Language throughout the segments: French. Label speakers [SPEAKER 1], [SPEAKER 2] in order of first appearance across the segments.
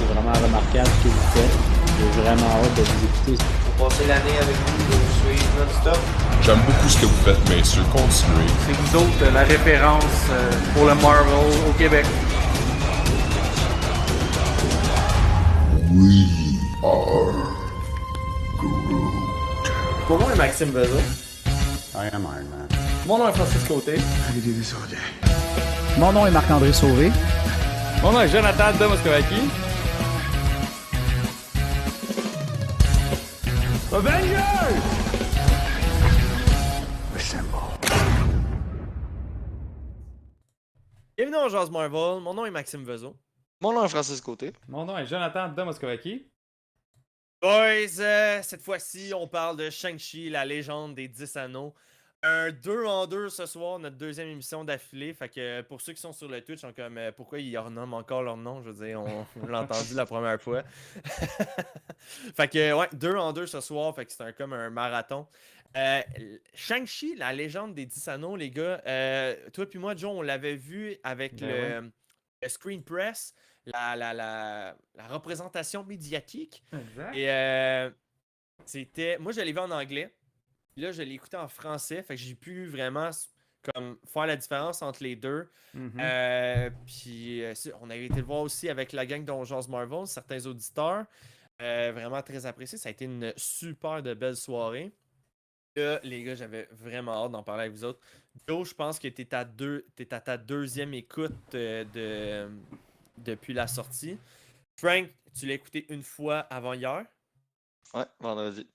[SPEAKER 1] c'est vraiment remarquable ce que vous faites. J'ai vraiment hâte de vous écouter.
[SPEAKER 2] Pour passer l'année avec vous, de vous suivre non-stop.
[SPEAKER 3] J'aime beaucoup ce que vous faites, messieurs. Continuez.
[SPEAKER 4] C'est vous autres la référence pour le Marvel au Québec.
[SPEAKER 3] We are
[SPEAKER 2] Mon nom est Maxime Vezin.
[SPEAKER 5] I am Iron Man.
[SPEAKER 4] Mon nom est Francis Côté.
[SPEAKER 6] Mon nom est Marc-André Sauvé.
[SPEAKER 4] Mon nom est Jonathan de Moscovaki. Avengers!
[SPEAKER 2] Bienvenue dans Jazz Marvel. Mon nom est Maxime Vezin.
[SPEAKER 7] Mon nom est Francis Côté.
[SPEAKER 4] Mon nom est Jonathan de Moscovaki.
[SPEAKER 2] Boys, cette fois-ci, on parle de Shang-Chi, la légende des 10 anneaux. Un 2 en 2 ce soir, notre deuxième émission d'affilée. Fait que pour ceux qui sont sur le Twitch, sont comme pourquoi ils renomment encore leur nom. Je veux dire, on l'a entendu la première fois. Fait que ouais, 2 en 2 ce soir. Fait que c'est comme un marathon. Shang-Chi, la légende des 10 anneaux, les gars. Toi puis moi, Joe, on l'avait vu avec le Screen Press, la représentation médiatique.
[SPEAKER 4] Exact.
[SPEAKER 2] Et c'était. Moi, je l'ai vu en anglais. Puis là, je l'ai écouté en français. Fait que j'ai pu vraiment comme faire la différence entre les deux. Puis on avait été le voir aussi avec la gang d'Ongeance Marvel, certains auditeurs. Vraiment très apprécié. Ça a été une super de belle soirée. Là, les gars, j'avais vraiment hâte d'en parler avec vous autres. Joe, je pense que t'es à ta deuxième écoute depuis la sortie. Frank, tu l'as écouté une fois avant hier.
[SPEAKER 7] Ouais, vendredi.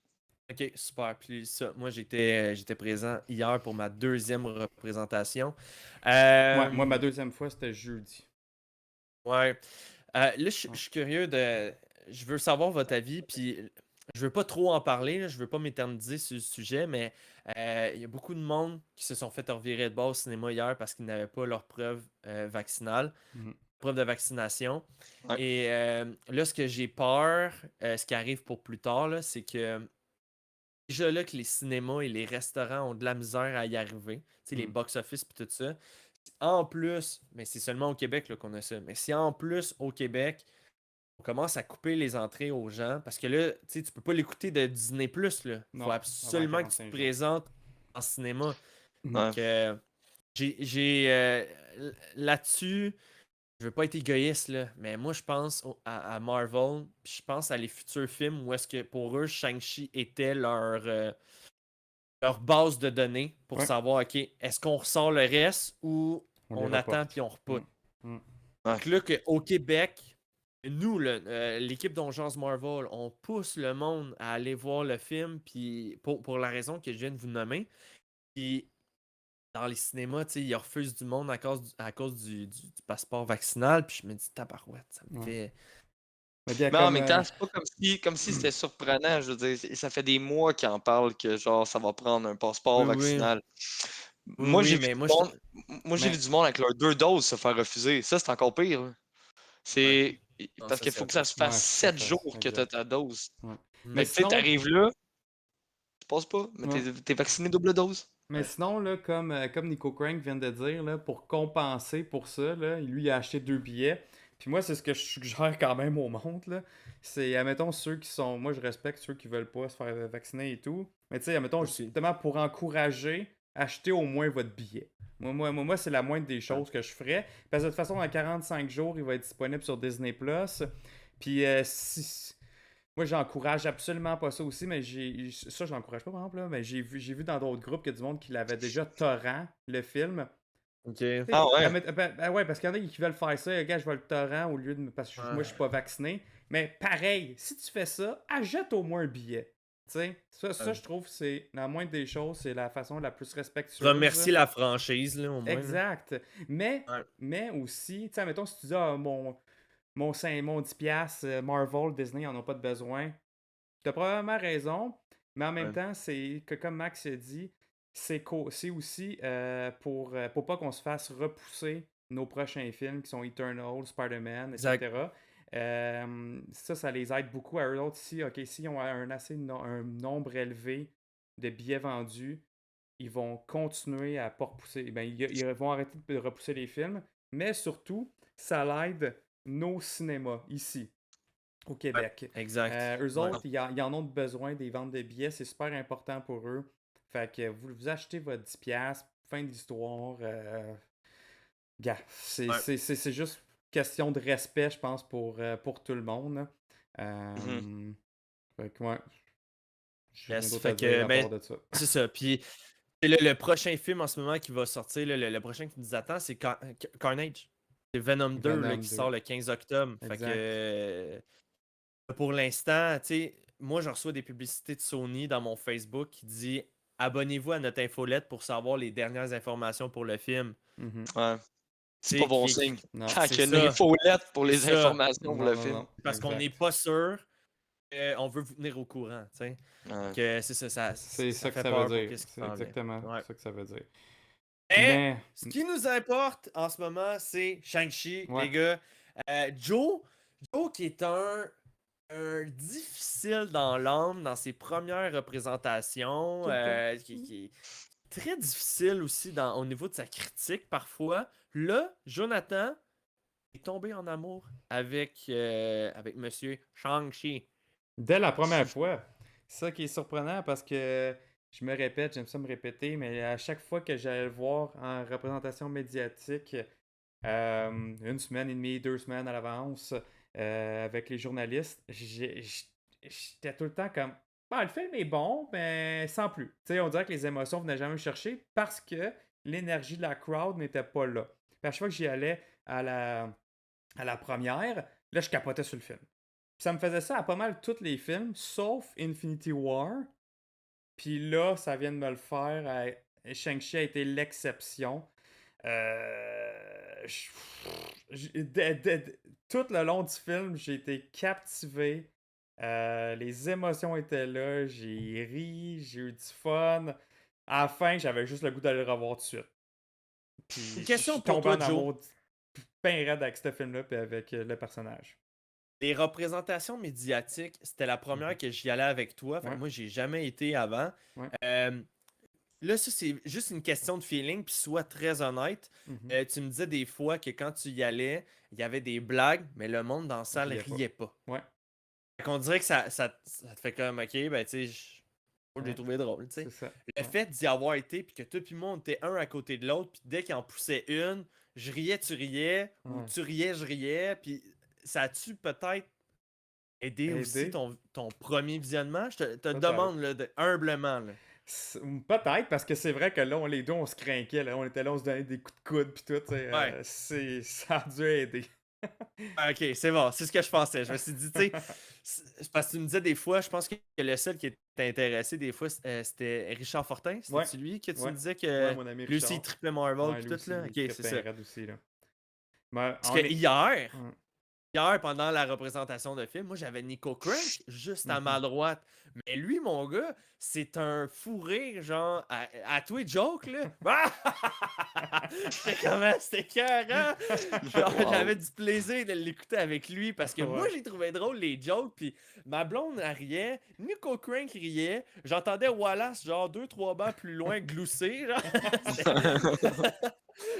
[SPEAKER 2] Ok, super. Puis ça, moi, j'étais présent hier pour ma deuxième représentation.
[SPEAKER 4] Ouais, moi, ma deuxième fois, c'était jeudi.
[SPEAKER 2] Ouais. Là, je suis curieux de. Je veux savoir votre avis, puis je veux pas trop en parler, là, je veux pas m'éterniser sur le sujet, mais il y a beaucoup de monde qui se sont fait revirer de bord au cinéma hier parce qu'ils n'avaient pas leur preuve vaccinale, preuve de vaccination.
[SPEAKER 7] Ouais.
[SPEAKER 2] Et là, ce que j'ai peur, ce qui arrive pour plus tard, là, c'est que déjà là que les cinémas et les restaurants ont de la misère à y arriver, tu sais, les box-office et tout ça. En plus, mais c'est seulement au Québec là, qu'on a ça, mais si en plus au Québec, on commence à couper les entrées aux gens, parce que là, tu sais, tu peux pas l'écouter de Disney+, là.
[SPEAKER 4] Non,
[SPEAKER 2] Faut absolument
[SPEAKER 4] avant
[SPEAKER 2] que tu te
[SPEAKER 4] 45 jours.
[SPEAKER 2] présentes en cinéma.
[SPEAKER 7] Ouais.
[SPEAKER 2] Donc, j'ai là-dessus, je veux pas être égoïste, là, mais moi, je pense à Marvel, puis je pense à les futurs films où est-ce que, pour eux, Shang-Chi était leur base de données pour savoir, OK, est-ce qu'on ressort le reste ou on attend puis on repousse. Donc là, au Québec, nous, l'équipe d'Ongeance Marvel, on pousse le monde à aller voir le film puis pour la raison que je viens de vous nommer. Puis dans les cinémas, tu sais, ils refusent du monde à cause du passeport vaccinal. Puis je me dis, tabarouette, ça me fait.
[SPEAKER 7] Mais en même temps, c'est pas comme si c'était surprenant. Je veux dire, ça fait des mois qu'ils en parlent que genre ça va prendre un passeport vaccinal. Moi, j'ai vu du monde avec leurs 2 doses se faire refuser. Ça, c'est encore pire. Là. C'est parce qu'il faut que ça se fasse 7 jours que tu as ta dose. Mais tu sais, t'arrives là, tu passes pas, mais t'es vacciné double dose.
[SPEAKER 4] Mais sinon, là, comme Nico Crank vient de dire, là, pour compenser pour ça, là, lui il a acheté 2 billets. Puis moi, c'est ce que je suggère quand même au monde. Là. C'est, admettons, ceux qui sont. Moi, je respecte ceux qui veulent pas se faire vacciner et tout. Mais tu sais, admettons, justement, pour encourager, achetez au moins votre billet. Moi, c'est la moindre des choses que je ferais. Parce que de toute façon, dans 45 jours, il va être disponible sur Disney+. Puis moi, j'encourage absolument pas ça aussi, mais ça, je l'encourage pas, par exemple, là, mais j'ai vu dans d'autres groupes qu'il y a du monde qui l'avait déjà torrent, le film.
[SPEAKER 2] OK.
[SPEAKER 7] Ah ouais?
[SPEAKER 4] Ouais, parce qu'il y en a qui veulent faire ça, gars, je vais le torrent au lieu de... Parce que moi, je suis pas vacciné. Mais pareil, si tu fais ça, achète au moins un billet. Tu sais, ça je trouve, c'est la moindre des choses, c'est la façon la plus respectueuse.
[SPEAKER 2] Remercier la franchise, là, au moins.
[SPEAKER 4] Exact. Mais aussi, tu sais, mettons, si tu dis, mon 10$ Marvel, Disney, ils en ont pas de besoin. T'as probablement raison, mais en même temps, c'est que comme Max a dit, c'est aussi pour pas qu'on se fasse repousser nos prochains films qui sont Eternal, Spider-Man, etc. Ça les aide beaucoup à eux autres. Si ils ont un nombre élevé de billets vendus, ils vont continuer à pas repousser. Ils vont arrêter de repousser les films, mais surtout, ça l'aide nos cinémas ici. au Québec.
[SPEAKER 2] Exact.
[SPEAKER 4] Eux
[SPEAKER 2] Ouais.
[SPEAKER 4] autres, ils en ont besoin des ventes de billets, c'est super important pour eux. Fait que vous achetez votre 10$, fin de l'histoire. Gars,
[SPEAKER 2] Ouais.
[SPEAKER 4] c'est juste question de respect, je pense, pour tout le monde.
[SPEAKER 7] Mhm.
[SPEAKER 4] Fait que, ouais, j'ai rien
[SPEAKER 2] Yes,
[SPEAKER 4] d'autre à
[SPEAKER 2] fait
[SPEAKER 4] dire
[SPEAKER 2] que,
[SPEAKER 4] à
[SPEAKER 2] ben,
[SPEAKER 4] part de ça.
[SPEAKER 2] c'est ça. Puis le prochain film en ce moment qui va sortir, le prochain qui nous attend, c'est Carnage. C'est Venom 2 là,
[SPEAKER 4] Venom
[SPEAKER 2] qui
[SPEAKER 4] 2.
[SPEAKER 2] sort le 15 octobre. Fait que
[SPEAKER 4] Exact.
[SPEAKER 2] pour l'instant, tu sais, moi je reçois des publicités de Sony dans mon Facebook qui dit abonnez-vous à notre infolette pour savoir les dernières informations pour le film.
[SPEAKER 4] Mhm.
[SPEAKER 7] Ouais.
[SPEAKER 2] Tu
[SPEAKER 7] C'est pas
[SPEAKER 2] sais,
[SPEAKER 7] bon signe.
[SPEAKER 4] Non.
[SPEAKER 7] Quand
[SPEAKER 2] c'est
[SPEAKER 7] il y a une
[SPEAKER 2] ça.
[SPEAKER 7] infolette pour
[SPEAKER 2] C'est
[SPEAKER 7] les
[SPEAKER 2] ça.
[SPEAKER 7] informations pour
[SPEAKER 4] Non,
[SPEAKER 7] le
[SPEAKER 4] non,
[SPEAKER 7] film.
[SPEAKER 4] non.
[SPEAKER 2] Parce qu'on n'est
[SPEAKER 4] Exact.
[SPEAKER 2] pas sûr. On veut vous tenir au courant, tu sais.
[SPEAKER 7] Ouais.
[SPEAKER 2] Que c'est ça,
[SPEAKER 4] C'est ça que
[SPEAKER 2] fait
[SPEAKER 4] ça
[SPEAKER 2] peur
[SPEAKER 4] veut
[SPEAKER 2] pour
[SPEAKER 4] dire.
[SPEAKER 2] qu'est-ce qui
[SPEAKER 4] C'est
[SPEAKER 2] s'en vient.
[SPEAKER 4] exactement
[SPEAKER 2] Ouais.
[SPEAKER 4] ça que ça veut dire.
[SPEAKER 2] Mais
[SPEAKER 4] Mais,
[SPEAKER 2] ce qui nous importe en ce moment, c'est Shang-Chi,
[SPEAKER 4] Ouais.
[SPEAKER 2] les gars. Joe qui est un difficile dans l'âme dans ses premières représentations,
[SPEAKER 4] Tout le temps.
[SPEAKER 2] qui est très difficile aussi au niveau de sa critique parfois. Là, Jonathan est tombé en amour avec Monsieur Shang-Chi.
[SPEAKER 4] Dès la première fois. C'est ça qui est surprenant parce que je me répète, j'aime ça me répéter, mais à chaque fois que j'allais le voir en représentation médiatique, une semaine et demie, 2 semaines à l'avance, avec les journalistes, j'étais tout le temps comme bah, le film est bon, mais sans plus. Tu sais, on dirait que les émotions venaient jamais me chercher parce que l'énergie de la crowd n'était pas là. Puis à chaque fois que j'y allais à la première, là, je capotais sur le film. Puis ça me faisait ça à pas mal tous les films, sauf Infinity War. Puis là, ça vient de me le faire. Shang-Chi a été l'exception. Tout le long du film, j'ai été captivé. Les émotions étaient là. J'ai ri, j'ai eu du fun. À la fin, j'avais juste le goût d'aller le revoir tout de suite. Puis
[SPEAKER 2] Une
[SPEAKER 4] je
[SPEAKER 2] question
[SPEAKER 4] suis
[SPEAKER 2] pour
[SPEAKER 4] tombé
[SPEAKER 2] toi,
[SPEAKER 4] en
[SPEAKER 2] Joe.
[SPEAKER 4] amour bien raide avec ce film-là puis avec le personnage.
[SPEAKER 2] Les représentations médiatiques, c'était la première que j'y allais avec toi. Fait que
[SPEAKER 4] Ouais.
[SPEAKER 2] moi, j'ai jamais été avant.
[SPEAKER 4] Ouais.
[SPEAKER 2] Là, ça, c'est juste une question de feeling, puis sois très honnête.
[SPEAKER 4] Mhm.
[SPEAKER 2] Tu me disais des fois que quand tu y allais, il y avait des blagues, mais le monde dans la salle riait pas.
[SPEAKER 4] Ouais.
[SPEAKER 2] Fait qu'on dirait que ça te fait comme, ok, ben tu sais, je l'ai
[SPEAKER 4] Ouais.
[SPEAKER 2] trouvé drôle, tu sais.
[SPEAKER 4] C'est ça.
[SPEAKER 2] Le fait d'y avoir été, puis que toi puis moi, on était un à côté de l'autre, puis dès qu'il en poussait une, je riais, tu riais, ou
[SPEAKER 4] Ouais.
[SPEAKER 2] tu riais, je riais, puis ça a-tu peut-être aidé aussi
[SPEAKER 4] Aidé?
[SPEAKER 2] ton premier visionnement? Je te
[SPEAKER 4] Peut-être.
[SPEAKER 2] demande là, humblement. Là.
[SPEAKER 4] Peut-être, parce que c'est vrai que là, les deux, on se craquait. Là. On était là, on se donnait des coups de coude, puis tout.
[SPEAKER 2] Ouais.
[SPEAKER 4] Ça a dû aider.
[SPEAKER 2] Ah, ok, c'est bon, c'est ce que je pensais. Je me suis dit, tu sais, c'est parce que tu me disais des fois, je pense que le seul qui était intéressé, des fois, c'était Richard Fortin. C'était
[SPEAKER 4] Ouais.
[SPEAKER 2] lui que tu
[SPEAKER 4] Ouais.
[SPEAKER 2] me disais
[SPEAKER 4] Ouais,
[SPEAKER 2] que
[SPEAKER 4] mon ami
[SPEAKER 2] lui aussi, il
[SPEAKER 4] Richard.
[SPEAKER 2] triplait Marvel
[SPEAKER 4] Ouais,
[SPEAKER 2] et
[SPEAKER 4] lui
[SPEAKER 2] tout,
[SPEAKER 4] aussi,
[SPEAKER 2] là.
[SPEAKER 4] il
[SPEAKER 2] Ok, c'est
[SPEAKER 4] trippait
[SPEAKER 2] ça.
[SPEAKER 4] raide aussi, là. Mais
[SPEAKER 2] Parce que hier, pendant la représentation de film, moi j'avais Nico Crank juste à ma droite. Mais lui, mon gars, c'est un fou rire, genre, à tous les jokes, là. J'étais comment, c'était écœurant. Genre,
[SPEAKER 7] Wow.
[SPEAKER 2] j'avais du plaisir de l'écouter avec lui parce que moi
[SPEAKER 4] Ouais.
[SPEAKER 2] j'ai trouvé drôle les jokes. Puis ma blonde elle riait, Nico Crank riait. J'entendais Wallace, genre 2-3 bancs plus loin, glousser. Genre.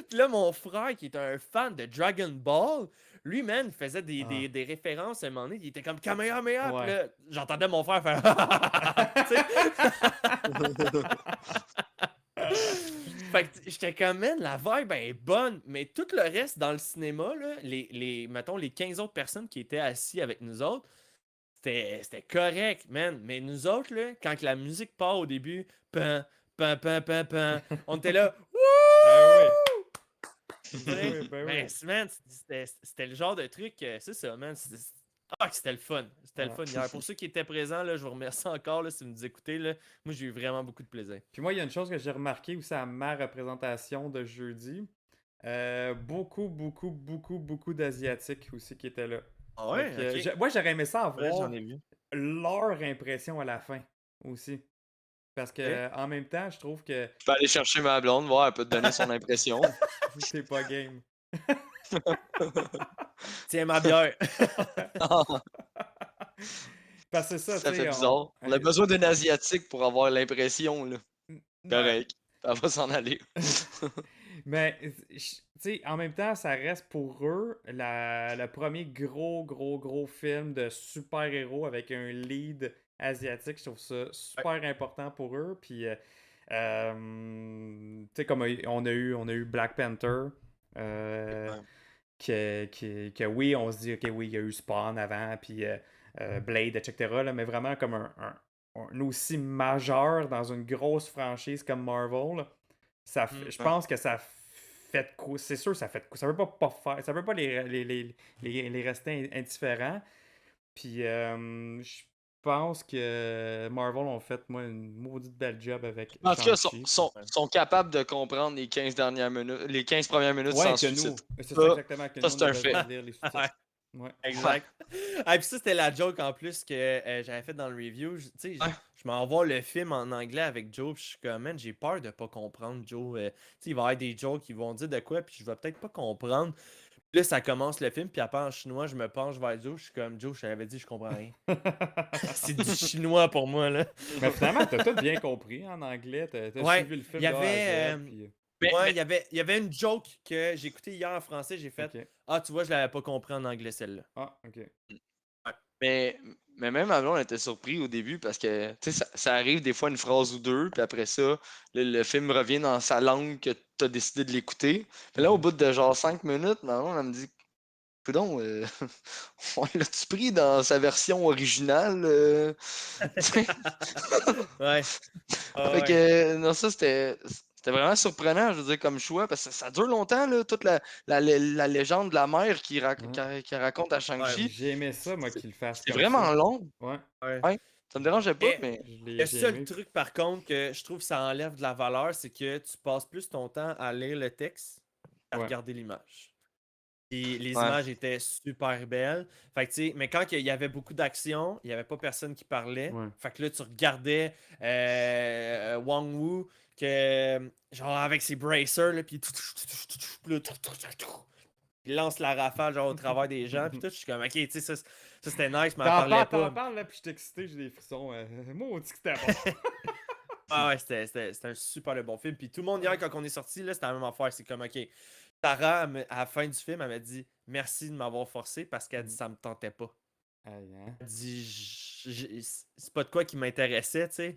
[SPEAKER 2] Puis là, mon frère, qui est un fan de Dragon Ball, lui, man, il faisait des références à un moment donné. Il était comme Kamehameha.
[SPEAKER 4] Ouais.
[SPEAKER 2] Puis là, j'entendais mon frère faire. Tu sais? Fait que j'étais comme, man, la vibe elle est bonne. Mais tout le reste dans le cinéma, là, mettons, les 15 autres personnes qui étaient assis avec nous autres, c'était correct, man. Mais nous autres, là, quand que la musique part au début, pan, pan, pan, pan, pan, on était là,
[SPEAKER 4] Ah oui.
[SPEAKER 2] ben,
[SPEAKER 4] Ben oui.
[SPEAKER 2] man, c'était le genre de truc, c'est ça, man. C'était le fun. C'était le fun hier. Pour ceux qui étaient présents, là, je vous remercie encore là, si vous nous écoutez. Là. Moi, j'ai eu vraiment beaucoup de plaisir.
[SPEAKER 4] Puis moi, il y a une chose que j'ai remarqué aussi à ma représentation de jeudi. Beaucoup d'Asiatiques aussi qui étaient là.
[SPEAKER 2] Ah ouais?
[SPEAKER 4] Donc,
[SPEAKER 2] Ok.
[SPEAKER 4] moi, j'aurais aimé ça
[SPEAKER 2] Ouais,
[SPEAKER 4] avoir
[SPEAKER 2] j'en ai vu.
[SPEAKER 4] leur impression à la fin aussi. Parce que
[SPEAKER 2] Ok.
[SPEAKER 4] en même temps, je trouve que
[SPEAKER 7] Je peux aller chercher ma blonde, voir, elle peut te donner son impression.
[SPEAKER 4] t'es pas game.
[SPEAKER 2] Tiens ma bière.
[SPEAKER 4] Parce que c'est ça,
[SPEAKER 7] Ça
[SPEAKER 4] tu sais.
[SPEAKER 7] fait bizarre. On a besoin d'un Asiatique pour avoir l'impression, là.
[SPEAKER 4] Ouais.
[SPEAKER 7] Correct. Elle va s'en aller.
[SPEAKER 4] Mais sais, en même temps, ça reste pour eux le premier gros film de super-héros avec un lead asiatique. Je trouve ça super important pour eux. Puis, tu sais, comme on a eu Black Panther,
[SPEAKER 7] Ouais.
[SPEAKER 4] que oui, on se dit, ok, oui, il y a eu Spawn avant, puis Blade, etc. là, mais vraiment comme un aussi majeur dans une grosse franchise comme Marvel. Là, je
[SPEAKER 7] Ouais.
[SPEAKER 4] pense que ça fait de quoi. C'est sûr, ça fait de quoi. Ça veut pas faire. Ça veut pas les rester indifférents. Puis je pense que Marvel ont fait, moi, une maudite belle job avec
[SPEAKER 7] En tout cas,
[SPEAKER 4] Shang-Chi.
[SPEAKER 7] sont capables de comprendre les 15 dernières minutes, les 15 premières minutes
[SPEAKER 4] Ouais,
[SPEAKER 7] sans
[SPEAKER 4] que
[SPEAKER 7] sous-titres.
[SPEAKER 4] nous. C'est ça
[SPEAKER 7] Ça,
[SPEAKER 4] exactement, que
[SPEAKER 7] ça,
[SPEAKER 4] nous, on
[SPEAKER 7] c'est
[SPEAKER 4] a
[SPEAKER 7] un fait.
[SPEAKER 4] besoin de lire les sous-titres.
[SPEAKER 2] Ouais,
[SPEAKER 4] Ouais.
[SPEAKER 2] exact. Ah, puis ça, c'était la joke en plus que j'avais fait dans le review. Tu sais,
[SPEAKER 7] Ouais.
[SPEAKER 2] je m'en vais le film en anglais avec Joe, puis je suis comme, man, j'ai peur de pas comprendre, Joe. Tu sais, il va y avoir des jokes qui vont dire de quoi, puis je vais peut-être pas comprendre. Là, ça commence le film, puis après en chinois, je me penche vers Joe, je suis comme, Joe, je t'avais dit, je comprends rien. C'est du chinois pour moi, là.
[SPEAKER 4] Mais finalement, t'as tout bien compris en anglais. T'as
[SPEAKER 2] Ouais,
[SPEAKER 4] suivi le film
[SPEAKER 2] il y
[SPEAKER 4] de A à
[SPEAKER 2] avait,
[SPEAKER 4] Z. Puis...
[SPEAKER 7] Mais,
[SPEAKER 2] ouais,
[SPEAKER 7] mais,
[SPEAKER 2] il y avait une joke que j'ai écouté hier en français, j'ai fait,
[SPEAKER 4] Ok.
[SPEAKER 2] ah, tu vois, je l'avais pas compris en anglais, celle-là.
[SPEAKER 4] Ah, ok.
[SPEAKER 7] mais, mais même avant, on était surpris au début parce que tu sais, ça arrive des fois une phrase ou deux, puis après ça, le film revient dans sa langue que tu as décidé de l'écouter. Mais là, au bout de genre 5 minutes, maman, elle me dit coudonc, on l'a-tu pris dans sa version originale?
[SPEAKER 2] Ouais. Ah
[SPEAKER 7] Fait
[SPEAKER 2] ouais.
[SPEAKER 7] que, non, ça, c'était vraiment surprenant, je veux dire, comme choix, parce que ça dure longtemps, là, toute la légende de la mère
[SPEAKER 4] Ouais.
[SPEAKER 7] qui raconte à
[SPEAKER 2] Ouais.
[SPEAKER 7] Shang-Chi.
[SPEAKER 4] J'ai aimé ça, moi, qu'il le fasse
[SPEAKER 7] C'est
[SPEAKER 4] comme ça.
[SPEAKER 7] vraiment long.
[SPEAKER 4] Ouais.
[SPEAKER 2] Ouais.
[SPEAKER 7] Ouais, ça me dérangeait pas,
[SPEAKER 2] Mais
[SPEAKER 7] mais.
[SPEAKER 2] le
[SPEAKER 4] J'ai
[SPEAKER 2] seul
[SPEAKER 4] aimé.
[SPEAKER 2] truc, par contre, que je trouve que ça enlève de la valeur, c'est que tu passes plus ton temps à lire le texte qu'à
[SPEAKER 4] Ouais.
[SPEAKER 2] regarder l'image. Et les
[SPEAKER 7] Ouais.
[SPEAKER 2] images étaient super belles. Fait que, tu sais, mais quand il y avait beaucoup d'action, il n'y avait pas personne qui parlait.
[SPEAKER 4] Ouais.
[SPEAKER 2] Fait que là, tu regardais Wang Wu, que, genre avec ses bracers, là, puis il lance la rafale genre au travers des gens, puis tout. Je suis comme, ok, tu sais, ça c'était nice, mais elle parlait
[SPEAKER 4] T'en
[SPEAKER 2] pas.
[SPEAKER 4] parles, là, puis je suis excité, j'ai des frissons. Moi, on dit que c'était bon.
[SPEAKER 2] Ah ouais, c'était un super le bon film. Puis tout le monde hier, quand on est sorti, là, c'était la même affaire. C'est comme, ok. Sarah, à la fin du film, elle m'a dit merci de m'avoir forcé parce qu'elle dit ça me tentait pas.
[SPEAKER 4] Aïe, hein?
[SPEAKER 2] Elle dit c'est pas de quoi qui m'intéressait, tu sais.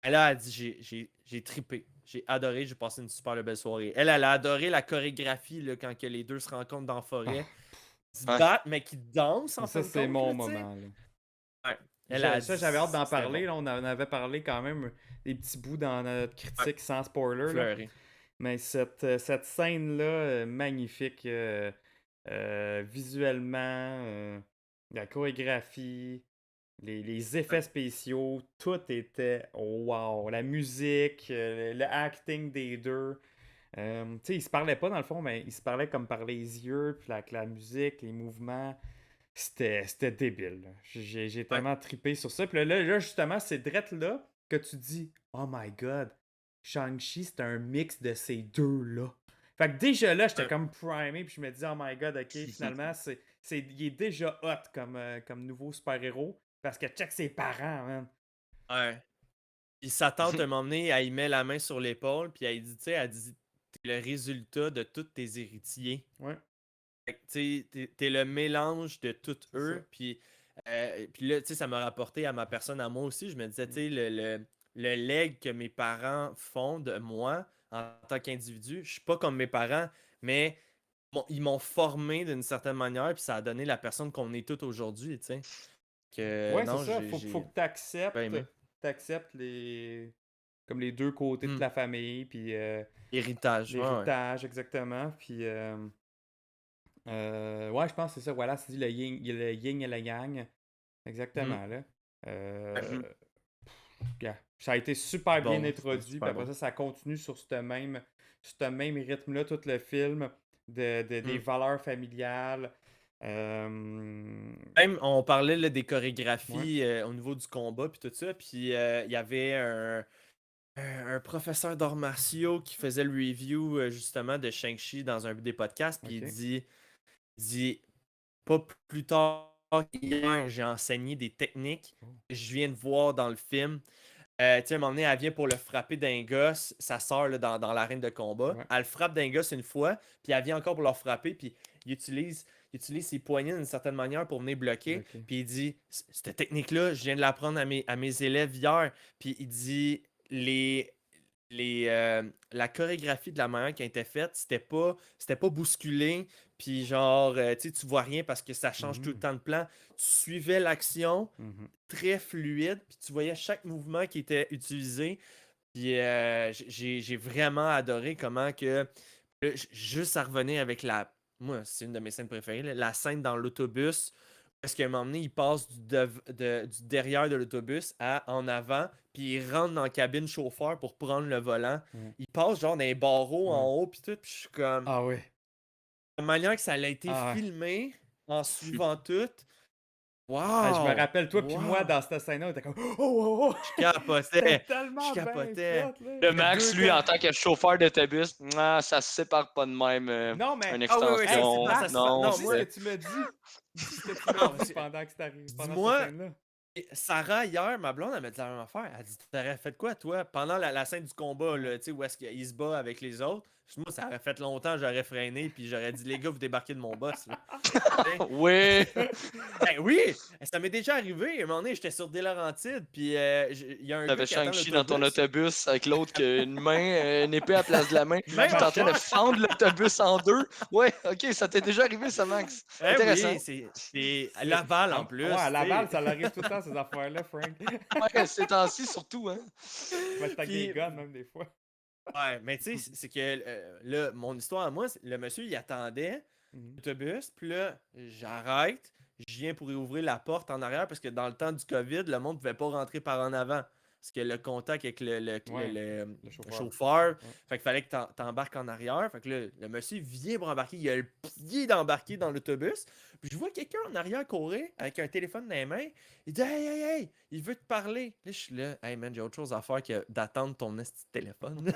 [SPEAKER 2] Et là, elle dit j'ai trippé. J'ai adoré, j'ai passé une super belle soirée. Elle a adoré la chorégraphie là, quand que les deux se rencontrent dans la forêt. Ils se
[SPEAKER 7] Ouais.
[SPEAKER 2] battent, mais qui dansent en
[SPEAKER 4] Ça,
[SPEAKER 2] fin de
[SPEAKER 4] c'est
[SPEAKER 2] compte.
[SPEAKER 4] mon
[SPEAKER 2] Là, tu sais.
[SPEAKER 4] moment, là.
[SPEAKER 2] Ouais. Elle a
[SPEAKER 4] Ça,
[SPEAKER 2] dit
[SPEAKER 4] j'avais hâte d'en
[SPEAKER 2] c'était
[SPEAKER 4] parler.
[SPEAKER 2] bon.
[SPEAKER 4] Là, on en avait parlé quand même des petits bouts dans notre critique sans spoiler. Là.
[SPEAKER 2] Fleury.
[SPEAKER 4] Mais cette scène-là, magnifique, visuellement, la chorégraphie, les effets spéciaux, tout était wow. La musique, le acting des deux. Tu sais, ils se parlaient pas dans le fond, mais ils se parlaient comme par les yeux, puis la musique, les mouvements. C'était débile. Là. J'ai tellement trippé sur ça. Puis là, justement, c'est drette là que tu dis oh my god, Shang-Chi, c'est un mix de ces deux-là. Fait que déjà là, j'étais comme primé, puis je me dis oh my god, ok, finalement, il est déjà hot comme nouveau super-héros. Parce que check ses parents, man.
[SPEAKER 2] Ouais. Puis sa tante, à un moment donné, elle y met la main sur l'épaule, puis elle dit, tu sais, elle dit, t'es le résultat de tous tes héritiers.
[SPEAKER 4] Ouais,
[SPEAKER 2] Fait que, tu sais, t'es le mélange de tous
[SPEAKER 4] c'est ça.
[SPEAKER 2] eux, puis là, tu sais, ça m'a rapporté à ma personne, à moi aussi. Je me disais, tu sais, le leg que mes parents font de moi en tant qu'individu, je suis pas comme mes parents, mais ils m'ont formé d'une certaine manière, puis ça a donné la personne qu'on est tous aujourd'hui, tu sais. Que
[SPEAKER 4] Ouais, c'est
[SPEAKER 2] non,
[SPEAKER 4] ça. Faut que
[SPEAKER 2] pas aimé.
[SPEAKER 4] t'acceptes comme les deux côtés de
[SPEAKER 2] Hmm.
[SPEAKER 4] la famille, puis
[SPEAKER 2] Héritage, ouais, ouais.
[SPEAKER 4] l'héritage, exactement. Puis, ouais, je pense que c'est ça. Voilà, c'est dit il y a le yin et le yang. Exactement, là.
[SPEAKER 7] Mhm.
[SPEAKER 4] Ça a été super bien
[SPEAKER 2] Bon,
[SPEAKER 4] introduit.
[SPEAKER 2] super
[SPEAKER 4] Puis après
[SPEAKER 2] bon.
[SPEAKER 4] ça continue sur ce même rythme-là, tout le film, des valeurs familiales.
[SPEAKER 2] Même, on parlait là, des
[SPEAKER 4] Ouais.
[SPEAKER 2] chorégraphies au niveau du combat, puis tout ça. Puis il y avait un professeur d'arts martiaux qui faisait le review justement de Shang-Chi dans un des podcasts. Puis
[SPEAKER 4] Ok.
[SPEAKER 2] il dit pas plus tard qu'hier, j'ai enseigné des techniques
[SPEAKER 4] Oh.
[SPEAKER 2] que je viens de voir dans le film. tu sais, à un moment donné, elle vient pour le frapper d'un gosse, sa sœur, là, dans l'arène de combat.
[SPEAKER 4] Ouais.
[SPEAKER 2] Elle le frappe d'un gosse une fois, puis elle vient encore pour le frapper, puis il utilise ses poignets d'une certaine manière pour venir bloquer.
[SPEAKER 4] Ok.
[SPEAKER 2] Puis il dit, cette technique-là, je viens de l'apprendre à mes élèves hier. Puis il dit, la chorégraphie de la manière qui a été faite, c'était pas bousculé, puis genre, tu vois rien parce que ça change tout le temps de plan. Tu suivais l'action,
[SPEAKER 4] Mhm.
[SPEAKER 2] très fluide, puis tu voyais chaque mouvement qui était utilisé. Puis j'ai vraiment adoré comment que, juste à revenir avec moi, c'est une de mes scènes préférées, là, la scène dans l'autobus. Parce qu'à un moment donné, il passe du derrière de l'autobus en avant, puis il rentre dans la cabine chauffeur pour prendre le volant.
[SPEAKER 4] Ouais.
[SPEAKER 2] Il passe genre dans les barreaux en haut, puis tout, puis je suis comme.
[SPEAKER 4] Ah ouais.
[SPEAKER 2] La manière que ça a été
[SPEAKER 4] Ah ouais.
[SPEAKER 2] filmé, en suivant tout.
[SPEAKER 4] Ah, je me
[SPEAKER 2] Wow!
[SPEAKER 4] rappelle, toi puis moi,
[SPEAKER 2] Wow!
[SPEAKER 4] dans cette scène-là, on était comme oh, oh, oh!
[SPEAKER 2] Je capotais!
[SPEAKER 4] C'était tellement
[SPEAKER 2] Je
[SPEAKER 4] bien
[SPEAKER 2] capotais.
[SPEAKER 4] fait, là.
[SPEAKER 7] Le Max,
[SPEAKER 2] deux
[SPEAKER 7] lui,
[SPEAKER 2] gars.
[SPEAKER 7] en tant que chauffeur d'autobus, ça se sépare pas de même.
[SPEAKER 4] Non, mais
[SPEAKER 7] Une
[SPEAKER 2] Ah oui, oui,
[SPEAKER 7] extension.
[SPEAKER 2] ça se-
[SPEAKER 7] non,
[SPEAKER 2] non,
[SPEAKER 4] dis
[SPEAKER 2] moi-
[SPEAKER 4] ce que tu me dis. Dis ce que tu me
[SPEAKER 2] Non,
[SPEAKER 4] dis
[SPEAKER 2] c'est-
[SPEAKER 4] pendant que c'est arrivé, pendant
[SPEAKER 2] Dis-moi-
[SPEAKER 4] cette scène-là.
[SPEAKER 2] Et Sarah, hier, ma blonde, elle m'a dit la même affaire. Elle dit, t'aurais fait quoi, toi, pendant la scène du combat, là, tu sais, où est-ce qu'il se bat avec les autres? Moi, ça aurait fait longtemps, j'aurais freiné, puis j'aurais dit, les gars, vous débarquez de mon boss, là.
[SPEAKER 7] Oui!
[SPEAKER 2] Ben oui! Ça m'est déjà arrivé. À un moment donné, j'étais sur Des Laurentides, puis il y a un gars
[SPEAKER 7] T'avais
[SPEAKER 2] qui attend
[SPEAKER 7] Shang-Chi dans ton
[SPEAKER 2] l'autobus.
[SPEAKER 7] autobus avec l'autre qui a une main, une épée à la place de la main.
[SPEAKER 2] Même
[SPEAKER 7] T'es en train de
[SPEAKER 2] affaire.
[SPEAKER 7] fendre l'autobus en deux. Ouais, ok, ça t'est déjà arrivé, ça, Max.
[SPEAKER 2] Eh
[SPEAKER 7] Intéressant.
[SPEAKER 2] oui, c'est à Laval en plus.
[SPEAKER 4] Ouais, à
[SPEAKER 2] tu
[SPEAKER 4] Laval,
[SPEAKER 2] sais.
[SPEAKER 4] ça l'arrive tout le temps, ces affaires-là, Frank.
[SPEAKER 7] Ouais, ces temps-ci, surtout, hein.
[SPEAKER 4] Moi, je avec
[SPEAKER 2] Puis-
[SPEAKER 4] des guns, même des fois.
[SPEAKER 2] Ouais, mais tu sais, c'est que là, mon histoire à moi, le monsieur, il attendait
[SPEAKER 4] Mhm.
[SPEAKER 2] l'autobus, puis là, j'arrête, je viens pour y ouvrir la porte en arrière parce que dans le temps du COVID, le monde ne pouvait pas rentrer par en avant. Parce que le contact avec
[SPEAKER 4] Ouais,
[SPEAKER 2] le
[SPEAKER 4] chauffeur.
[SPEAKER 2] chauffeur,
[SPEAKER 4] Ouais.
[SPEAKER 2] fait qu'il fallait que t'embarques en arrière. Fait que là, le monsieur vient pour embarquer, il a le pied d'embarquer dans l'autobus. Puis je vois quelqu'un en arrière courir avec un téléphone dans les mains. Il dit hey, hey, hey, il veut te parler. Là, je suis là, hey man, j'ai autre chose à faire que d'attendre ton esti de téléphone.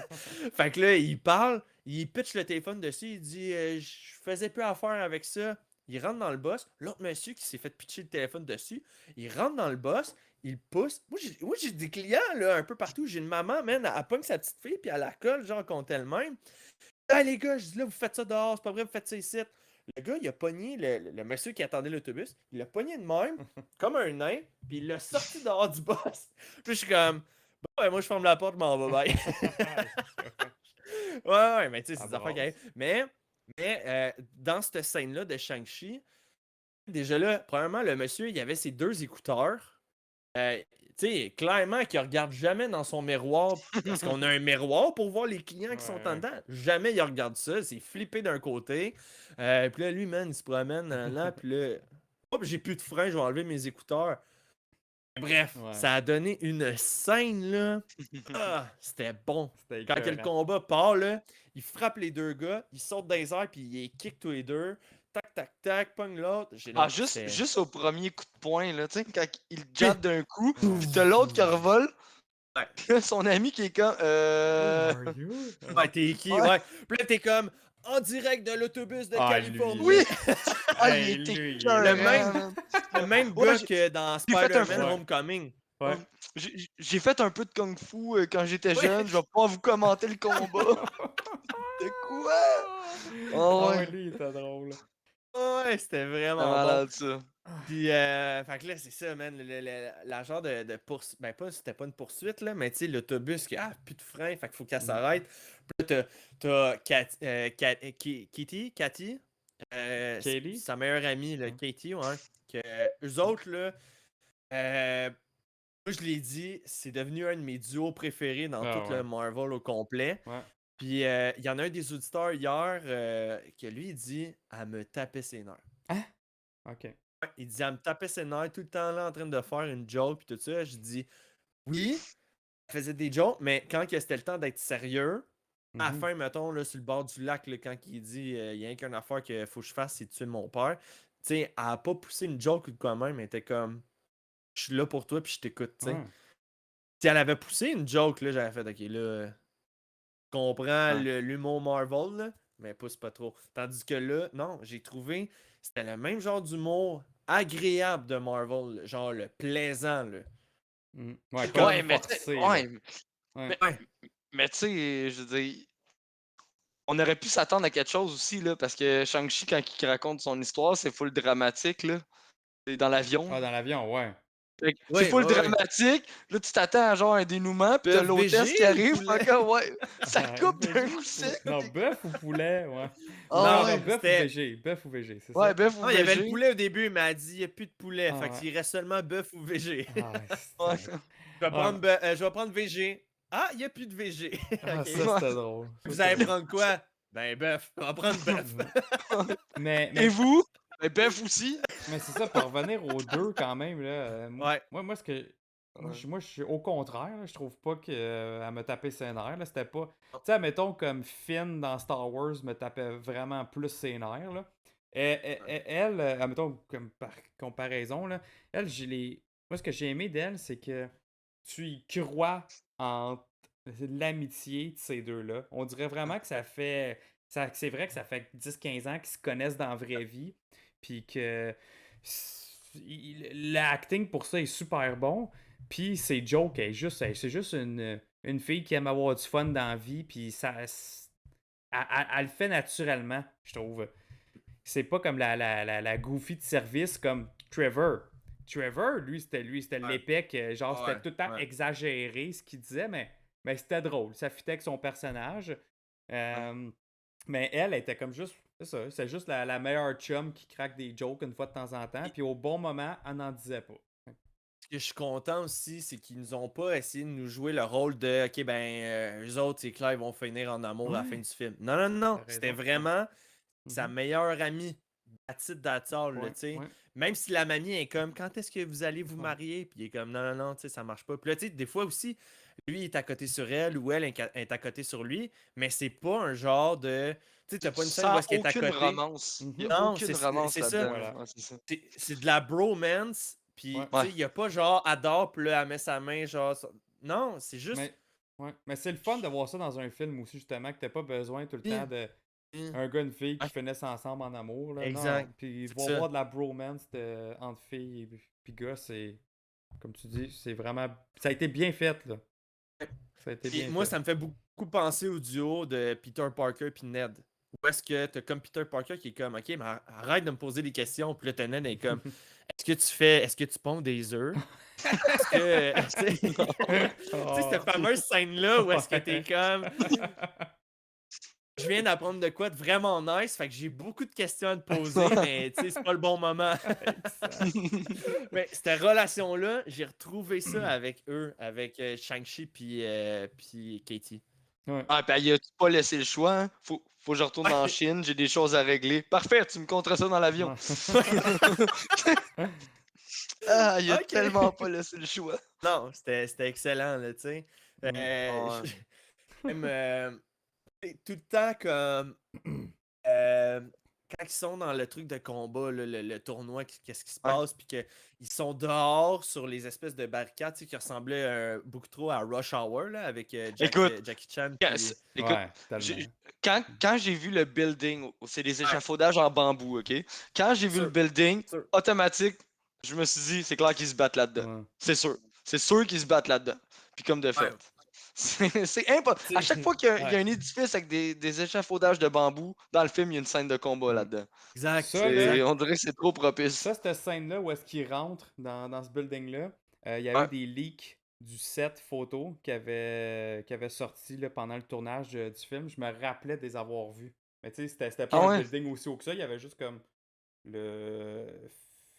[SPEAKER 2] Fait que là, il parle, il pitch le téléphone dessus, il dit je faisais plus affaire avec ça. Il rentre dans le boss. L'autre monsieur qui s'est fait pitcher le téléphone dessus, il rentre dans le boss, il pousse. Moi, j'ai des clients là, un peu partout. J'ai une maman, man, elle pogne sa petite fille, puis elle la colle, genre, contre elle-même. Ah, les gars, je dis là, vous faites ça dehors, c'est pas vrai, vous faites ça ici. Le gars, il a pogné le monsieur qui attendait l'autobus, il l'a pogné de même, comme un nain, puis il l'a sorti dehors du boss. Puis je suis comme, bon, ouais, moi, je ferme la porte, je m'en vais, bye. Ouais, mais tu sais, c'est des
[SPEAKER 4] Ah,
[SPEAKER 2] affaires qui
[SPEAKER 4] bon.
[SPEAKER 2] arrivent. Mais dans cette scène-là de Shang-Chi, déjà là, premièrement, le monsieur, il avait ses 2 écouteurs. Tu sais, clairement qu'il regarde jamais dans son miroir, parce qu'on a un miroir pour voir les clients qui sont en
[SPEAKER 4] Ouais.
[SPEAKER 2] dedans. Jamais il regarde ça, c'est flippé d'un côté. Puis là, lui, man, il se promène là, puis là, hop, j'ai plus de frein, je vais enlever mes écouteurs. Bref,
[SPEAKER 4] Ouais.
[SPEAKER 2] ça a donné une scène, là. Ah, c'était bon.
[SPEAKER 4] C'était
[SPEAKER 2] Quand que le
[SPEAKER 4] écœurant.
[SPEAKER 2] combat part, là, il frappe les 2 gars, il saute dans les airs, puis il les kick tous les 2. Tac, tac, tac, pogne l'autre.
[SPEAKER 7] Ah, juste au premier coup de poing, là, tu sais, quand il jatte d'un coup, pis t'as l'autre qui revole.
[SPEAKER 2] Ouais.
[SPEAKER 7] Pis là, son ami qui est comme.
[SPEAKER 4] Who are you?
[SPEAKER 2] Ouais, t'es qui?
[SPEAKER 7] Ouais.
[SPEAKER 2] Ouais. Puis là, t'es comme en direct de l'autobus de
[SPEAKER 4] Ah,
[SPEAKER 2] Californie.
[SPEAKER 4] lui.
[SPEAKER 7] Oui! Ah,
[SPEAKER 4] Hey,
[SPEAKER 7] il était
[SPEAKER 4] lui, il est
[SPEAKER 7] écœurant,
[SPEAKER 2] le même.
[SPEAKER 7] man.
[SPEAKER 2] Le même
[SPEAKER 7] Ouais,
[SPEAKER 2] gars
[SPEAKER 7] j'ai-
[SPEAKER 2] que dans
[SPEAKER 7] j'ai fait un
[SPEAKER 2] Spider-Man
[SPEAKER 4] fou.
[SPEAKER 2] Homecoming.
[SPEAKER 4] Ouais.
[SPEAKER 7] J'ai fait un peu de kung fu quand j'étais
[SPEAKER 2] Ouais.
[SPEAKER 7] jeune, je vais pas vous commenter le combat. De quoi? Oh,
[SPEAKER 4] Ah,
[SPEAKER 7] ouais.
[SPEAKER 4] lui, il était drôle.
[SPEAKER 2] Ouais, c'était
[SPEAKER 7] C'est
[SPEAKER 2] vraiment bon.
[SPEAKER 7] malade, ça.
[SPEAKER 2] Puis, fait que là, c'est ça, man. La genre de poursuite. Ben, c'était pas une poursuite, là, mais tu sais, l'autobus qui a plus de frein, fait qu'il faut qu'elle s'arrête. Puis là, t'as Cathy,
[SPEAKER 4] Kaylee?
[SPEAKER 2] sa meilleure amie, là,
[SPEAKER 4] Ouais.
[SPEAKER 2] Katie, ouais. Que eux autres, là, moi, je l'ai dit, c'est devenu un de mes duos préférés dans
[SPEAKER 4] Ah,
[SPEAKER 2] tout
[SPEAKER 4] ouais.
[SPEAKER 2] le Marvel au complet.
[SPEAKER 4] Ouais.
[SPEAKER 2] Puis, il y en a un des auditeurs hier que lui, il dit elle me tapait ses nerfs.
[SPEAKER 4] Ok.
[SPEAKER 2] Ouais, il dit, elle me tapait ses nerfs tout le temps là en train de faire une joke puis tout ça. Je dis, oui, elle faisait des jokes, mais quand que c'était le temps d'être sérieux, à la
[SPEAKER 4] Mhm.
[SPEAKER 2] fin, mettons, là, sur le bord du lac, là, quand il dit, il y a rien qu'une affaire qu'il faut que je fasse, c'est tuer mon père. Tu sais, elle a pas poussé une joke ou de quoi même, elle était comme, je suis là pour toi puis je t'écoute, tu sais.
[SPEAKER 4] Ouais.
[SPEAKER 2] Si elle avait poussé une joke, là, j'avais fait, ok, là, je comprends
[SPEAKER 7] Ouais.
[SPEAKER 2] l'humour Marvel, là, mais pousse pas trop. Tandis que là, non, j'ai trouvé, c'était le même genre d'humour agréable de Marvel, genre le plaisant, là.
[SPEAKER 4] Ouais, comme
[SPEAKER 7] Ouais, mais
[SPEAKER 4] forcé,
[SPEAKER 7] ouais,
[SPEAKER 4] Ouais.
[SPEAKER 7] mais tu sais, je veux dire, on aurait pu s'attendre à quelque chose aussi, là, parce que Shang-Chi, quand il raconte son histoire, c'est full dramatique, là. C'est dans l'avion.
[SPEAKER 4] Ah, dans l'avion, ouais.
[SPEAKER 7] Fait que c'est
[SPEAKER 2] Ouais,
[SPEAKER 7] full
[SPEAKER 2] ouais, ouais.
[SPEAKER 7] dramatique. Là, tu t'attends à genre un dénouement, puis t'as
[SPEAKER 2] Bœuf
[SPEAKER 7] l'hôtesse qui
[SPEAKER 2] VG ou
[SPEAKER 7] arrive,
[SPEAKER 2] poulet?
[SPEAKER 7] encore, ouais, ça coupe d'un
[SPEAKER 4] VG
[SPEAKER 7] coup
[SPEAKER 4] ou
[SPEAKER 7] sec.
[SPEAKER 4] Non, bœuf ou poulet, ouais.
[SPEAKER 7] Ah
[SPEAKER 4] Non,
[SPEAKER 2] Non,
[SPEAKER 7] ouais,
[SPEAKER 4] bœuf ou
[SPEAKER 2] c'était.
[SPEAKER 4] VG. Bœuf ou VG, c'est
[SPEAKER 7] ouais,
[SPEAKER 4] ça?
[SPEAKER 7] bœuf ou
[SPEAKER 2] Non, il y avait le
[SPEAKER 7] végé.
[SPEAKER 2] poulet au début, mais elle a dit il n'y a plus de poulet.
[SPEAKER 4] Ah,
[SPEAKER 2] Fait
[SPEAKER 4] ouais.
[SPEAKER 2] qu'il reste seulement bœuf ou VG.
[SPEAKER 4] Ah, ouais,
[SPEAKER 7] Ouais.
[SPEAKER 4] c'était... Ah,
[SPEAKER 2] Je vais prendre VG. Ah, il n'y a plus de VG.
[SPEAKER 4] ah,
[SPEAKER 2] Ok.
[SPEAKER 4] ça, c'était drôle. Ça,
[SPEAKER 2] Vous
[SPEAKER 4] c'était
[SPEAKER 2] allez
[SPEAKER 4] drôle.
[SPEAKER 2] prendre quoi? Ben, bœuf. On va prendre bœuf.
[SPEAKER 4] Mais,
[SPEAKER 7] Et
[SPEAKER 4] mais,
[SPEAKER 7] vous? Ben, bœuf aussi.
[SPEAKER 4] mais c'est ça, pour revenir aux deux quand même, là,
[SPEAKER 2] Ouais.
[SPEAKER 4] moi, ce que...
[SPEAKER 7] Ouais.
[SPEAKER 4] Moi, je suis au contraire, là, je trouve pas qu'elle me tapait ses nerfs, là, c'était pas... Tu sais, admettons, comme Finn dans Star Wars me tapait vraiment plus ses nerfs, là. Elle, admettons, comme par comparaison, là, elle, moi, ce que j'ai aimé d'elle, c'est que tu y crois en l'amitié de ces deux-là. On dirait vraiment que ça fait... C'est vrai que ça fait 10-15 ans qu'ils se connaissent dans la vraie vie, puis que l'acting pour ça est super bon. Puis ses jokes, c'est juste une fille qui aime avoir du fun dans la vie, puis elle le fait naturellement, je trouve. C'est pas comme la goofy de service comme Trevor. Trevor, lui, c'était
[SPEAKER 2] Ouais.
[SPEAKER 4] l'épée que, genre,
[SPEAKER 2] Ouais,
[SPEAKER 4] c'était tout le temps
[SPEAKER 2] ouais.
[SPEAKER 4] exagéré ce qu'il disait, mais c'était drôle. Ça fitait avec son personnage. Euh, mais elle était comme juste, c'est ça, c'est juste la meilleure chum qui craque des jokes une fois de temps en temps, puis au bon moment, elle n'en disait pas.
[SPEAKER 2] Ce que je suis content aussi, c'est qu'ils nous ont pas essayé de nous jouer le rôle de OK, eux autres, c'est clair, ils vont finir en amour à la fin
[SPEAKER 4] Ouais.
[SPEAKER 2] du film. Non, non, non.
[SPEAKER 4] T'as
[SPEAKER 2] C'était
[SPEAKER 4] raison.
[SPEAKER 2] vraiment sa
[SPEAKER 4] Mhm.
[SPEAKER 2] meilleure amie. That's it, that's all, là,
[SPEAKER 4] Ouais,
[SPEAKER 2] tu sais.
[SPEAKER 4] ouais.
[SPEAKER 2] Même si la mamie est comme quand est-ce que vous allez vous
[SPEAKER 4] Ouais.
[SPEAKER 2] marier? Puis il est comme non, non, non, tu sais, ça marche pas. Puis là, tu sais, des fois aussi, lui il est à côté sur elle ou elle est à côté sur lui, mais c'est pas un genre de. Tu sais, t'as pas une scène où
[SPEAKER 7] Sans
[SPEAKER 2] est-ce qu'elle est à
[SPEAKER 7] aucune
[SPEAKER 2] côté.
[SPEAKER 7] romance. Il y a
[SPEAKER 4] Mhm.
[SPEAKER 2] Non,
[SPEAKER 7] aucune romance
[SPEAKER 2] c'est ça.
[SPEAKER 7] là-dedans.
[SPEAKER 4] Voilà.
[SPEAKER 7] Ouais, c'est ça.
[SPEAKER 2] C'est de la bromance. Puis,
[SPEAKER 4] Ouais.
[SPEAKER 2] tu sais,
[SPEAKER 7] Ouais.
[SPEAKER 2] il y a pas genre adore, puis là, elle met sa main, genre. Non, c'est juste.
[SPEAKER 4] Mais, ouais. Mais c'est le fun de voir ça dans un film aussi, justement, que t'as pas besoin tout le temps de
[SPEAKER 2] Mm.
[SPEAKER 4] un gars et une fille qui
[SPEAKER 2] Ouais.
[SPEAKER 4] finissent ensemble en amour. Là.
[SPEAKER 2] Exact.
[SPEAKER 4] Non. Puis
[SPEAKER 2] C'est
[SPEAKER 4] voir
[SPEAKER 2] ça.
[SPEAKER 4] voir de la bromance entre filles et puis gars, c'est. Comme tu dis, c'est vraiment. Ça a été bien fait, là. Ça a été
[SPEAKER 2] Puis
[SPEAKER 4] bien
[SPEAKER 2] moi,
[SPEAKER 4] fait.
[SPEAKER 2] ça me fait beaucoup penser au duo de Peter Parker puis Ned. Où est-ce que t'as comme Peter Parker qui est comme, OK, mais arrête de me poser des questions. Puis là, t'as Ned est comme, est-ce que tu ponds des œufs? Est-ce que. Tu sais, tu sais, cette fameuse scène-là où est-ce que t'es
[SPEAKER 4] Ouais.
[SPEAKER 2] comme, je viens d'apprendre de quoi de vraiment nice, fait que j'ai beaucoup de questions à te poser, mais tu sais, c'est pas le bon moment. Mais cette relation-là, j'ai retrouvé ça avec eux, avec Shang-Chi puis Katie.
[SPEAKER 4] Ouais.
[SPEAKER 7] Ah, ben, il a pas laissé le choix. Hein. Faut que je retourne en Chine, j'ai des choses à régler. Parfait, tu me compteras ça dans l'avion. Ah, il a
[SPEAKER 2] Ok.
[SPEAKER 7] tellement pas laissé le choix.
[SPEAKER 2] Non, c'était excellent, là, tu sais.
[SPEAKER 4] Mm.
[SPEAKER 7] Ouais.
[SPEAKER 2] Même, tout le temps comme euh, quand ils sont dans le truc de combat, là, le tournoi, qu'est-ce qui se
[SPEAKER 7] Ouais.
[SPEAKER 2] passe, puis qu'ils sont dehors sur les espèces de barricades, tu sais, qui ressemblaient beaucoup trop à Rush Hour, là, avec
[SPEAKER 7] Écoute,
[SPEAKER 2] Jackie Chan.
[SPEAKER 7] Quand,
[SPEAKER 2] Puis...
[SPEAKER 7] écoute,
[SPEAKER 4] Ouais, tellement.
[SPEAKER 7] quand j'ai vu le building, c'est des échafaudages en bambou, ok? Quand j'ai vu le
[SPEAKER 2] Sûr.
[SPEAKER 7] building,
[SPEAKER 2] Sûr.
[SPEAKER 7] automatique, je me suis dit, c'est clair qu'ils se battent là-dedans.
[SPEAKER 4] Ouais.
[SPEAKER 7] C'est sûr. C'est sûr qu'ils se battent là-dedans. Puis comme de fait.
[SPEAKER 2] Ouais.
[SPEAKER 7] C'est impossible. À chaque fois qu'il y,
[SPEAKER 4] Ouais.
[SPEAKER 7] a un édifice avec des échafaudages de bambou, dans le film, il y a une scène de combat
[SPEAKER 4] Mm.
[SPEAKER 7] là-dedans.
[SPEAKER 2] Exact.
[SPEAKER 4] Ça, là,
[SPEAKER 2] exact.
[SPEAKER 7] On dirait que c'est trop propice.
[SPEAKER 4] Ça, cette scène-là où est-ce qu'il rentre dans ce building-là, il y a
[SPEAKER 7] Ouais.
[SPEAKER 4] eu des leaks du set photo qui avait sorti là, pendant le tournage du film. Je me rappelais de les avoir vus. Mais tu sais, c'était pas
[SPEAKER 7] Ah
[SPEAKER 4] un
[SPEAKER 7] ouais?
[SPEAKER 4] building aussi haut que ça. Il y avait juste comme le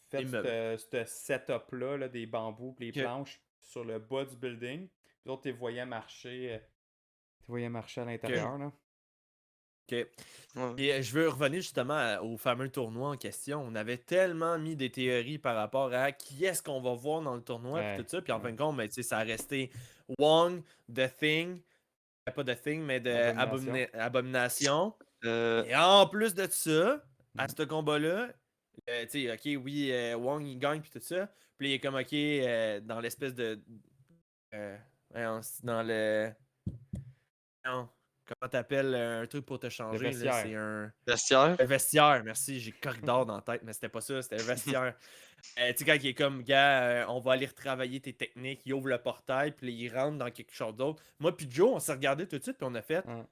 [SPEAKER 4] fait
[SPEAKER 2] Immeuble.
[SPEAKER 4] ce setup-là, là, des bambous et les
[SPEAKER 2] Ok.
[SPEAKER 4] planches sur le bas du building. Puis l'autre, tu les voyais marcher à l'intérieur. Là.
[SPEAKER 2] OK.
[SPEAKER 7] Ouais.
[SPEAKER 2] Et je veux revenir justement au fameux tournoi en question. On avait tellement mis des théories par rapport à qui est-ce qu'on va voir dans le tournoi et
[SPEAKER 4] Ouais,
[SPEAKER 2] tout ça. Puis en
[SPEAKER 4] ouais.
[SPEAKER 2] fin de compte, ben, tu sais, ça a resté Wong, The Thing, pas The Thing, mais de
[SPEAKER 4] Abomination.
[SPEAKER 2] Abomination.
[SPEAKER 7] Euh,
[SPEAKER 2] Et en plus de ça, à ce combat-là, tu sais, OK, oui, Wong, il gagne puis tout ça. Puis il est comme, OK, dans l'espèce de... voyons, dans le... Non. comment t'appelles un truc pour te changer, là,
[SPEAKER 4] vestiaire.
[SPEAKER 2] c'est un
[SPEAKER 7] Vestiaire.
[SPEAKER 2] vestiaire, merci, j'ai corridor dans la tête, mais c'était pas ça, c'était un vestiaire. Tu sais, quand il est comme, gars, on va aller retravailler tes techniques, il ouvre le portail, puis là, il rentre dans quelque chose d'autre. Moi, puis Joe, on s'est regardé tout de suite, puis on a fait,
[SPEAKER 4] Ouais.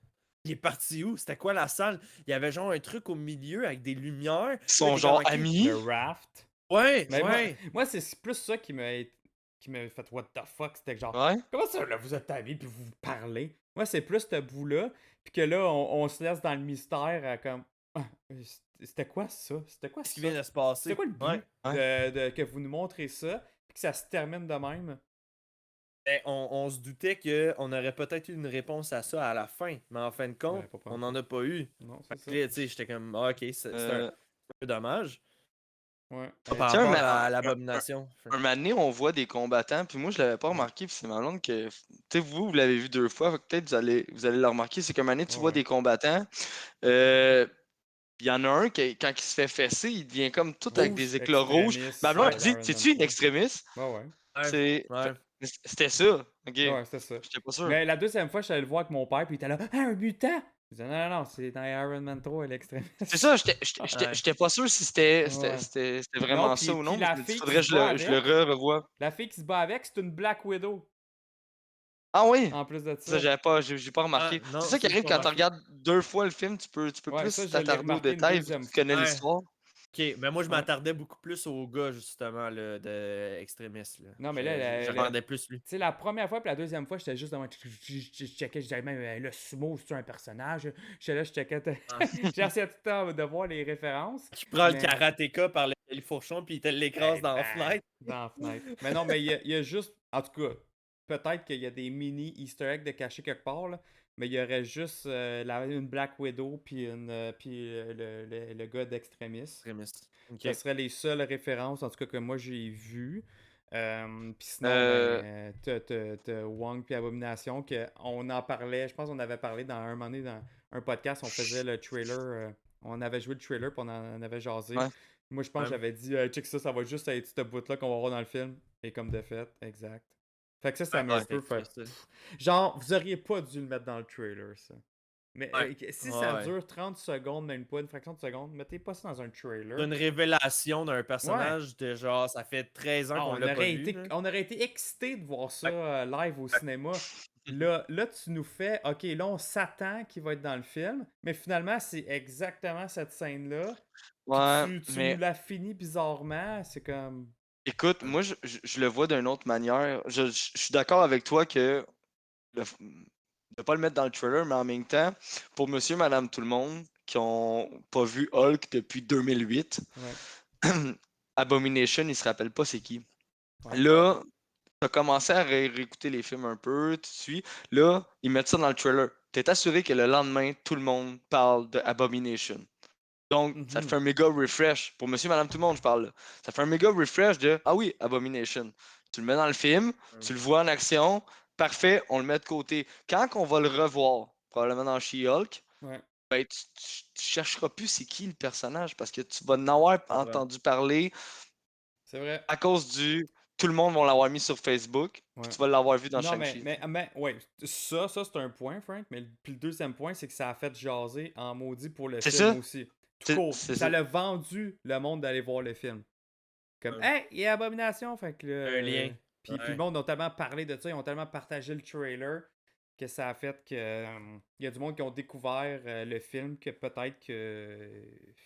[SPEAKER 2] il est parti où? C'était quoi la salle? Il y avait genre un truc au milieu avec des lumières.
[SPEAKER 7] Ils sont
[SPEAKER 2] Là, t'es
[SPEAKER 7] genre
[SPEAKER 2] comme, ok.
[SPEAKER 7] amis.
[SPEAKER 4] Le raft.
[SPEAKER 2] Ouais,
[SPEAKER 4] Mais
[SPEAKER 2] ouais.
[SPEAKER 4] moi c'est plus ça qui m'a fait what the fuck. C'était genre,
[SPEAKER 7] Ouais.
[SPEAKER 4] comment ça, là, vous êtes amis puis vous parlez? Moi, c'est plus ce bout-là. Puis que là, on se laisse dans le mystère comme. Ah, c'était quoi ça? C'était quoi
[SPEAKER 2] Qu'est-ce qui
[SPEAKER 4] ça?
[SPEAKER 2] vient de se passer?
[SPEAKER 4] C'était quoi le but
[SPEAKER 2] Ouais.
[SPEAKER 4] que vous nous montrez ça? Puis que ça se termine de même?
[SPEAKER 2] Ben, on se doutait qu'on aurait peut-être eu une réponse à ça à la fin, mais en fin de compte,
[SPEAKER 4] pas
[SPEAKER 2] on n'en a pas eu.
[SPEAKER 4] Non,
[SPEAKER 2] Fait
[SPEAKER 4] c'est
[SPEAKER 2] que
[SPEAKER 4] ça.
[SPEAKER 2] là, tu sais, j'étais comme, ah, ok, c'est un peu dommage.
[SPEAKER 4] Ouais.
[SPEAKER 2] Par
[SPEAKER 7] Tiens,
[SPEAKER 2] rapport
[SPEAKER 7] mais
[SPEAKER 2] à l'abomination.
[SPEAKER 7] un moment donné, on voit des combattants, puis moi, je l'avais pas remarqué, puis c'est ma blonde que. Tu sais, vous l'avez vu 2 fois, fait que peut-être vous allez le remarquer. C'est qu'un moment donné, tu vois
[SPEAKER 4] Ouais.
[SPEAKER 7] des combattants. Il y en a un qui, quand il se fait fesser, il devient comme tout avec des éclats rouges. Ma blonde, elle dit, c'est-tu une extrémiste?
[SPEAKER 4] Ouais.
[SPEAKER 7] C'est.
[SPEAKER 2] Ouais.
[SPEAKER 7] C'était ça. Ok.
[SPEAKER 4] Ouais, c'était ça.
[SPEAKER 7] J'étais pas sûr.
[SPEAKER 4] Mais la deuxième fois, je suis allé le voir avec mon père, puis il était là, ah, un mutant! Je disais, non, c'est dans Iron Man 3, l'extrémiste.
[SPEAKER 7] C'est ça, j'étais pas sûr si c'était
[SPEAKER 4] Ouais.
[SPEAKER 7] vraiment
[SPEAKER 4] Non,
[SPEAKER 7] ça ou non.
[SPEAKER 4] puis la
[SPEAKER 7] Mais
[SPEAKER 4] fille
[SPEAKER 7] faudrait que
[SPEAKER 4] qui se bat
[SPEAKER 7] je le revoie.
[SPEAKER 4] La fille qui se bat avec, c'est une Black Widow,
[SPEAKER 7] Ah oui!
[SPEAKER 4] en plus de
[SPEAKER 7] Ça,
[SPEAKER 4] ça.
[SPEAKER 7] j'ai pas remarqué.
[SPEAKER 2] Ah, non,
[SPEAKER 7] C'est ça qui
[SPEAKER 2] ça, j'ai
[SPEAKER 7] arrive
[SPEAKER 2] pas
[SPEAKER 7] quand tu
[SPEAKER 2] remarqué.
[SPEAKER 7] regardes 2 fois le film, tu peux
[SPEAKER 4] Ouais, ça,
[SPEAKER 7] plus
[SPEAKER 4] je l'ai
[SPEAKER 7] t'attarder aux
[SPEAKER 4] remarqué une
[SPEAKER 7] détails, vu
[SPEAKER 4] deuxième
[SPEAKER 7] que tu connais
[SPEAKER 2] fois.
[SPEAKER 7] l'histoire.
[SPEAKER 2] Ok, mais moi, je
[SPEAKER 4] Ouais.
[SPEAKER 2] m'attardais beaucoup plus au gars, justement, là, de extrémiste. Là.
[SPEAKER 4] Non, mais là,
[SPEAKER 2] je regardais plus lui.
[SPEAKER 4] Tu sais, la première fois puis la deuxième fois, j'étais juste dans je checkais, je disais même le sumo, c'est un personnage. J'étais là, je checkais. J'ai essayé tout le temps de voir les références.
[SPEAKER 2] Qui prend le
[SPEAKER 4] mais-
[SPEAKER 2] karatéka par le fourchon puis il te l'écrase dans la
[SPEAKER 4] Ben,
[SPEAKER 2] fenêtre.
[SPEAKER 4] dans la fenêtre. Mais non, mais il y a juste. En tout cas, peut-être qu'il y a des mini Easter eggs de cachés quelque part, là, mais il y aurait juste une Black Widow puis le gars d'extrémiste.
[SPEAKER 2] Extrémiste. Ok.
[SPEAKER 4] Ce serait les seules références, en tout cas, que moi j'ai vues. Puis sinon, t'as Wong puis Abomination, on en parlait, je pense qu'on avait parlé dans un moment donné, dans un podcast, on faisait le trailer, on avait joué le trailer puis on en avait jasé.
[SPEAKER 7] Ouais.
[SPEAKER 4] Moi, je pense que
[SPEAKER 2] Ouais.
[SPEAKER 4] j'avais dit, check ça va juste être ce bout-là qu'on va voir dans le film. Et comme de fait, exact. Fait que ça m'a un peu fait. Genre, vous auriez pas dû le mettre dans le trailer, ça. Mais
[SPEAKER 2] Ouais.
[SPEAKER 4] si ça
[SPEAKER 2] Ouais.
[SPEAKER 4] dure 30 secondes, même pas une fraction de seconde, mettez pas ça dans un trailer.
[SPEAKER 2] Une révélation d'un personnage de genre, ça fait 13 ans qu'on l'a pas vu. Là.
[SPEAKER 4] On aurait été excités de voir ça live au cinéma. Là, tu nous fais, ok, là, on s'attend qu'il va être dans le film, mais finalement, c'est exactement cette scène-là.
[SPEAKER 7] Ouais,
[SPEAKER 4] Tu
[SPEAKER 7] mais
[SPEAKER 4] nous l'as fini bizarrement, c'est comme.
[SPEAKER 7] écoute, moi, je le vois d'une autre manière. Je suis d'accord avec toi que de pas le mettre dans le trailer, mais en même temps, pour monsieur, madame, tout le monde qui ont pas vu Hulk depuis 2008,
[SPEAKER 4] Ouais.
[SPEAKER 7] Abomination, ils se rappellent pas c'est qui.
[SPEAKER 4] Ouais.
[SPEAKER 7] Là, t'as commencé à réécouter les films un peu, tu suis. Là, ils mettent ça dans le trailer. T'es assuré que le lendemain, tout le monde parle de Abomination. Donc, ça te fait un méga refresh. Pour monsieur, madame, tout le monde, je parle là. Ça fait un méga refresh de ah oui, Abomination. Tu le mets dans le film, tu le vois en action, parfait, on le met de côté. Quand on va le revoir, probablement dans She-Hulk,
[SPEAKER 4] Ouais.
[SPEAKER 7] ben, tu chercheras plus c'est qui le personnage parce que tu vas en avoir entendu parler
[SPEAKER 4] C'est vrai.
[SPEAKER 7] à cause du. Tout le monde va l'avoir mis sur Facebook, puis tu vas l'avoir vu dans
[SPEAKER 4] Non,
[SPEAKER 7] Shang-Chi.
[SPEAKER 4] mais ouais, ça c'est un point, Frank. Mais puis le deuxième point, c'est que ça a fait jaser en maudit pour le
[SPEAKER 7] C'est
[SPEAKER 4] film
[SPEAKER 7] ça.
[SPEAKER 4] aussi.
[SPEAKER 7] C'est-
[SPEAKER 4] Tout court.
[SPEAKER 7] c'est
[SPEAKER 4] Ça
[SPEAKER 7] ça.
[SPEAKER 4] l'a vendu le monde d'aller voir le film. Comme, hey, il y a Abomination. Fait que
[SPEAKER 2] Un lien.
[SPEAKER 4] Puis le monde a tellement parlé de ça, ils ont tellement partagé le trailer que ça a fait que il y a du monde qui ont découvert le film que peut-être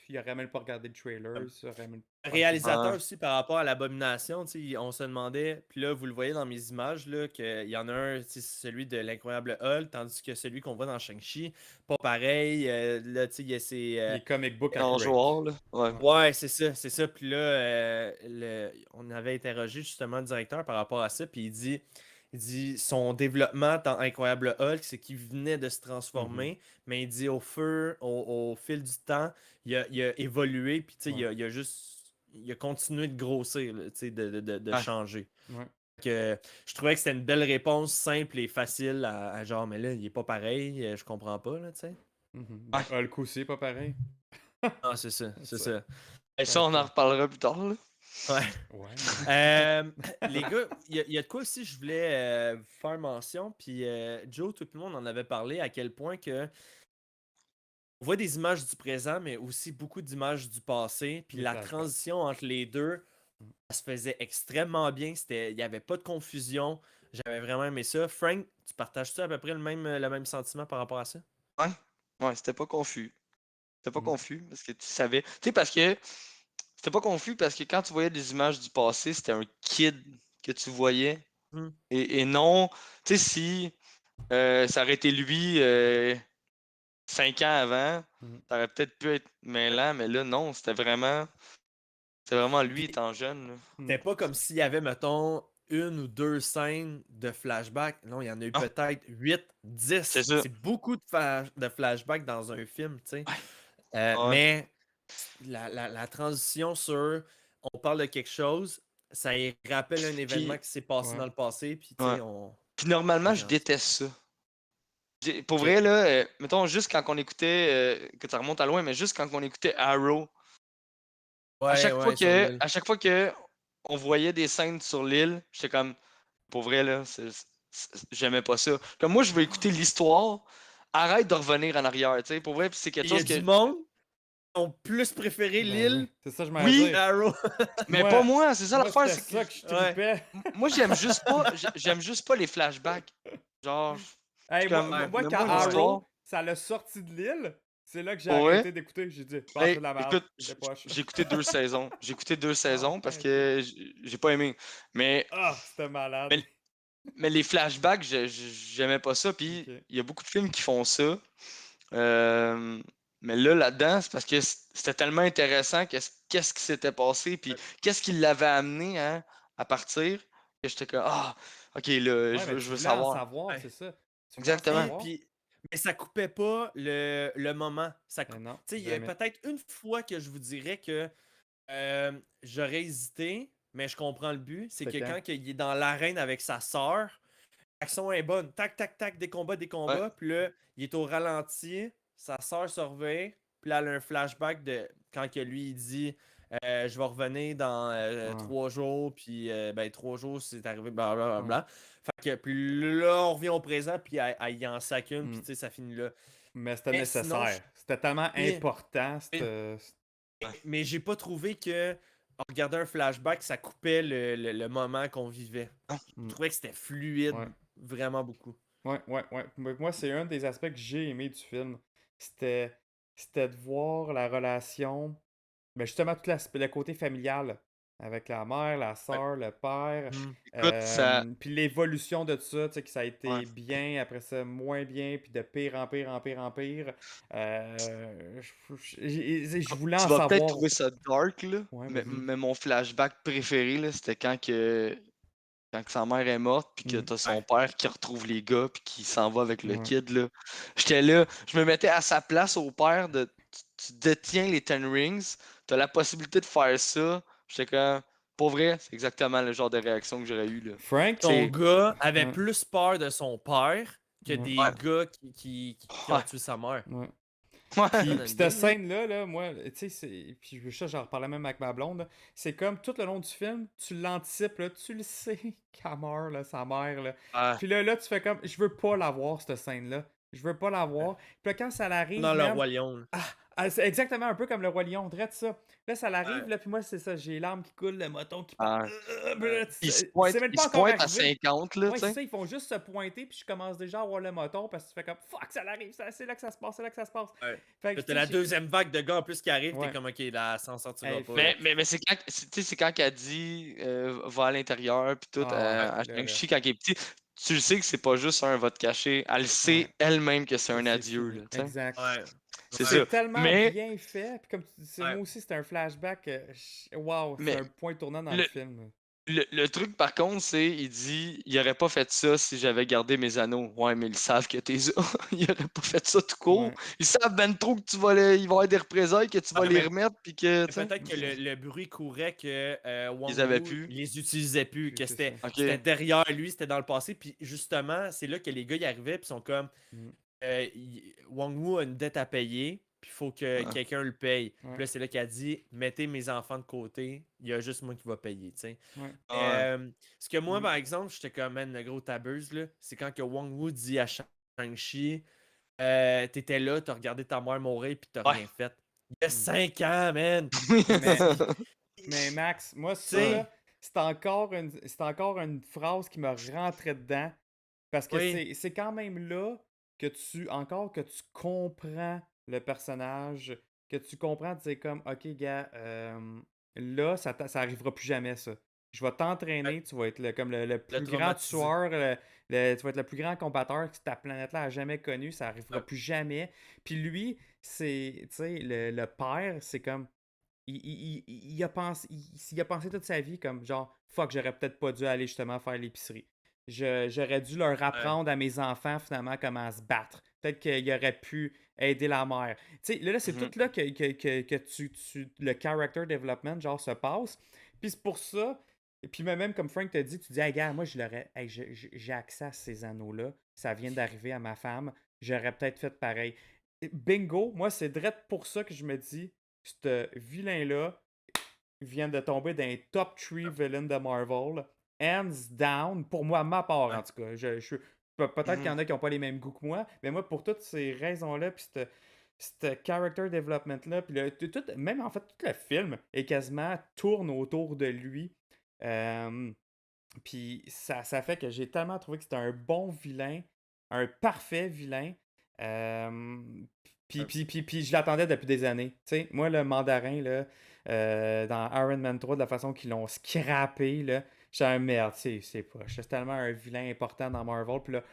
[SPEAKER 4] il aurait même pas regardé le trailer. Il aurait même pas-
[SPEAKER 2] Réalisateur
[SPEAKER 7] Ouais.
[SPEAKER 2] aussi par rapport à l'abomination, tu sais, on se demandait, puis là vous le voyez dans mes images, là, qu'il y en a un, c'est celui de l'incroyable Hulk, tandis que celui qu'on voit dans Shang-Chi, pas pareil, là tu sais, il y a ces...
[SPEAKER 4] Les comic book
[SPEAKER 7] En
[SPEAKER 4] accurate.
[SPEAKER 7] joueur, là. Ouais.
[SPEAKER 2] Ouais, c'est ça, puis là, on avait interrogé justement le directeur par rapport à ça, puis il dit son développement dans Incroyable Hulk, c'est qu'il venait de se transformer, mais il dit au fil du temps, il a évolué, puis tu sais, il a continué de grossir, là, tu sais, de
[SPEAKER 7] Ouais.
[SPEAKER 2] changer.
[SPEAKER 4] Ouais.
[SPEAKER 2] Que je trouvais que c'était une belle réponse simple et facile à genre, mais là, il est pas pareil, je comprends pas, là, tu sais.
[SPEAKER 4] Ben, Hulk aussi, pas pareil.
[SPEAKER 2] Ah, c'est ça.
[SPEAKER 7] Et ça, on en reparlera plus tard, là.
[SPEAKER 2] Ouais.
[SPEAKER 4] Ouais.
[SPEAKER 2] Les gars, il y a de quoi aussi je voulais faire mention. Puis Joe, tout le monde en avait parlé à quel point que on voit des images du présent, mais aussi beaucoup d'images du passé. Puis
[SPEAKER 4] Les
[SPEAKER 2] la
[SPEAKER 4] flashbacks.
[SPEAKER 2] transition entre les deux, ça se faisait extrêmement bien. Il n'y avait pas de confusion. J'avais vraiment aimé ça. Frank, tu partages-tu à peu près le même sentiment par rapport à ça?
[SPEAKER 7] Ouais, ouais, c'était pas confus. C'était pas
[SPEAKER 4] Mm.
[SPEAKER 7] confus parce que tu savais. Tu sais, parce que c'était pas confus parce que quand tu voyais des images du passé, c'était un kid que tu voyais.
[SPEAKER 2] Hmm.
[SPEAKER 7] Et non, tu sais, si ça aurait été lui 5 ans avant,
[SPEAKER 4] Mm.
[SPEAKER 7] ça aurait peut-être pu être mêlant, mais là, non, c'était vraiment lui
[SPEAKER 2] Puis
[SPEAKER 7] étant jeune, là.
[SPEAKER 2] c'était pas comme s'il y avait, mettons, une ou deux scènes de flashback. Non, il y en a eu
[SPEAKER 7] Non,
[SPEAKER 2] peut-être 8,
[SPEAKER 7] c'est
[SPEAKER 2] 10.
[SPEAKER 7] ça.
[SPEAKER 2] C'est beaucoup de flashbacks dans un film, tu sais.
[SPEAKER 7] Ouais.
[SPEAKER 2] Mais la transition sur on parle de quelque chose, ça y rappelle un événement
[SPEAKER 7] Puis,
[SPEAKER 2] qui s'est passé
[SPEAKER 4] Ouais.
[SPEAKER 2] dans le passé, puis tu
[SPEAKER 7] ouais.
[SPEAKER 2] sais, on.
[SPEAKER 7] Puis normalement, je
[SPEAKER 2] regarde ça.
[SPEAKER 7] déteste ça. Pour
[SPEAKER 2] Ok.
[SPEAKER 7] vrai, là, mettons, juste quand on écoutait, que ça remonte à loin, mais juste quand on écoutait Arrow, à
[SPEAKER 2] Ouais,
[SPEAKER 7] chaque fois
[SPEAKER 2] ouais, sur
[SPEAKER 7] que,
[SPEAKER 2] l'île.
[SPEAKER 7] à chaque fois que on voyait des scènes sur l'île, j'étais comme, pour vrai, là, j'aimais pas ça. Comme moi, je veux écouter l'histoire, arrête de revenir en arrière, tu sais, pour vrai, puis c'est quelque
[SPEAKER 2] Il y a
[SPEAKER 7] chose
[SPEAKER 2] du
[SPEAKER 7] que,
[SPEAKER 2] monde qui ont plus préféré
[SPEAKER 4] Ben oui.
[SPEAKER 2] l'île
[SPEAKER 4] C'est ça que je m'allais
[SPEAKER 7] oui,
[SPEAKER 4] dire.
[SPEAKER 2] Arrow.
[SPEAKER 7] mais pas
[SPEAKER 4] Moi,
[SPEAKER 7] moi, c'est ça
[SPEAKER 4] moi
[SPEAKER 7] l'affaire,
[SPEAKER 4] c'était
[SPEAKER 7] c'est que,
[SPEAKER 4] ça que je
[SPEAKER 2] Ouais.
[SPEAKER 4] tripais.
[SPEAKER 7] moi, j'aime juste pas les flashbacks. Genre, je
[SPEAKER 4] Hey,
[SPEAKER 7] suis
[SPEAKER 4] moi,
[SPEAKER 7] comme,
[SPEAKER 4] moi, quand
[SPEAKER 7] mets-moi l'histoire.
[SPEAKER 4] Arrow, ça l'a sorti de l'île, c'est là que j'ai
[SPEAKER 7] Pour vrai?
[SPEAKER 4] arrêté d'écouter. J'ai dit, bah, c'est
[SPEAKER 7] Hey,
[SPEAKER 4] de la merde.
[SPEAKER 7] écoute,
[SPEAKER 4] C'est poche.
[SPEAKER 7] j'ai écouté 2 saisons. J'ai écouté 2
[SPEAKER 4] Ah
[SPEAKER 7] saisons parce
[SPEAKER 4] ouais, ok.
[SPEAKER 7] que j'ai pas aimé. Mais,
[SPEAKER 4] Ah, c'était malade.
[SPEAKER 7] mais, mais les flashbacks, j'aimais pas ça. Puis
[SPEAKER 4] Ok.
[SPEAKER 7] il y a beaucoup de films qui font ça. Euh, mais là-dedans, c'est parce que c'était tellement intéressant qu'est-ce qui s'était passé, puis qu'est-ce qui l'avait amené à partir, que j'étais comme, ah, ok, là,
[SPEAKER 4] Ouais, mais
[SPEAKER 7] je
[SPEAKER 4] tu
[SPEAKER 7] veux
[SPEAKER 4] voulais en
[SPEAKER 7] savoir.
[SPEAKER 4] savoir,
[SPEAKER 2] Ouais.
[SPEAKER 4] c'est ça. Tu voulais en
[SPEAKER 7] Exactement.
[SPEAKER 4] savoir?
[SPEAKER 2] Puis, mais ça coupait pas le moment.
[SPEAKER 4] Mais non,
[SPEAKER 2] Tu sais, il y a
[SPEAKER 4] jamais.
[SPEAKER 2] peut-être une fois que je vous dirais que j'aurais hésité, mais je comprends le but. C'est
[SPEAKER 4] C'était
[SPEAKER 2] que
[SPEAKER 4] quand?
[SPEAKER 2] quand il est dans l'arène avec sa sœur, l'action est bonne. Tac, tac, tac, des
[SPEAKER 7] Ouais.
[SPEAKER 2] combats. Puis là, il est au ralenti. Sa sœur se réveille. Puis là, elle a un flashback de quand que lui, il dit je vais revenir dans
[SPEAKER 4] Ouais.
[SPEAKER 2] 3 jours. Puis ben, 3 jours, c'est arrivé, blablabla.
[SPEAKER 4] Ouais.
[SPEAKER 2] Fait que, puis là, on revient au présent. Puis elle y en sac une. Puis
[SPEAKER 4] Mm.
[SPEAKER 2] tu sais, ça finit là.
[SPEAKER 4] Mais c'était
[SPEAKER 2] Mais sinon,
[SPEAKER 4] nécessaire. C'était tellement
[SPEAKER 2] mais,
[SPEAKER 4] important.
[SPEAKER 2] mais j'ai pas trouvé que en regardant un flashback, ça coupait le moment qu'on vivait. Je
[SPEAKER 4] Mm.
[SPEAKER 2] trouvais que c'était fluide,
[SPEAKER 4] Ouais.
[SPEAKER 2] vraiment beaucoup.
[SPEAKER 4] Ouais, ouais, ouais. Moi, c'est un des aspects que j'ai aimé du film. C'était, c'était de voir la relation, ben justement, tout le côté familial avec la mère, la
[SPEAKER 7] Ouais.
[SPEAKER 4] sœur, le père,
[SPEAKER 7] Écoute, ça.
[SPEAKER 4] puis l'évolution de tout ça, tu sais, que ça a
[SPEAKER 7] Ouais.
[SPEAKER 4] été bien, après ça, moins bien, puis de pire en pire en pire en pire. Je voulais
[SPEAKER 7] Tu
[SPEAKER 4] en
[SPEAKER 7] vas peut-être
[SPEAKER 4] savoir.
[SPEAKER 7] trouver ça dark, là,
[SPEAKER 4] Ouais,
[SPEAKER 7] mais,
[SPEAKER 4] vas-y.
[SPEAKER 7] mais mon flashback préféré, là, c'était quand sa mère est morte, puis que
[SPEAKER 4] Mm.
[SPEAKER 7] t'as son père qui retrouve les gars, puis qui s'en va avec le
[SPEAKER 4] Ouais.
[SPEAKER 7] kid, là. J'étais là, je me mettais à sa place au père de tu détiens les Ten Rings, t'as la possibilité de faire ça. J'étais comme, pour vrai, c'est exactement le genre de réaction que j'aurais eu, là.
[SPEAKER 4] Frank?
[SPEAKER 2] Ton
[SPEAKER 7] C'est.
[SPEAKER 2] gars avait
[SPEAKER 4] Ouais,
[SPEAKER 2] plus peur de son père que
[SPEAKER 4] ouais,
[SPEAKER 2] des
[SPEAKER 7] Ouais,
[SPEAKER 2] gars qui ont
[SPEAKER 7] ouais,
[SPEAKER 2] tué sa mère.
[SPEAKER 4] ouais.
[SPEAKER 7] ouais.
[SPEAKER 4] Puis
[SPEAKER 2] Bonne
[SPEAKER 4] cette
[SPEAKER 2] idée, là.
[SPEAKER 4] scène-là, là, moi, tu sais, puis ça, j'en reparlais même avec ma blonde, là, c'est comme tout le long du film, tu l'anticipes, là, tu le sais qu'elle meurt, là, sa mère, là.
[SPEAKER 7] Ouais.
[SPEAKER 4] Puis là, tu fais comme, je veux pas la voir, cette scène-là. Je veux pas la voir. Puis là, quand ça
[SPEAKER 2] Dans
[SPEAKER 4] l'arrive,
[SPEAKER 2] le
[SPEAKER 4] man,
[SPEAKER 2] Roi Lion. Là.
[SPEAKER 4] c'est exactement un peu comme le Roi Lion, drette ça. Là, ça l'arrive,
[SPEAKER 2] Ouais.
[SPEAKER 4] là, puis moi, c'est ça, j'ai les larmes qui coulent, le moton qui part.
[SPEAKER 7] Ouais.
[SPEAKER 4] Puis là,
[SPEAKER 2] Ouais.
[SPEAKER 4] c'est même
[SPEAKER 7] Il
[SPEAKER 4] pas
[SPEAKER 7] se
[SPEAKER 4] encore
[SPEAKER 7] pointe à
[SPEAKER 4] arrivé.
[SPEAKER 7] 50, là,
[SPEAKER 4] Ouais,
[SPEAKER 7] tu
[SPEAKER 4] c'est
[SPEAKER 7] sais.
[SPEAKER 4] ça, ils font juste se pointer, puis je commence déjà à voir le moton parce que tu fais comme fuck, ça l'arrive, c'est là que ça se passe, c'est là que ça se passe.
[SPEAKER 2] Ouais.
[SPEAKER 4] Fait que
[SPEAKER 2] Là,
[SPEAKER 4] tu
[SPEAKER 2] t'as
[SPEAKER 4] sais,
[SPEAKER 2] la deuxième vague de gars en plus qui arrive, t'es
[SPEAKER 4] ouais.
[SPEAKER 2] comme ok, là, elle s'en sortira
[SPEAKER 4] Hey,
[SPEAKER 2] pas. Là.
[SPEAKER 7] Mais c'est quand, tu sais, c'est quand qu'elle dit va à l'intérieur, puis tout,
[SPEAKER 4] Ah ouais,
[SPEAKER 7] à
[SPEAKER 4] le
[SPEAKER 7] Shang-Chi quand il est petit, tu le sais que c'est pas juste un va te cacher. Elle
[SPEAKER 4] ouais,
[SPEAKER 7] sait elle-même que c'est
[SPEAKER 4] que
[SPEAKER 7] un
[SPEAKER 4] c'est
[SPEAKER 7] adieu,
[SPEAKER 4] fini.
[SPEAKER 7] là, tu sais.
[SPEAKER 4] Exact.
[SPEAKER 2] Ouais.
[SPEAKER 4] Puis
[SPEAKER 7] C'est
[SPEAKER 2] Ouais.
[SPEAKER 7] ça.
[SPEAKER 4] c'est tellement
[SPEAKER 7] Mais,
[SPEAKER 4] bien fait, puis comme tu dis,
[SPEAKER 2] Ouais.
[SPEAKER 4] moi aussi c'était un flashback, wow, c'est
[SPEAKER 7] mais
[SPEAKER 4] un point tournant dans le
[SPEAKER 7] le,
[SPEAKER 4] film. Là.
[SPEAKER 7] le truc, par contre, c'est, il dit, il aurait pas fait ça si j'avais gardé mes anneaux. Ouais, mais ils savent que t'es ça. Il aurait pas fait ça tout court.
[SPEAKER 4] Ouais.
[SPEAKER 7] Ils savent ben trop que il va y avoir des représailles, que tu vas
[SPEAKER 2] Ouais,
[SPEAKER 7] les
[SPEAKER 2] mais
[SPEAKER 7] remettre, puis que, tu sais,
[SPEAKER 2] peut-être que le bruit courait que
[SPEAKER 7] ils
[SPEAKER 2] Wang
[SPEAKER 7] avaient
[SPEAKER 2] Wu,
[SPEAKER 7] pu.
[SPEAKER 2] il les utilisait plus,
[SPEAKER 4] Puis
[SPEAKER 2] que
[SPEAKER 4] c'est ça.
[SPEAKER 2] c'était
[SPEAKER 7] Ok.
[SPEAKER 2] derrière lui, c'était dans le passé. Puis justement, c'est là que les gars y arrivaient, puis sont comme
[SPEAKER 4] Mm.
[SPEAKER 2] Wang Wu a une dette à payer. puis il faut que
[SPEAKER 7] Ouais.
[SPEAKER 2] quelqu'un le paye.
[SPEAKER 4] Ouais.
[SPEAKER 2] Puis là, c'est là qu'elle dit mettez mes enfants de côté, il y a juste moi qui va payer, tu sais.
[SPEAKER 4] Ouais.
[SPEAKER 2] Ce que moi,
[SPEAKER 4] Oui.
[SPEAKER 2] par exemple, j'étais comme man, le gros tabeuse, là, c'est quand que Wong Wu dit à Shang-Chi t'étais là, t'as regardé ta mère mourir, puis t'as
[SPEAKER 7] Ouais.
[SPEAKER 2] rien fait. Il y a
[SPEAKER 4] Mm.
[SPEAKER 2] 5 ans, man!
[SPEAKER 4] Mais Max, moi, ça,
[SPEAKER 2] T'sais.
[SPEAKER 4] là, c'est encore une phrase qui me rentrait dedans. Parce que
[SPEAKER 2] Oui.
[SPEAKER 4] c'est quand même là que que tu comprends le personnage, que tu comprends, tu sais, comme, OK, gars, là, ça arrivera plus jamais, ça. Je vais t'entraîner, tu vas être comme le plus grand
[SPEAKER 2] traumatisé.
[SPEAKER 4] tueur, tu vas être le plus grand combatteur que ta planète-là a jamais connu, ça arrivera
[SPEAKER 2] Ouais.
[SPEAKER 4] plus jamais. Puis lui, tu sais, le père, c'est comme, il a pensé toute sa vie comme genre, fuck, j'aurais peut-être pas dû aller justement faire l'épicerie. J'aurais dû leur apprendre à mes enfants finalement comment se battre. Peut-être qu'il aurait pu aider la mère. Tu sais, là, c'est
[SPEAKER 7] Mhm.
[SPEAKER 4] tout là que le character development, genre, se passe. Puis c'est pour ça, et puis même comme Frank t'a dit, tu dis, hey, gars, moi, j'ai accès à ces anneaux-là. Ça vient d'arriver à ma femme. J'aurais peut-être fait pareil. Et bingo, moi, c'est direct pour ça que je me dis, ce vilain-là vient de tomber dans les top 3 villains de Marvel. Hands down, pour moi, ma part en tout cas. Peut-être qu'il y en a qui n'ont pas les mêmes goûts que moi, mais moi, pour toutes ces raisons-là, puis ce character development-là, puis même en fait, tout le film est quasiment tourne autour de lui. Puis ça fait que j'ai tellement trouvé que c'était un bon vilain, un parfait vilain. Euh, puis je l'attendais depuis des années. Tu sais, moi, le mandarin, là, dans Iron Man 3, de la façon qu'ils l'ont scrappé, là, j'étais un merde, c'est pas. C'est tellement un vilain important dans Marvel. Puis là,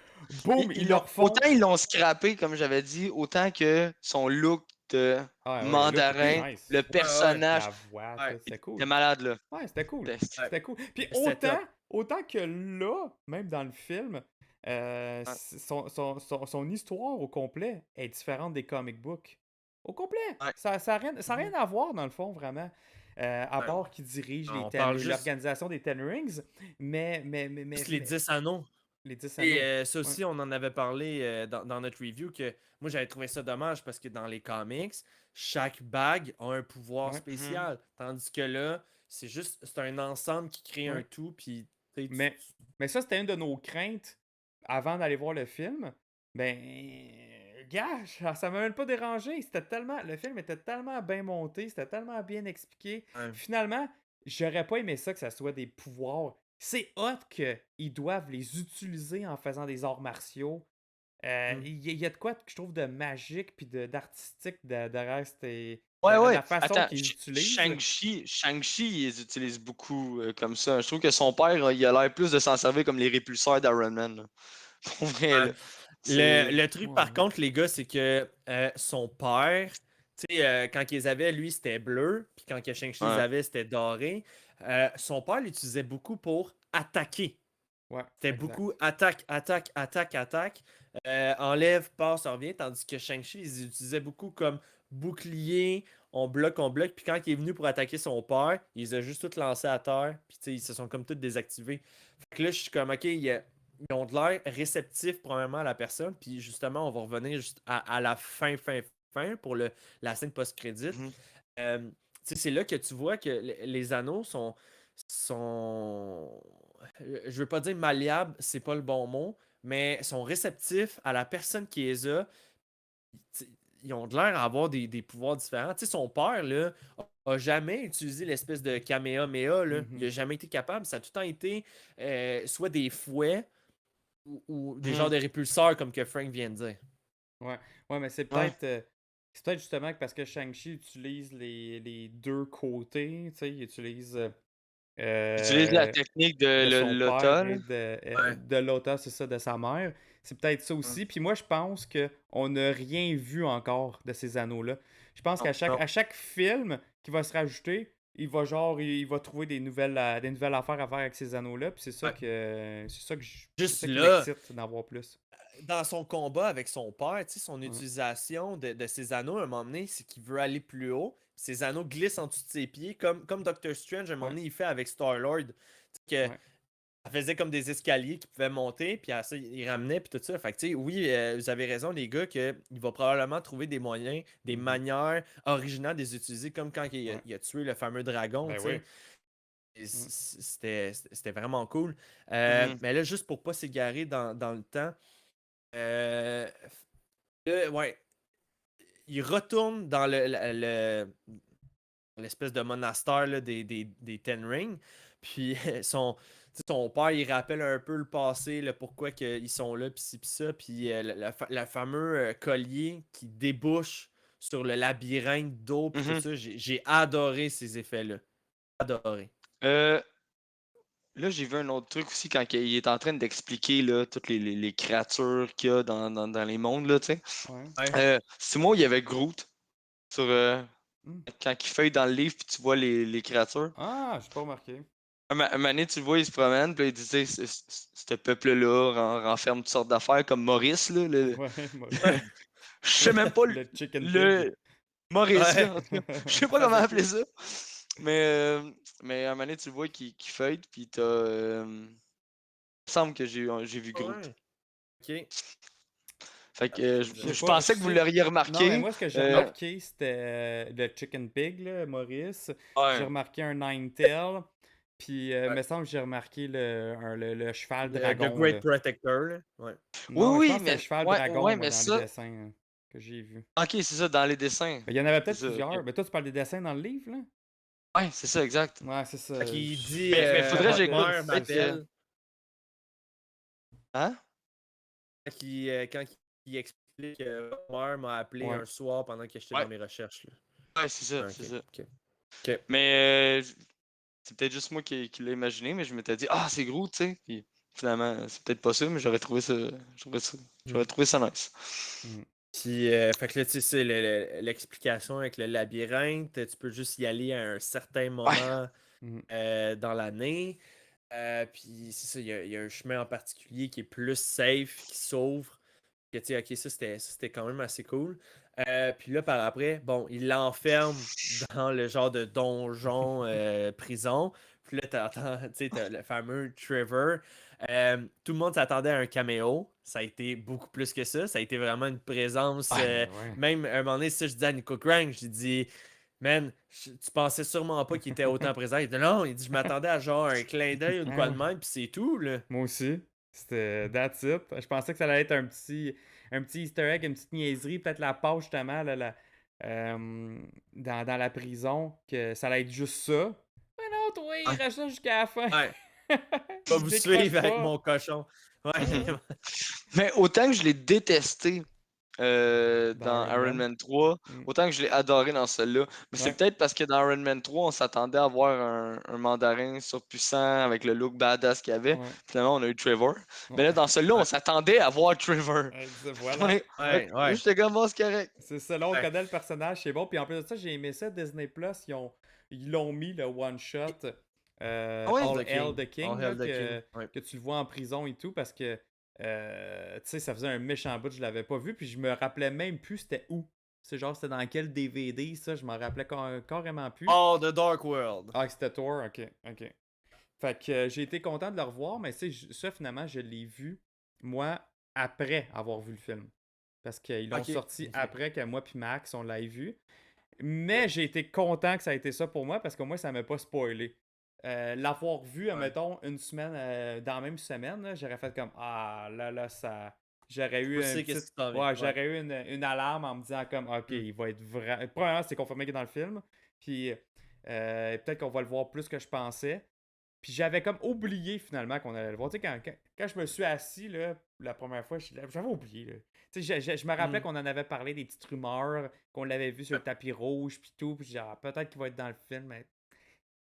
[SPEAKER 4] boum, ils le refont.
[SPEAKER 7] Autant ils l'ont scrappé, comme j'avais dit, autant que son look de
[SPEAKER 4] Ah, ouais, le look
[SPEAKER 7] mandarin,
[SPEAKER 4] était nice.
[SPEAKER 7] le personnage,
[SPEAKER 4] La voix,
[SPEAKER 2] Ouais.
[SPEAKER 4] tout, c'était cool.
[SPEAKER 7] était malade, là.
[SPEAKER 4] Ouais, c'était cool.
[SPEAKER 7] C'était-
[SPEAKER 4] C'était cool. Puis
[SPEAKER 2] C'était
[SPEAKER 4] autant que là, même dans le film,
[SPEAKER 7] Ouais.
[SPEAKER 4] son histoire au complet est différente des comic books. Au complet.
[SPEAKER 7] Ouais.
[SPEAKER 4] Ça n'a rien à voir, dans le fond, vraiment. À
[SPEAKER 2] Ouais.
[SPEAKER 4] part qui dirige
[SPEAKER 2] On parle juste
[SPEAKER 4] l'organisation des Ten Rings. Mais
[SPEAKER 2] les 10 anneaux.
[SPEAKER 4] les 10
[SPEAKER 2] Et
[SPEAKER 4] anneaux.
[SPEAKER 2] ça
[SPEAKER 4] Ouais.
[SPEAKER 2] aussi, on en avait parlé dans notre review que moi j'avais trouvé ça dommage parce que dans les comics, chaque bague a un pouvoir
[SPEAKER 4] Ouais.
[SPEAKER 2] spécial. Tandis que là, c'est un ensemble qui crée un
[SPEAKER 4] Ouais.
[SPEAKER 2] tout. Puis, tu sais,
[SPEAKER 4] Mais ça, c'était une de nos craintes avant d'aller voir le film. Ben, gars, ça m'a même pas dérangé. Le film était tellement bien monté, c'était tellement bien expliqué.
[SPEAKER 2] Ouais.
[SPEAKER 4] Finalement, j'aurais pas aimé ça que ça soit des pouvoirs. C'est hot qu'ils doivent les utiliser en faisant des arts martiaux. Il y a de quoi que je trouve de magique puis d'artistique derrière
[SPEAKER 7] Ouais, ouais.
[SPEAKER 4] la façon
[SPEAKER 7] Attends,
[SPEAKER 4] qu'ils utilisent.
[SPEAKER 7] Shang-Chi, ils les utilisent beaucoup comme ça. Je trouve que son père, il a l'air plus de s'en servir comme les répulseurs d'Iron Man, là. Pour vrai,
[SPEAKER 2] Ouais.
[SPEAKER 7] là. C'est...
[SPEAKER 2] Le truc, par
[SPEAKER 4] Ouais.
[SPEAKER 2] contre, les gars, c'est que son père, tu sais, quand ils avaient, lui, c'était bleu, puis quand que Shang-Chi les
[SPEAKER 7] Ouais.
[SPEAKER 2] avait, c'était doré. Son père l'utilisait beaucoup pour attaquer.
[SPEAKER 4] Ouais,
[SPEAKER 2] C'était
[SPEAKER 4] exact.
[SPEAKER 2] beaucoup attaque, attaque, attaque, attaque. Enlève, passe, revient. Tandis que Shang-Chi, ils utilisaient beaucoup comme bouclier, on bloque, on bloque. Puis quand il est venu pour attaquer son père, il les a juste tous lancés à terre. Puis tu sais, ils se sont comme tous désactivés. Fait que là, je suis comme, ok, ils ont de l'air réceptifs probablement à la personne. Puis justement, on va revenir juste à la fin pour la scène post-crédit.
[SPEAKER 7] Mhm.
[SPEAKER 2] Tu sais, c'est là que tu vois que les anneaux sont je veux pas dire malléables, c'est pas le bon mot, mais sont réceptifs à la personne qui les a. T'sais, ils ont de l'air d'avoir des pouvoirs différents. Tu sais, son père, là, a jamais utilisé l'espèce de Kamehameha, là. Il a jamais été capable. Ça a tout le temps été soit des fouets ou des genres de répulseurs, comme que Frank vient de dire.
[SPEAKER 4] Ouais, mais c'est
[SPEAKER 7] Ouais.
[SPEAKER 4] peut-être justement que parce que Shang-Chi utilise les deux côtés, tu sais, il utilise
[SPEAKER 7] Il utilise la technique de
[SPEAKER 4] de son
[SPEAKER 7] l'OTA,
[SPEAKER 4] père
[SPEAKER 7] là.
[SPEAKER 4] et de Lotta, c'est ça, de sa mère. C'est peut-être ça aussi. Puis moi, je pense qu'on n'a rien vu encore de ces anneaux-là. Je pense
[SPEAKER 2] Non, non.
[SPEAKER 4] à chaque film qui va se rajouter, il va trouver des nouvelles affaires à faire avec ces anneaux-là. Puis c'est ça
[SPEAKER 2] Ouais.
[SPEAKER 4] c'est ça qui
[SPEAKER 2] là,
[SPEAKER 4] m'excite d'en voir plus.
[SPEAKER 2] Dans son combat avec son père, tu sais, son
[SPEAKER 4] Ouais.
[SPEAKER 2] utilisation de ses anneaux, à un moment donné, c'est qu'il veut aller plus haut. Puis ses anneaux glissent en dessous de ses pieds, comme Doctor Strange, à un moment
[SPEAKER 4] Ouais.
[SPEAKER 2] donné, il fait avec Star-Lord. Tu sais, que
[SPEAKER 4] Ouais.
[SPEAKER 2] ça faisait comme des escaliers qui pouvaient monter, puis après ça, ils ramenaient, puis tout ça. Fait que, tu sais, oui, vous avez raison, les gars, qu'il va probablement trouver des moyens, des manières originales de les utiliser, comme quand
[SPEAKER 4] Ouais.
[SPEAKER 2] il a tué le fameux dragon,
[SPEAKER 4] Ben
[SPEAKER 2] tu sais.
[SPEAKER 4] oui.
[SPEAKER 2] Et c'était vraiment cool.
[SPEAKER 7] Mhm.
[SPEAKER 2] Mais là, juste pour pas s'égarer dans le temps, euh, ouais, il retourne dans l'espèce de monastère là, des Ten Rings. Puis son père, il rappelle un peu le passé, le pourquoi ils sont là, puis ci, puis ça. Puis le fameux collier qui débouche sur le labyrinthe d'eau, puis tout
[SPEAKER 7] Mhm.
[SPEAKER 2] ça. J'ai adoré ces effets-là. Adoré.
[SPEAKER 7] Euh, Là, j'ai vu un autre truc aussi quand il est en train d'expliquer là, toutes les créatures qu'il y a dans les mondes, là, tu sais.
[SPEAKER 4] Ouais.
[SPEAKER 2] Ouais.
[SPEAKER 7] C'est moi, il y avait Groot sur,
[SPEAKER 4] Hmm.
[SPEAKER 7] quand il feuille dans le livre puis tu vois les créatures.
[SPEAKER 4] Ah, j'ai pas remarqué.
[SPEAKER 7] Un moment donné, tu le vois, il se promène, puis il disait ce peuple-là renferme toutes sortes d'affaires comme Maurice, là,
[SPEAKER 4] Ouais, Maurice.
[SPEAKER 7] je sais même pas
[SPEAKER 4] Le chicken pig.
[SPEAKER 7] le Maurice,
[SPEAKER 2] Ouais.
[SPEAKER 7] là, en tout cas. Je sais pas comment appeler ça. Mais à un moment donné, tu le vois qui feuille, puis t'as. Il me semble que j'ai vu Groot.
[SPEAKER 2] Ouais. Ok.
[SPEAKER 7] Fait que
[SPEAKER 4] Je sais
[SPEAKER 7] je
[SPEAKER 4] pas, je
[SPEAKER 7] pensais que vous
[SPEAKER 4] sais.
[SPEAKER 7] l'auriez
[SPEAKER 4] Non, mais
[SPEAKER 7] remarqué.
[SPEAKER 4] moi, ce que j'ai
[SPEAKER 7] Euh,
[SPEAKER 4] remarqué, c'était le chicken pig, là, Maurice. J'ai
[SPEAKER 7] ouais.
[SPEAKER 4] remarqué un Ninetale. Puis, il
[SPEAKER 2] Ouais.
[SPEAKER 4] me semble que j'ai remarqué le cheval
[SPEAKER 2] The
[SPEAKER 4] dragon,
[SPEAKER 2] Great
[SPEAKER 4] là.
[SPEAKER 2] Protector, là. Ouais.
[SPEAKER 7] Oui,
[SPEAKER 4] Non, mais je pense
[SPEAKER 7] oui,
[SPEAKER 4] que c'était le
[SPEAKER 7] mais
[SPEAKER 4] cheval
[SPEAKER 7] ouais,
[SPEAKER 4] dragon,
[SPEAKER 7] ouais,
[SPEAKER 4] moi,
[SPEAKER 7] mais
[SPEAKER 4] dans les
[SPEAKER 7] ça.
[SPEAKER 4] dessins que j'ai vus.
[SPEAKER 7] Ok, c'est ça, dans les dessins.
[SPEAKER 4] Mais il y en avait
[SPEAKER 7] C'est
[SPEAKER 4] peut-être
[SPEAKER 7] ça,
[SPEAKER 4] plusieurs.
[SPEAKER 7] ok.
[SPEAKER 4] Mais toi, tu parles des dessins dans le livre, là?
[SPEAKER 7] Ouais, c'est ça, exact.
[SPEAKER 4] Ouais, c'est ça.
[SPEAKER 2] Fait qu'il dit
[SPEAKER 7] Mais faudrait que j'écoute
[SPEAKER 2] Homer
[SPEAKER 7] peut-être que.
[SPEAKER 2] m'appelle.
[SPEAKER 7] Hein?
[SPEAKER 2] Quand il explique Homer m'a appelé
[SPEAKER 4] Ouais.
[SPEAKER 2] un soir pendant que j'étais
[SPEAKER 7] Ouais.
[SPEAKER 2] dans mes recherches. Là.
[SPEAKER 7] Ouais, c'est ça,
[SPEAKER 2] Ah,
[SPEAKER 7] c'est
[SPEAKER 2] ok.
[SPEAKER 7] ça.
[SPEAKER 2] Ok. Ok.
[SPEAKER 7] Mais c'est peut-être juste moi qui l'ai imaginé, mais je m'étais dit, ah, c'est gros, tu sais. Puis finalement, c'est peut-être pas ça, mais j'aurais trouvé ça. J'aurais trouvé ça nice.
[SPEAKER 4] Mhm.
[SPEAKER 2] Puis, fait que là, tu sais, c'est l'explication avec le labyrinthe. Tu peux juste y aller à un certain
[SPEAKER 7] Ouais.
[SPEAKER 2] moment
[SPEAKER 4] Mhm.
[SPEAKER 2] dans l'année. Puis, c'est ça, il y a un chemin en particulier qui est plus safe, qui s'ouvre. Que, tu sais, ok, ça, c'était quand même assez cool. Puis là, par après, bon, il l'enferme dans le genre de donjon prison. Puis là, t'entends, tu sais, t'as le fameux Trevor. Tout le monde s'attendait à un caméo. Ça a été beaucoup plus que ça. Ça a été vraiment une présence.
[SPEAKER 4] Ouais, ouais.
[SPEAKER 2] Même à un moment donné, ça, je dis à Nico Crank, j'ai dit, man, tu pensais sûrement pas qu'il était autant présent. Il dit, non, il dit, je m'attendais à genre un clin d'œil ou de quoi de
[SPEAKER 4] Ah,
[SPEAKER 2] même, puis c'est tout, là.
[SPEAKER 4] moi aussi. C'était that's it. Je pensais que ça allait être un petit easter egg, une petite niaiserie, peut-être la pause justement là, dans la prison, que ça allait être juste ça. Mais non, toi, il
[SPEAKER 7] Ouais.
[SPEAKER 4] reste ça jusqu'à la fin.
[SPEAKER 2] Ouais. Pas
[SPEAKER 4] Il
[SPEAKER 2] vous
[SPEAKER 4] décroche
[SPEAKER 2] suivre avec
[SPEAKER 4] pas.
[SPEAKER 2] mon cochon. Ouais.
[SPEAKER 7] Mhm. Mais autant que je l'ai détesté dans
[SPEAKER 4] Dans Iron
[SPEAKER 7] Iron
[SPEAKER 4] Man.
[SPEAKER 7] Man 3,
[SPEAKER 4] Mm.
[SPEAKER 7] autant que je l'ai adoré dans celle-là. Mais c'est
[SPEAKER 4] Ouais.
[SPEAKER 7] peut-être parce que dans Iron Man 3, on s'attendait à voir un mandarin surpuissant avec le look badass qu'il avait.
[SPEAKER 4] Ouais.
[SPEAKER 7] Finalement, on a eu Trevor.
[SPEAKER 4] Ouais.
[SPEAKER 7] Mais là, dans celui-là, on
[SPEAKER 2] Ouais.
[SPEAKER 7] s'attendait à voir Trevor.
[SPEAKER 4] Voilà.
[SPEAKER 7] Ouais,
[SPEAKER 2] Ouais, ouais.
[SPEAKER 7] j'étais comme, oh, c'est correct.
[SPEAKER 4] C'est ça, là, on
[SPEAKER 2] Ouais.
[SPEAKER 4] connaît le personnage, c'est bon. Puis en plus de ça, j'ai aimé ça, Disney Plus, ils l'ont mis, le one-shot,
[SPEAKER 7] Ouais.
[SPEAKER 4] All
[SPEAKER 2] The
[SPEAKER 4] Hail
[SPEAKER 2] King.
[SPEAKER 4] the King,
[SPEAKER 2] All
[SPEAKER 4] là,
[SPEAKER 2] Hail the King. Ouais.
[SPEAKER 4] que tu le vois en prison et tout, parce que, tu sais, ça faisait un méchant bout, je l'avais pas vu, puis je me rappelais même plus c'était où. C'est genre, c'était dans quel DVD, ça, je m'en rappelais carrément plus.
[SPEAKER 2] Oh, The Dark World.
[SPEAKER 4] Ah, c'était Thor, ok. Fait que j'ai été content de le revoir, mais tu sais, ça, finalement, je l'ai vu, moi, après avoir vu le film. Parce qu'ils l'ont
[SPEAKER 2] Ok.
[SPEAKER 4] sorti
[SPEAKER 2] Ok.
[SPEAKER 4] après que moi puis Max, on l'ait vu. Mais j'ai été content que ça a été ça pour moi parce qu'au moins ça m'a pas spoilé. L'avoir vu,
[SPEAKER 2] Ouais.
[SPEAKER 4] mettons, une semaine, dans la même semaine, là, j'aurais fait comme Ah là, ça. J'aurais
[SPEAKER 2] Tu
[SPEAKER 4] eu une
[SPEAKER 2] sais qu'est-ce
[SPEAKER 4] petite.
[SPEAKER 2] qui t'en vient.
[SPEAKER 4] Ouais,
[SPEAKER 2] Ouais.
[SPEAKER 4] j'aurais eu une alarme en me disant comme Ok,
[SPEAKER 2] Mm.
[SPEAKER 4] il va être vrai. Premièrement, c'est confirmé qu'il est dans le film. Puis peut-être qu'on va le voir plus que je pensais. Puis j'avais comme oublié finalement qu'on allait le voir. Tu sais, quand je me suis assis là, la première fois, j'avais oublié. Là. Tu sais, je me rappelais
[SPEAKER 2] Mm.
[SPEAKER 4] qu'on en avait parlé des petites rumeurs, qu'on l'avait vu sur le tapis rouge, puis tout. Puis genre, peut-être qu'il va être dans le film. Mais...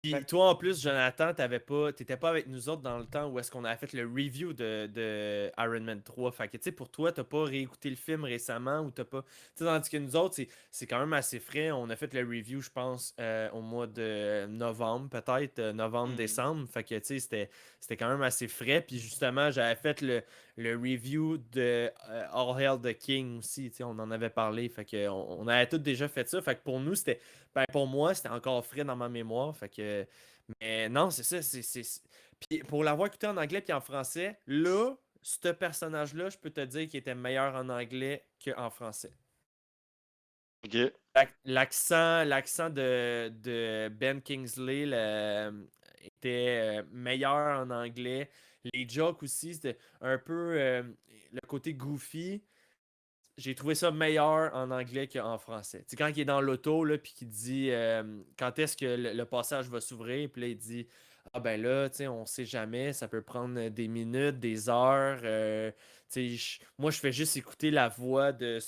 [SPEAKER 2] Puis
[SPEAKER 4] Fait
[SPEAKER 2] toi, en plus, Jonathan, t'étais pas avec nous autres dans le temps où est-ce qu'on avait fait le review de Iron Man 3. Fait que, tu sais, pour toi, t'as pas réécouté le film récemment ou t'as pas... Tu sais, tandis que nous autres, c'est quand même assez frais. On a fait le review, je pense, au mois de novembre, peut-être,
[SPEAKER 7] Hmm.
[SPEAKER 2] novembre-décembre. Fait que, tu sais, c'était quand même assez frais. Puis justement, j'avais fait le review de All Hail the King aussi, on en avait parlé. Fait que on avait tous déjà fait ça. Fait que pour nous, c'était. Ben, pour moi, c'était encore frais dans ma mémoire. Fait que. Mais non, c'est ça. Puis pour l'avoir écouté en anglais puis en français, là, ce personnage-là, je peux te dire qu'il était meilleur en anglais qu'en français.
[SPEAKER 7] Ok.
[SPEAKER 2] L'accent de Ben Kingsley était meilleur en anglais. Les jokes aussi, c'était un peu le côté goofy. J'ai trouvé ça meilleur en anglais qu'en français. Tu sais, quand il est dans l'auto, là, puis qu'il dit quand est-ce que le passage va s'ouvrir, puis là, il dit ah ben là, tu sais, on sait jamais, ça peut prendre des minutes, des heures. Tu sais, moi, je fais juste écouter la voix de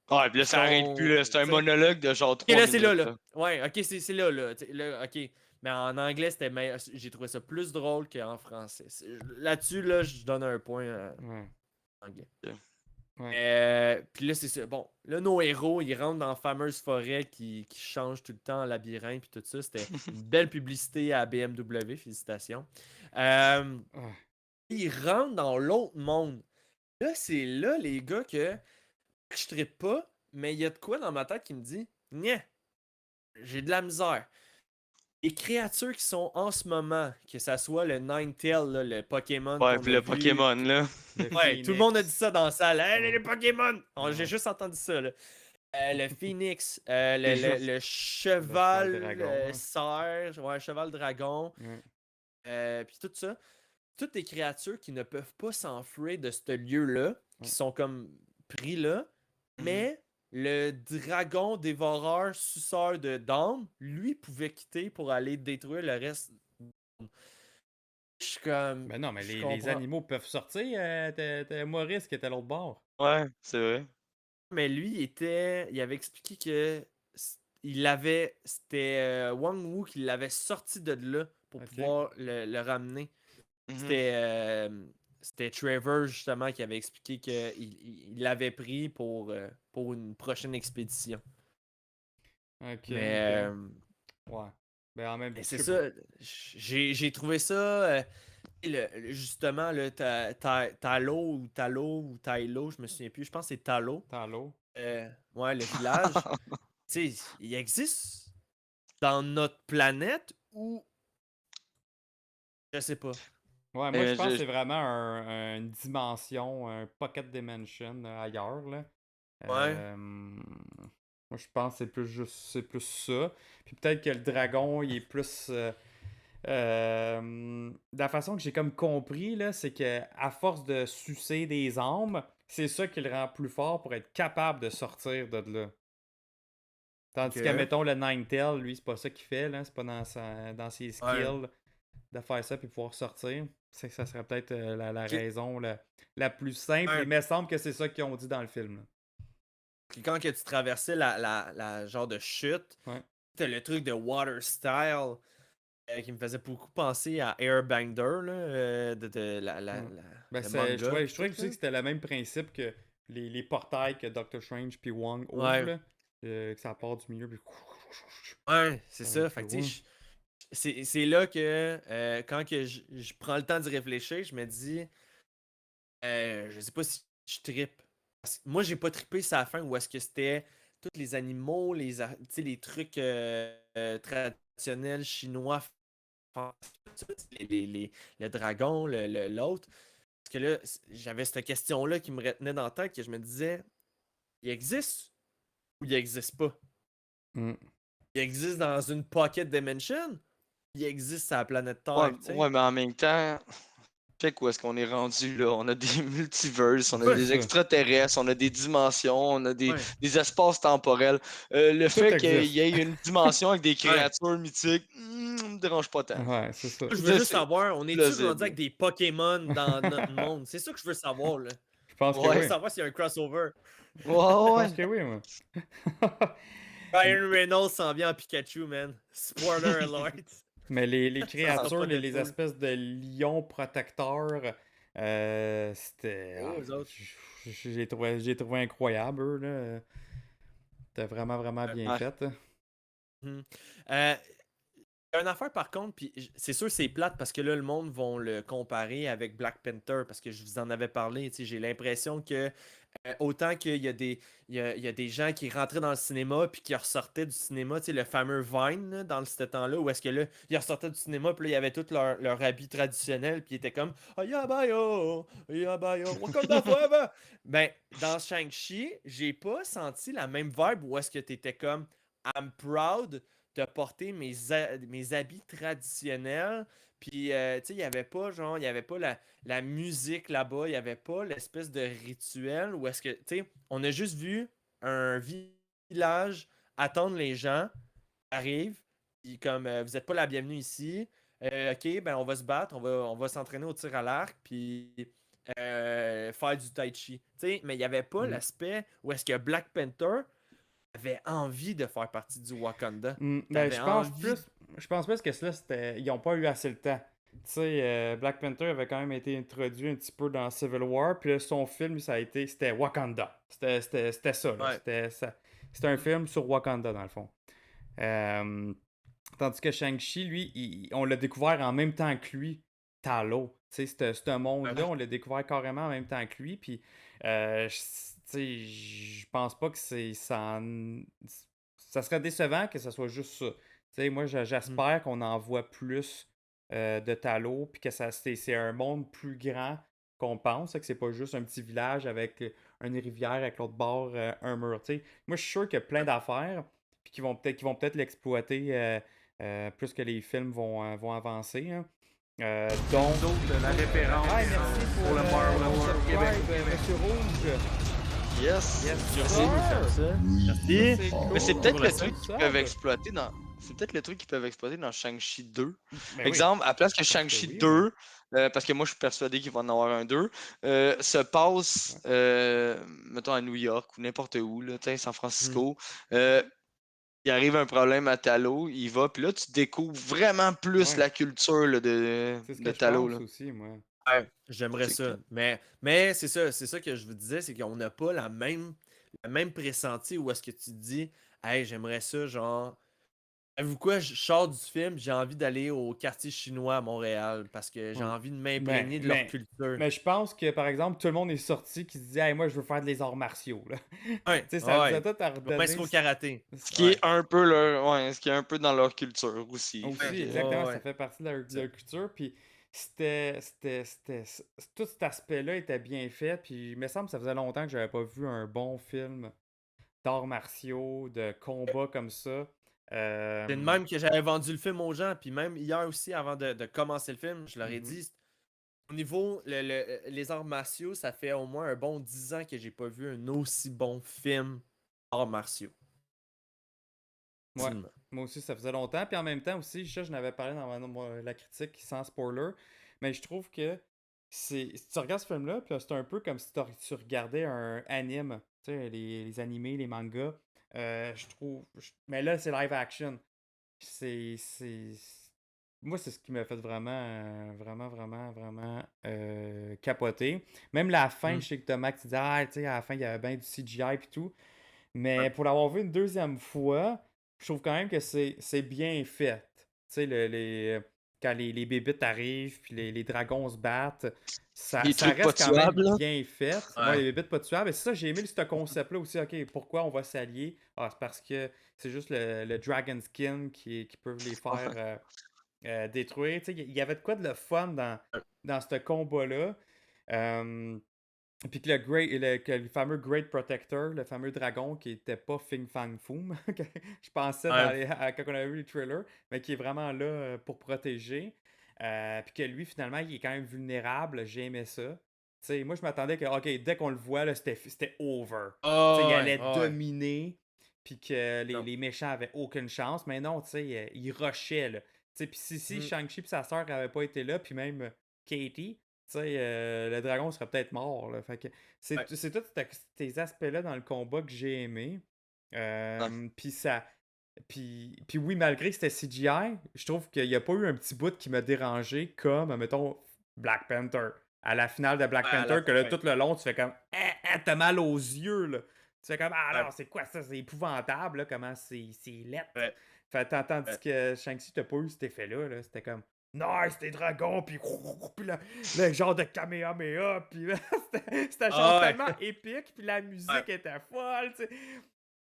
[SPEAKER 7] Ah, et puis là, ça arrête plus, là. C'est un monologue de genre
[SPEAKER 2] Ok,
[SPEAKER 7] 3
[SPEAKER 2] là,
[SPEAKER 7] minutes.
[SPEAKER 2] c'est là. Ouais, ok, c'est là, là. Là, ok. Mais en anglais, c'était meilleur. J'ai trouvé ça plus drôle qu'en français. Là-dessus, là, je donne un point
[SPEAKER 4] Ouais.
[SPEAKER 2] en anglais.
[SPEAKER 4] Ouais.
[SPEAKER 2] Puis là, c'est ça. Bon, là, nos héros, ils rentrent dans la fameuse forêt qui change tout le temps en labyrinthe, puis tout ça. C'était une belle publicité à BMW. Félicitations. Ils rentrent dans l'autre monde. Là, c'est là, les gars, que je trippe pas, mais il y a de quoi dans ma tête qui me dit Nya, j'ai de la misère. Les créatures qui sont en ce moment, que ça soit le Ninetale, là, le Pokémon.
[SPEAKER 7] Ouais,
[SPEAKER 2] qu'on
[SPEAKER 7] puis
[SPEAKER 2] a
[SPEAKER 7] le
[SPEAKER 2] vu,
[SPEAKER 7] Pokémon, là.
[SPEAKER 2] Ouais, tout le monde a dit ça dans la salle. Hey, les Pokémon!
[SPEAKER 4] Ouais.
[SPEAKER 2] J'ai juste entendu ça. Là. Le Phoenix, le
[SPEAKER 4] cheval
[SPEAKER 2] cheval
[SPEAKER 4] dragon,
[SPEAKER 2] cerf, ouais, cheval dragon,
[SPEAKER 4] Ouais.
[SPEAKER 2] puis tout ça. Toutes les créatures qui ne peuvent pas s'enfuir de ce lieu-là, qui sont comme pris là, mais le dragon dévoreur suceur de d'âme, lui, pouvait quitter pour aller détruire le reste. Je suis comme.
[SPEAKER 4] Ben non, mais
[SPEAKER 2] je
[SPEAKER 4] les
[SPEAKER 2] comprends.
[SPEAKER 4] animaux peuvent sortir. T'as Maurice qui était à l'autre bord.
[SPEAKER 7] Ouais, c'est vrai.
[SPEAKER 2] Mais lui, il avait expliqué que c'était Wang Wu qui l'avait sorti de là pour
[SPEAKER 4] Ok.
[SPEAKER 2] pouvoir le ramener.
[SPEAKER 7] Mhm.
[SPEAKER 2] C'était Trevor justement qui avait expliqué qu'il l'avait pris pour une prochaine expédition.
[SPEAKER 4] Ok.
[SPEAKER 2] Mais,
[SPEAKER 4] Ouais. Ben en même temps,
[SPEAKER 2] mais c'est
[SPEAKER 4] je sais
[SPEAKER 2] ça, j'ai trouvé ça justement le Talo ou Tylo, je me souviens plus, je pense que c'est Talo.
[SPEAKER 4] pas. Talo.
[SPEAKER 2] Ouais, le village. Tu sais, il existe dans notre planète ou je sais pas.
[SPEAKER 4] Ouais, moi je pense que
[SPEAKER 7] je-
[SPEAKER 4] c'est vraiment une dimension, un pocket dimension ailleurs, là.
[SPEAKER 2] Ouais.
[SPEAKER 4] Moi je pense que c'est plus ça. Puis peut-être que le dragon, il est plus. De la façon que j'ai comme compris, là, c'est que à force de sucer des âmes, c'est ça qui le rend plus fort pour être capable de sortir de là. Tandis
[SPEAKER 2] Ok.
[SPEAKER 4] qu'admettons le Ninetale, lui, c'est pas ça qu'il fait, là. C'est pas dans ses skills de faire ça puis pouvoir sortir. C'est que ça serait peut-être la
[SPEAKER 2] Ok.
[SPEAKER 4] raison la plus simple.
[SPEAKER 2] Ouais.
[SPEAKER 4] Il me semble que c'est ça qu'ils ont dit dans le film, là.
[SPEAKER 2] Puis quand que tu traversais la genre de chute,
[SPEAKER 4] Ouais.
[SPEAKER 2] t'as le truc de water style qui me faisait beaucoup penser à Airbender là, de
[SPEAKER 4] Ben,
[SPEAKER 2] le
[SPEAKER 4] je
[SPEAKER 2] manga.
[SPEAKER 4] trouvais aussi que c'était le même principe que les portails que Doctor Strange puis Wong ouvrent,
[SPEAKER 2] Ouais.
[SPEAKER 4] là, que ça part du milieu. Puis...
[SPEAKER 2] Ouais, c'est ça.
[SPEAKER 4] Ok,
[SPEAKER 2] Fait que, tu
[SPEAKER 4] ouais.
[SPEAKER 2] sais, c'est là que quand que je prends le temps d'y réfléchir, je me dis, je sais pas si je trippe. Parce que moi, j'ai pas trippé ça à la fin où est-ce que c'était tous les animaux, tu sais, les trucs traditionnels chinois, le dragon, l'autre. Parce que là, j'avais cette question-là qui me retenait dans la tête, que je me disais, il existe ou il existe pas?
[SPEAKER 4] Mm.
[SPEAKER 2] Il existe dans une pocket dimension? Il existe sur la planète Terre,
[SPEAKER 7] Ouais,
[SPEAKER 2] tu sais?
[SPEAKER 7] ouais, mais en même temps, check où est-ce qu'on est rendu là. On a des multiverses, on a
[SPEAKER 2] Ouais,
[SPEAKER 7] des
[SPEAKER 4] ça.
[SPEAKER 7] extraterrestres, on a des dimensions, on a des
[SPEAKER 2] Ouais.
[SPEAKER 7] espaces temporels. Le fait qu'il
[SPEAKER 4] existe.
[SPEAKER 7] y ait une dimension avec des créatures mythiques, me dérange pas tant.
[SPEAKER 4] Ouais, c'est ça.
[SPEAKER 2] Je veux
[SPEAKER 7] Ça,
[SPEAKER 2] juste
[SPEAKER 7] c'est
[SPEAKER 2] savoir, on est-tu
[SPEAKER 7] plausible.
[SPEAKER 2] rendu avec des Pokémon dans notre monde? C'est ça que je veux savoir, là.
[SPEAKER 4] Je pense que
[SPEAKER 2] Je veux
[SPEAKER 4] oui.
[SPEAKER 2] savoir s'il y a un crossover.
[SPEAKER 7] Ouais,
[SPEAKER 4] Je pense
[SPEAKER 7] ouais.
[SPEAKER 4] que oui, moi.
[SPEAKER 2] Ryan Reynolds s'en vient en Pikachu, man. Spoiler alert.
[SPEAKER 4] Mais les
[SPEAKER 2] sera
[SPEAKER 4] créatures,
[SPEAKER 2] pas
[SPEAKER 4] les
[SPEAKER 2] Deadpool.
[SPEAKER 4] espèces de lions protecteurs, c'était.
[SPEAKER 2] Oh, eux autres.
[SPEAKER 4] J'ai trouvé incroyable, eux, là. C'était vraiment, vraiment bien
[SPEAKER 7] Ouais.
[SPEAKER 4] fait.
[SPEAKER 2] Mhm. Euh, Il y a une affaire par contre, puis c'est sûr c'est plate parce que là le monde vont le comparer avec Black Panther parce que je vous en avais parlé. J'ai l'impression que autant qu'il y a il y a des gens qui rentraient dans le cinéma puis qui ressortaient du cinéma, le fameux Vine là, dans ce temps-là, où est-ce que là, ils ressortaient du cinéma puis là, il y avait tout leur habit traditionnel puis ils étaient comme Ayabayo, Ayabayo, Wakanda Forever. Ben, dans Shang-Chi, j'ai pas senti la même vibe où est-ce que t'étais comme I'm proud de porter mes habits traditionnels. Puis, tu sais, il n'y avait pas, genre, il y avait pas la musique là-bas, il n'y avait pas l'espèce de rituel où est-ce que, tu sais, on a juste vu un village attendre les gens, arrivent, puis comme, vous n'êtes pas la bienvenue ici, ok, ben on va se battre, on va s'entraîner au tir à l'arc, puis faire du tai chi. Tu sais, mais il n'y avait pas
[SPEAKER 4] Mm.
[SPEAKER 2] l'aspect où est-ce que Black Panther avait envie de faire partie du Wakanda.
[SPEAKER 4] Ben,
[SPEAKER 2] T'avais envie.
[SPEAKER 4] je pense plus que cela, ils n'ont pas eu assez le temps. Tu sais, Black Panther avait quand même été introduit un petit peu dans Civil War, puis là, son film, c'était Wakanda. C'était ça, là.
[SPEAKER 2] Ouais.
[SPEAKER 4] C'était un film sur Wakanda, dans le fond. Tandis que Shang-Chi, lui, on l'a découvert en même temps que lui, Talo. Tu sais, ce monde-là, on l'a découvert carrément en même temps que lui, puis tu sais, je pense pas que ça serait décevant que ce soit juste ça. Tu sais, moi, j'espère qu'on en voit plus de Talo, puis que c'est un monde plus grand qu'on pense, que c'est pas juste un petit village avec une rivière avec l'autre bord, un mur. Tu sais, moi, je suis sûr qu'il y a plein d'affaires, puis qu'ils vont peut-être l'exploiter plus que les films vont avancer. Hein. Donc,
[SPEAKER 1] la référence
[SPEAKER 4] merci pour le subscribe, Monsieur Rouge.
[SPEAKER 7] Yes!
[SPEAKER 2] Merci.
[SPEAKER 7] Merci. Mais c'est peut-être
[SPEAKER 4] Pour
[SPEAKER 7] le
[SPEAKER 4] le
[SPEAKER 7] truc qu'ils
[SPEAKER 4] sub.
[SPEAKER 7] peuvent exploiter dans. C'est peut-être le truc qu'ils peuvent exploiter dans Shang-Chi 2.
[SPEAKER 4] Ben
[SPEAKER 7] Exemple, à place que
[SPEAKER 4] que
[SPEAKER 7] Shang-Chi
[SPEAKER 4] oui,
[SPEAKER 7] 2, parce que moi je suis persuadé qu'il va en avoir un 2, se passe, mettons, à New York ou n'importe où, là, San Francisco. Il arrive un problème à Talo, il va, puis là tu découvres vraiment plus
[SPEAKER 4] Ouais.
[SPEAKER 7] la culture là,
[SPEAKER 4] C'est ce
[SPEAKER 7] de
[SPEAKER 4] que je
[SPEAKER 7] Talo.
[SPEAKER 4] pense
[SPEAKER 7] Là.
[SPEAKER 4] aussi, moi.
[SPEAKER 2] Ouais, j'aimerais
[SPEAKER 7] C'est
[SPEAKER 2] ça.
[SPEAKER 7] que-
[SPEAKER 2] Mais c'est ça que je vous disais, c'est qu'on n'a pas le même pressenti où est-ce que tu te dis, hey, j'aimerais ça, genre. Savez-vous quoi, je sors du film, j'ai envie d'aller au quartier chinois à Montréal parce que j'ai
[SPEAKER 4] Ouais.
[SPEAKER 2] envie de m'imprégner de leur culture.
[SPEAKER 4] Mais je pense que, par exemple, tout le monde est sorti qui se dit hey, moi, je veux faire des arts martiaux. Là.
[SPEAKER 2] Ouais,
[SPEAKER 4] Tu sais, ça vous a
[SPEAKER 2] ouais.
[SPEAKER 4] tout à
[SPEAKER 2] Je vais m'inscrire
[SPEAKER 4] redonner.
[SPEAKER 2] au karaté.
[SPEAKER 7] Ce qui est un peu ce qui est un peu dans leur culture aussi.
[SPEAKER 4] Aussi,
[SPEAKER 7] Fait que-
[SPEAKER 4] exactement,
[SPEAKER 2] ouais.
[SPEAKER 4] ça fait partie de leur culture. Puis tout cet aspect-là était bien fait. Puis il me semble que ça faisait longtemps que j'avais pas vu un bon film d'arts martiaux, de combat comme ça.
[SPEAKER 2] C'est de même que j'avais vendu le film aux gens, puis même hier aussi, avant de commencer le film, je leur ai dit, au niveau les arts martiaux, ça fait au moins un bon 10 ans que j'ai pas vu un aussi bon film arts martiaux.
[SPEAKER 4] Ouais,
[SPEAKER 2] Facilement.
[SPEAKER 4] moi aussi, ça faisait longtemps. Puis en même temps aussi, ça, je n'avais parlé dans la critique sans spoiler. Mais je trouve que si tu regardes ce film-là, puis là, c'est un peu comme si tu regardais un anime. Tu sais, les animés, les mangas. Je trouve. Mais là, c'est live action. C'est. Moi, c'est ce qui m'a fait vraiment capoter. Même la fin, je sais que Thomas tu disais, ah, tu sais, à la fin, il y avait bien du CGI et tout. Mais pour l'avoir vu une deuxième fois, je trouve quand même que c'est bien fait. Tu sais, quand les bébites arrivent, puis les dragons se battent, ça
[SPEAKER 7] Les trucs
[SPEAKER 4] reste
[SPEAKER 7] pas
[SPEAKER 4] quand même
[SPEAKER 7] tuables, là.
[SPEAKER 4] bien fait.
[SPEAKER 2] Ouais.
[SPEAKER 4] Ouais, les bébites pas tuables. Et c'est ça, j'ai aimé ce concept-là aussi. OK, pourquoi on va s'allier? Ah, c'est parce que c'est juste le Dragon Skin qui peut les faire détruire. Tu sais, il y avait de quoi de le fun dans ce combat-là. Puis que que le fameux Great Protector, le fameux dragon qui était pas Fing Fang Foom, que je pensais quand on a vu les trailers, mais qui est vraiment là pour protéger. Puis que lui, finalement, il est quand même vulnérable. J'ai aimé ça. Tu sais, moi, je m'attendais que, OK, dès qu'on le voit, là, c'était over. Tu sais, il allait dominer, puis que les méchants avaient aucune chance. Mais non, tu sais, il rushait, là. Tu sais, puis si Shang-Chi et sa sœur n'avaient pas été là, puis même Katie, tu sais, le dragon serait peut-être mort. Là. Fait que c'est tous ces aspects-là dans le combat que j'ai aimé. Puis ça. Puis oui, malgré que c'était CGI, je trouve qu'il n'y a pas eu un petit bout qui m'a dérangé comme, mettons, Black Panther. À la finale de Black Panther, que là, tout le long, tu fais comme t'as mal aux yeux, là. Tu fais comme, ah
[SPEAKER 2] Ouais.
[SPEAKER 4] non, c'est quoi ça? C'est épouvantable, là, comment c'est laid.
[SPEAKER 2] Ouais.
[SPEAKER 4] Tandis
[SPEAKER 2] Ouais.
[SPEAKER 4] que Shang-Chi, t'as pas eu cet effet-là. Là. C'était comme, nice, des dragons, puis le genre de Kamehameha, puis là, c'était genre
[SPEAKER 2] Ah ouais.
[SPEAKER 4] tellement épique, puis la musique
[SPEAKER 2] Ouais.
[SPEAKER 4] était folle, tu sais.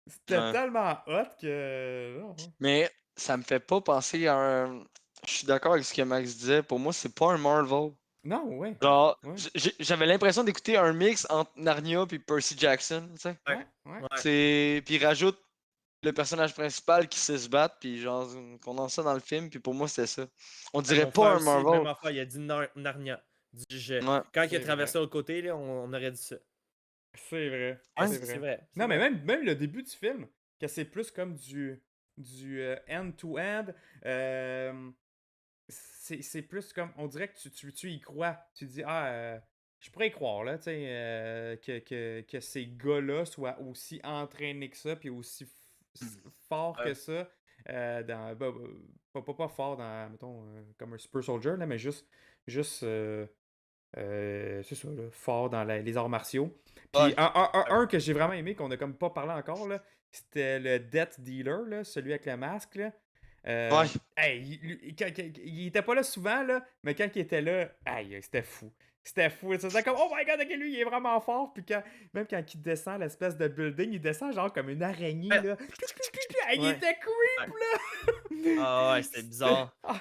[SPEAKER 4] C'était
[SPEAKER 7] Ouais.
[SPEAKER 4] tellement hot que. Oh, oh.
[SPEAKER 7] Mais ça me fait pas penser à un. Je suis d'accord avec ce que Max disait. Pour moi, c'est pas un Marvel.
[SPEAKER 4] Non, ouais.
[SPEAKER 7] Genre,
[SPEAKER 4] Ouais,
[SPEAKER 7] j'avais l'impression d'écouter un mix entre Narnia puis Percy Jackson, tu sais.
[SPEAKER 2] Ouais.
[SPEAKER 4] ouais, ouais.
[SPEAKER 2] Ouais.
[SPEAKER 7] Puis il rajoute le personnage principal qui sait se battre, puis genre, qu'on a ça dans le film, puis pour moi, c'était ça. On dirait
[SPEAKER 2] Mon
[SPEAKER 7] pas
[SPEAKER 2] frère
[SPEAKER 7] un
[SPEAKER 2] aussi,
[SPEAKER 7] Marvel.
[SPEAKER 2] même affaire, il a dit Narnia.
[SPEAKER 7] Ouais.
[SPEAKER 2] Quand il a
[SPEAKER 4] C'est vrai.
[SPEAKER 2] traversé l'autre côté, là, on aurait dit ça.
[SPEAKER 4] C'est vrai.
[SPEAKER 2] Ah,
[SPEAKER 4] C'est
[SPEAKER 2] c'est
[SPEAKER 4] vrai.
[SPEAKER 2] vrai.
[SPEAKER 4] Non, mais
[SPEAKER 2] vrai.
[SPEAKER 4] même le début du film, que c'est plus comme du end-to-end. C'est plus comme. On dirait que tu y crois. Tu te dis, ah, je pourrais y croire, là, tu sais, que ces gars-là soient aussi entraînés que ça, puis aussi forts
[SPEAKER 2] Ouais.
[SPEAKER 4] que ça. Pas fort dans, mettons, comme un Super Soldier, là, mais juste c'est ça, là, fort dans les arts martiaux. Puis
[SPEAKER 7] Ouais.
[SPEAKER 4] un que j'ai vraiment aimé, qu'on a comme pas parlé encore, là, c'était le Death Dealer, là, celui avec le masque. Là.
[SPEAKER 7] Ouais.
[SPEAKER 4] Hey, il était pas là souvent, là, mais quand il était là, aïe, c'était fou. C'était fou. C'était comme, oh my god, ok, lui, il est vraiment fort. Puis même quand il descend l'espèce de building, il descend genre comme une araignée,
[SPEAKER 2] Ouais.
[SPEAKER 4] là. Hey, il
[SPEAKER 2] Ouais.
[SPEAKER 4] était creep, là.
[SPEAKER 2] Ah ouais, c'était bizarre.
[SPEAKER 4] Ah,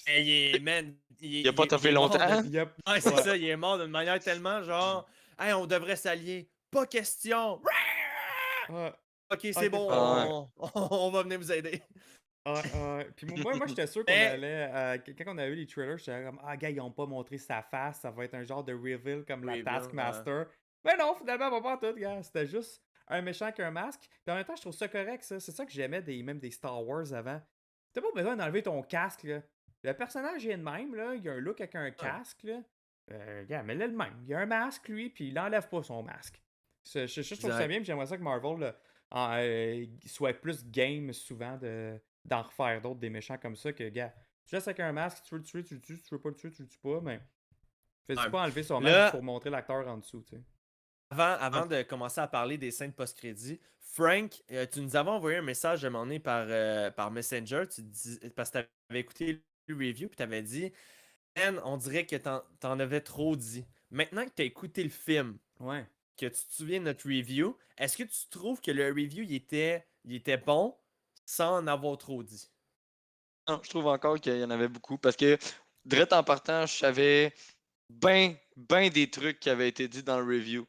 [SPEAKER 2] Mais il est, man,
[SPEAKER 7] Il a pas
[SPEAKER 2] il
[SPEAKER 7] toffé
[SPEAKER 2] est mort
[SPEAKER 7] longtemps.
[SPEAKER 4] il a-
[SPEAKER 2] Ouais, c'est
[SPEAKER 4] ouais.
[SPEAKER 2] ça, il est mort d'une manière tellement genre, hey, on devrait s'allier. Pas question.
[SPEAKER 4] Ah,
[SPEAKER 2] Ok,
[SPEAKER 4] ah,
[SPEAKER 2] c'est
[SPEAKER 4] t'es
[SPEAKER 2] bon,
[SPEAKER 7] Ah ouais.
[SPEAKER 2] on va venir vous aider.
[SPEAKER 4] Puis moi j'étais sûr qu'on
[SPEAKER 2] Mais,
[SPEAKER 4] allait. Quand on a eu les trailers, j'étais comme, ah, gars, ils ont pas montré sa face, ça va être un genre de reveal comme la
[SPEAKER 2] Reveal,
[SPEAKER 4] Taskmaster. Mais non, finalement, pas tout, gars. C'était juste un méchant avec un masque. Puis en même temps, je trouve ça correct, ça. C'est ça que j'aimais même des Star Wars avant. T'as pas besoin d'enlever ton casque, là. Le personnage est le même, là. Il a un look avec un casque, là. Gars, mais là, le même. Il a un masque, lui, puis il enlève pas son masque. Je trouve ça
[SPEAKER 2] Exact.
[SPEAKER 4] bien, puis j'aimerais ça que Marvel là, soit plus game souvent d'en refaire d'autres des méchants comme ça que, gars, tu laisses avec un masque, tu veux le tuer, tu le tues, tu veux pas le tuer, tu le tues pas, mais fais-tu
[SPEAKER 2] Ouais.
[SPEAKER 4] pas enlever son masque
[SPEAKER 2] Là,
[SPEAKER 4] pour montrer l'acteur en dessous, tu sais.
[SPEAKER 2] avant de commencer à parler des scènes post-crédit, Frank, tu nous avais envoyé un message demandé par Messenger, parce que tu avais écouté le review, puis tu avais dit, man, on dirait que t'en avais trop dit. Maintenant que tu as écouté le film,
[SPEAKER 4] Ouais.
[SPEAKER 2] que tu te souviens de notre review, est-ce que tu trouves que le review il était bon sans en avoir trop dit?
[SPEAKER 7] Non, je trouve encore qu'il y en avait beaucoup parce que, direct en partant, je savais ben des trucs qui avaient été dit dans le review.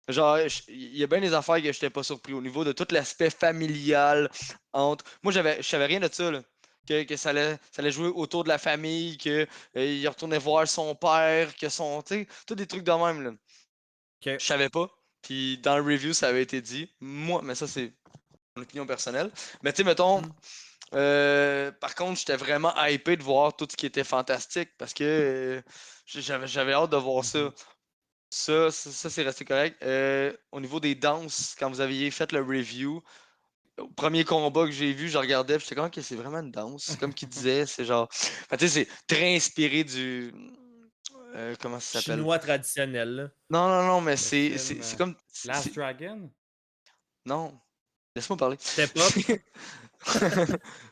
[SPEAKER 7] Genre, il y a bien des affaires que j'étais pas surpris au niveau de tout l'aspect familial entre. Moi, je savais rien de ça, là. Que ça allait jouer autour de la famille, que il retournait voir son père, que son. Tu sais, tous des trucs de même, là.
[SPEAKER 2] Ok.
[SPEAKER 7] Je savais pas. Puis dans le review, ça avait été dit. Moi, mais ça, c'est mon opinion personnelle. Mais tu sais, mettons,
[SPEAKER 2] Mm.
[SPEAKER 7] par contre, j'étais vraiment hypé de voir tout ce qui était fantastique parce que j'avais hâte de voir ça.
[SPEAKER 4] Mhm.
[SPEAKER 7] Ça, c'est resté correct. Au niveau des danses, quand vous aviez fait le review, au premier combat que j'ai vu, je regardais, puis j'étais comme, ok, c'est vraiment une danse. C'est comme qu'il disait, c'est genre. Enfin, tu sais, c'est très inspiré du. Comment ça s'appelle?
[SPEAKER 2] Chinois traditionnel, là.
[SPEAKER 7] Non, mais
[SPEAKER 4] Le
[SPEAKER 7] c'est
[SPEAKER 4] film
[SPEAKER 7] comme.
[SPEAKER 4] Last Dragon?
[SPEAKER 7] Non, laisse-moi parler.
[SPEAKER 2] Step Up.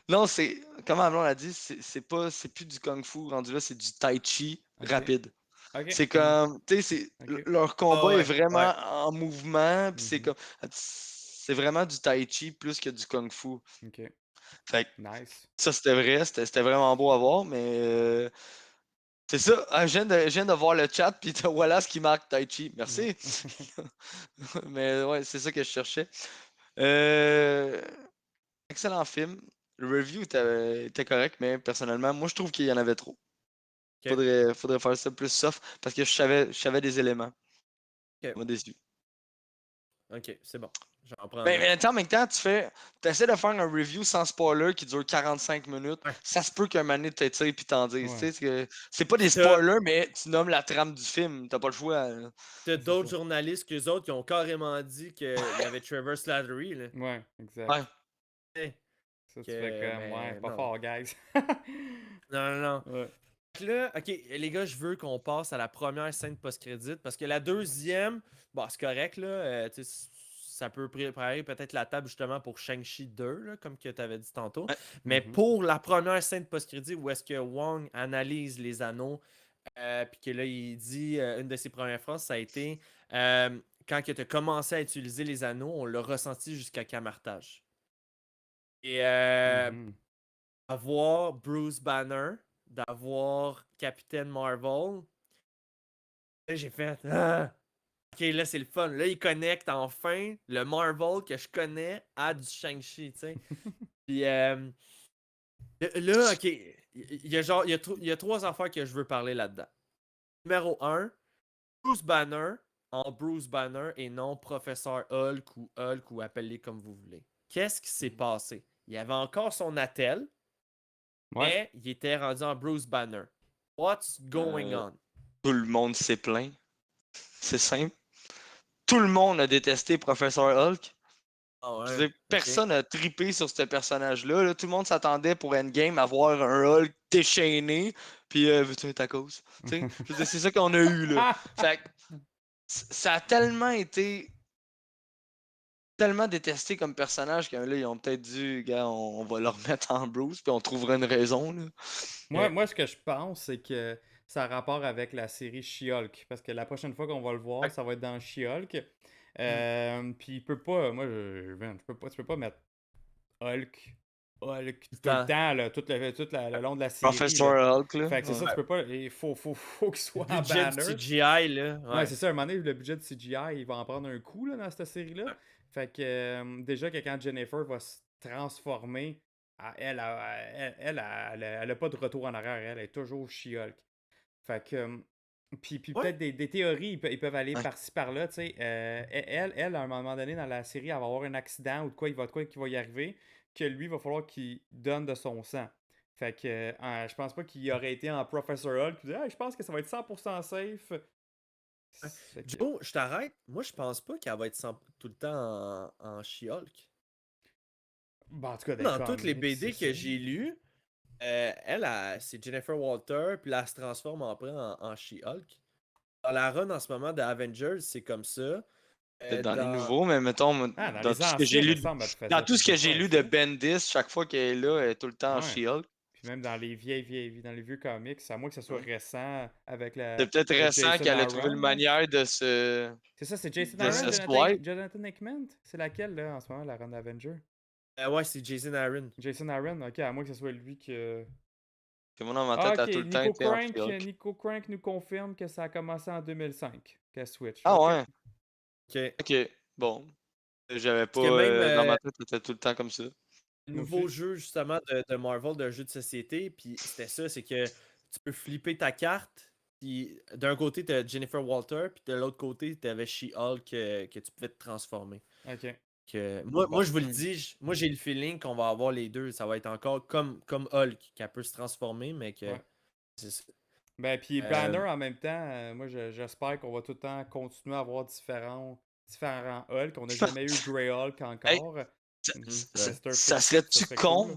[SPEAKER 7] Non, c'est. Comme Amelon l'a dit, c'est plus du Kung Fu rendu là, c'est du Tai Chi
[SPEAKER 4] Ok.
[SPEAKER 7] rapide.
[SPEAKER 4] Ok.
[SPEAKER 7] C'est comme, tu sais,
[SPEAKER 4] Ok.
[SPEAKER 7] leur
[SPEAKER 2] Ah
[SPEAKER 7] combat est
[SPEAKER 2] ouais,
[SPEAKER 7] vraiment
[SPEAKER 2] ouais.
[SPEAKER 7] en mouvement, puis c'est
[SPEAKER 4] Mhm.
[SPEAKER 7] comme, c'est vraiment du tai chi plus que du kung fu.
[SPEAKER 4] Ok.
[SPEAKER 7] Fait que
[SPEAKER 4] Nice.
[SPEAKER 7] ça c'était vrai, c'était vraiment beau à voir, mais c'est ça. Ah, je viens de voir le chat, puis t'as Wallace qui marque tai chi.
[SPEAKER 4] Ouais.
[SPEAKER 7] Merci. Mais ouais, c'est ça que je cherchais. Euh, Excellent film. Le review était correct, mais personnellement, moi je trouve qu'il y en avait trop.
[SPEAKER 2] Ok.
[SPEAKER 7] Faudrait faire ça plus soft parce que je savais des éléments. Ça
[SPEAKER 2] Ok.
[SPEAKER 7] m'a déçu.
[SPEAKER 2] Ok, c'est bon. J'en prends
[SPEAKER 7] Mais
[SPEAKER 2] note.
[SPEAKER 7] attends, en même temps, tu essaies de faire un review sans spoiler qui dure 45 minutes.
[SPEAKER 2] Ouais.
[SPEAKER 7] Ça se peut qu'un moment donné, tu t'étires puis t'en dises.
[SPEAKER 4] Ouais.
[SPEAKER 7] C'est pas des
[SPEAKER 2] T'as
[SPEAKER 7] spoilers, mais tu nommes la trame du film. T'as pas le choix, là.
[SPEAKER 2] t'as
[SPEAKER 4] C'est
[SPEAKER 2] d'autres
[SPEAKER 4] ça.
[SPEAKER 2] journalistes qu'eux autres qui ont carrément dit qu'il y avait Trevor Slattery, là.
[SPEAKER 4] Ouais, exact.
[SPEAKER 7] Ouais.
[SPEAKER 2] Eh,
[SPEAKER 4] Ça, tu fais comme, ouais,
[SPEAKER 2] mais
[SPEAKER 4] pas
[SPEAKER 2] non.
[SPEAKER 4] fort, guys.
[SPEAKER 2] Non, non, non.
[SPEAKER 4] Ouais.
[SPEAKER 2] Fait que là, ok, les gars, je veux qu'on passe à la première scène post-crédit parce que la deuxième, bon, c'est correct, là. Tu sais, ça peut préparer peut-être la table justement pour Shang-Chi 2, là, comme que tu avais dit tantôt.
[SPEAKER 7] Ouais.
[SPEAKER 2] Mais pour la première scène post-crédit où est-ce que Wong analyse les anneaux, puis que là, il dit, une de ses premières phrases, ça a été quand tu as commencé à utiliser les anneaux, on l'a ressenti jusqu'à Camartage. Et avoir Bruce Banner, d'avoir Captain Marvel, là, j'ai fait ok, là, c'est le fun. Là, il connecte enfin le Marvel que je connais à du Shang-Chi, tu sais. Puis là, ok, il y a genre, il y a 3 affaires que je veux parler là-dedans. Numéro 1, Bruce Banner en Bruce Banner et non Professeur Hulk ou appelez comme vous voulez. Qu'est-ce qui s'est passé? Il avait encore son attel,
[SPEAKER 4] Ouais.
[SPEAKER 2] mais il était rendu en Bruce Banner. What's going on?
[SPEAKER 7] Tout le monde s'est plaint. C'est simple. Tout le monde a détesté Professeur Hulk.
[SPEAKER 2] Ah
[SPEAKER 7] Je veux
[SPEAKER 2] ouais,
[SPEAKER 7] dire, personne n'a trippé sur ce personnage-là. Là. Tout le monde s'attendait pour Endgame à voir un Hulk déchaîné, puis c'est à cause. Je veux dire, c'est ça qu'on a eu. Là. Fait que ça a tellement été tellement détesté comme personnage que là, ils ont peut-être dit, gars, on va le remettre en Bruce, puis on trouvera une raison. Là.
[SPEAKER 4] Moi, ce que je pense, c'est que ça a rapport avec la série She-Hulk. Parce que la prochaine fois qu'on va le voir, ça va être dans She-Hulk. Puis il peut pas. Moi, tu peux pas mettre Hulk tout le temps, là, le long de la série.
[SPEAKER 7] Professeur
[SPEAKER 4] Là.
[SPEAKER 7] Hulk, là.
[SPEAKER 4] Fait que c'est ça, tu peux pas. Il faut qu'il soit en
[SPEAKER 2] budget
[SPEAKER 4] banner.
[SPEAKER 2] de CGI, là.
[SPEAKER 4] Ouais, c'est ça. À un moment donné, le budget de CGI, il va en prendre un coup là, dans cette série-là. Fait que déjà que quand Jennifer va se transformer, elle a pas de retour en arrière. Elle est toujours She-Hulk. Fait que. Puis peut-être des théories, ils peuvent aller par-ci par-là, tu sais. À un moment donné, dans la série, elle va avoir un accident ou de quoi il va y arriver, que lui, il va falloir qu'il donne de son sang. Fait que je pense pas qu'il aurait été en Professor Hulk. Puis je pense que ça va être 100% safe.
[SPEAKER 2] Joe, je t'arrête. Moi, je pense pas qu'elle va être tout le temps en She-Hulk.
[SPEAKER 4] Bon, en tout cas,
[SPEAKER 2] Dans toutes les BD que j'ai lues, c'est Jennifer Walter, puis là, elle se transforme après en She-Hulk. Dans la run en ce moment de Avengers, c'est comme ça.
[SPEAKER 7] Dans les nouveaux, mais mettons,
[SPEAKER 4] dans
[SPEAKER 7] dans
[SPEAKER 4] les
[SPEAKER 7] tout ce que j'ai
[SPEAKER 4] anciens,
[SPEAKER 7] lu,
[SPEAKER 4] me semble, elle faisait
[SPEAKER 7] dans tout ce que j'ai
[SPEAKER 4] pas
[SPEAKER 7] lu
[SPEAKER 4] ça.
[SPEAKER 7] de Bendis, chaque fois qu'elle est là, elle est tout le temps en
[SPEAKER 4] Ouais.
[SPEAKER 7] She-Hulk.
[SPEAKER 4] Puis même dans les dans les vieux comics, à moins que ce soit récent avec la.
[SPEAKER 7] C'est peut-être récent
[SPEAKER 4] Jason
[SPEAKER 7] qu'elle a trouvé
[SPEAKER 4] Aaron,
[SPEAKER 7] une
[SPEAKER 4] là.
[SPEAKER 7] manière de se.
[SPEAKER 4] C'est ça, c'est Jason
[SPEAKER 7] de
[SPEAKER 4] Aaron,
[SPEAKER 7] se swipe.
[SPEAKER 4] Jonathan Hickman? C'est laquelle, là, en ce moment, la run Avenger?
[SPEAKER 2] Ouais, c'est Jason Aaron.
[SPEAKER 4] Jason Aaron, ok, à moins que ce soit lui que.
[SPEAKER 7] Que moi, dans ma
[SPEAKER 4] Ah,
[SPEAKER 7] tête, a
[SPEAKER 4] ok,
[SPEAKER 7] tout le temps été en She-Hulk.
[SPEAKER 4] Nico Crank nous confirme que ça a commencé en 2005, qu'elle switch.
[SPEAKER 7] Ah
[SPEAKER 4] Ok.
[SPEAKER 7] ouais,
[SPEAKER 2] Ok.
[SPEAKER 7] ok, bon. J'avais pas.
[SPEAKER 2] Parce que même
[SPEAKER 7] Dans ma tête, c'était tout le temps comme ça.
[SPEAKER 2] le nouveau jeu, justement, de Marvel, d'un jeu de société, puis c'était ça, c'est que tu peux flipper ta carte, puis d'un côté, t'as Jennifer Walter, puis de l'autre côté, t'avais She-Hulk que tu pouvais te transformer.
[SPEAKER 4] Ok.
[SPEAKER 2] Moi, je vous le dis, moi j'ai le feeling qu'on va avoir les deux. Ça va être encore comme Hulk, qu'elle peut se transformer, mais que.
[SPEAKER 4] Ouais.
[SPEAKER 2] c'est ça.
[SPEAKER 4] Ben, puis Banner en même temps, moi j'espère qu'on va tout le temps continuer à avoir différents Hulk. On n'a jamais eu Grey Hulk encore.
[SPEAKER 7] Ça serait-tu con
[SPEAKER 4] cool,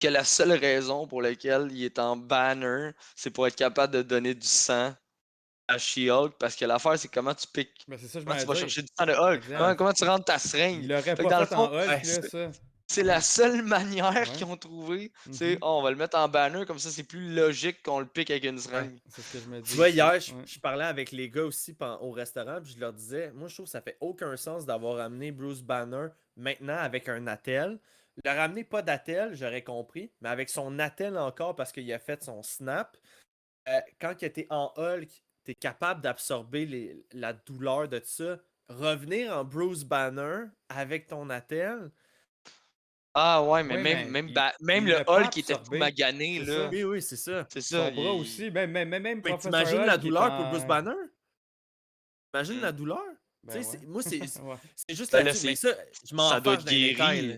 [SPEAKER 7] que la seule raison pour laquelle il est en banner, c'est pour être capable de donner du sang à She-Hulk? Parce que l'affaire, c'est comment tu piques.
[SPEAKER 4] Ben, c'est ça, je
[SPEAKER 7] Comment tu
[SPEAKER 4] m'en
[SPEAKER 7] vas
[SPEAKER 4] dire.
[SPEAKER 7] chercher du sang de Hulk? Comment tu rentres ta seringue?
[SPEAKER 4] Il l'aurait
[SPEAKER 7] Fait que
[SPEAKER 4] pas
[SPEAKER 7] dans le
[SPEAKER 4] fait
[SPEAKER 7] fond,
[SPEAKER 4] en Hulk, là, ça.
[SPEAKER 7] c'est la seule manière
[SPEAKER 4] Ouais.
[SPEAKER 7] qu'ils ont trouvé. C'est
[SPEAKER 4] Mhm.
[SPEAKER 7] on va le mettre en banner, comme ça, c'est plus logique qu'on le pique avec une seringue.
[SPEAKER 4] C'est ce que je me dis.
[SPEAKER 2] Tu vois, hier,
[SPEAKER 4] aussi.
[SPEAKER 2] je parlais avec les gars aussi au restaurant, puis je leur disais, moi je trouve que ça fait aucun sens d'avoir amené Bruce Banner maintenant avec un attel. Le ramener pas d'attel, j'aurais compris, mais avec son attel encore parce qu'il a fait son snap. Quand tu es en Hulk, tu es capable d'absorber la douleur de tout ça. Revenir en Bruce Banner avec ton attel.
[SPEAKER 7] Ah ouais, mais
[SPEAKER 4] Ouais,
[SPEAKER 7] même,
[SPEAKER 4] mais
[SPEAKER 7] même
[SPEAKER 4] il
[SPEAKER 7] le
[SPEAKER 4] l'a pas
[SPEAKER 7] Hulk qui était tout
[SPEAKER 4] absorbé.
[SPEAKER 7] magané,
[SPEAKER 4] C'est
[SPEAKER 7] là.
[SPEAKER 4] ça.
[SPEAKER 2] Oui, c'est ça.
[SPEAKER 7] C'est ça.
[SPEAKER 4] Son bras aussi. Même
[SPEAKER 2] Mais
[SPEAKER 4] Professor
[SPEAKER 2] t'imagines la
[SPEAKER 4] Hulk qui est
[SPEAKER 2] douleur pour Bruce
[SPEAKER 4] en-
[SPEAKER 2] Banner? T'imagines la douleur?
[SPEAKER 4] Ben
[SPEAKER 2] Tu sais,
[SPEAKER 4] ouais.
[SPEAKER 2] moi, c'est
[SPEAKER 4] Ouais.
[SPEAKER 2] juste
[SPEAKER 7] Ben là,
[SPEAKER 2] là-dessus. Mais ça, je m'en
[SPEAKER 7] ça doit
[SPEAKER 2] fâche
[SPEAKER 7] être
[SPEAKER 2] dans les détails.
[SPEAKER 7] guéri.
[SPEAKER 2] Là.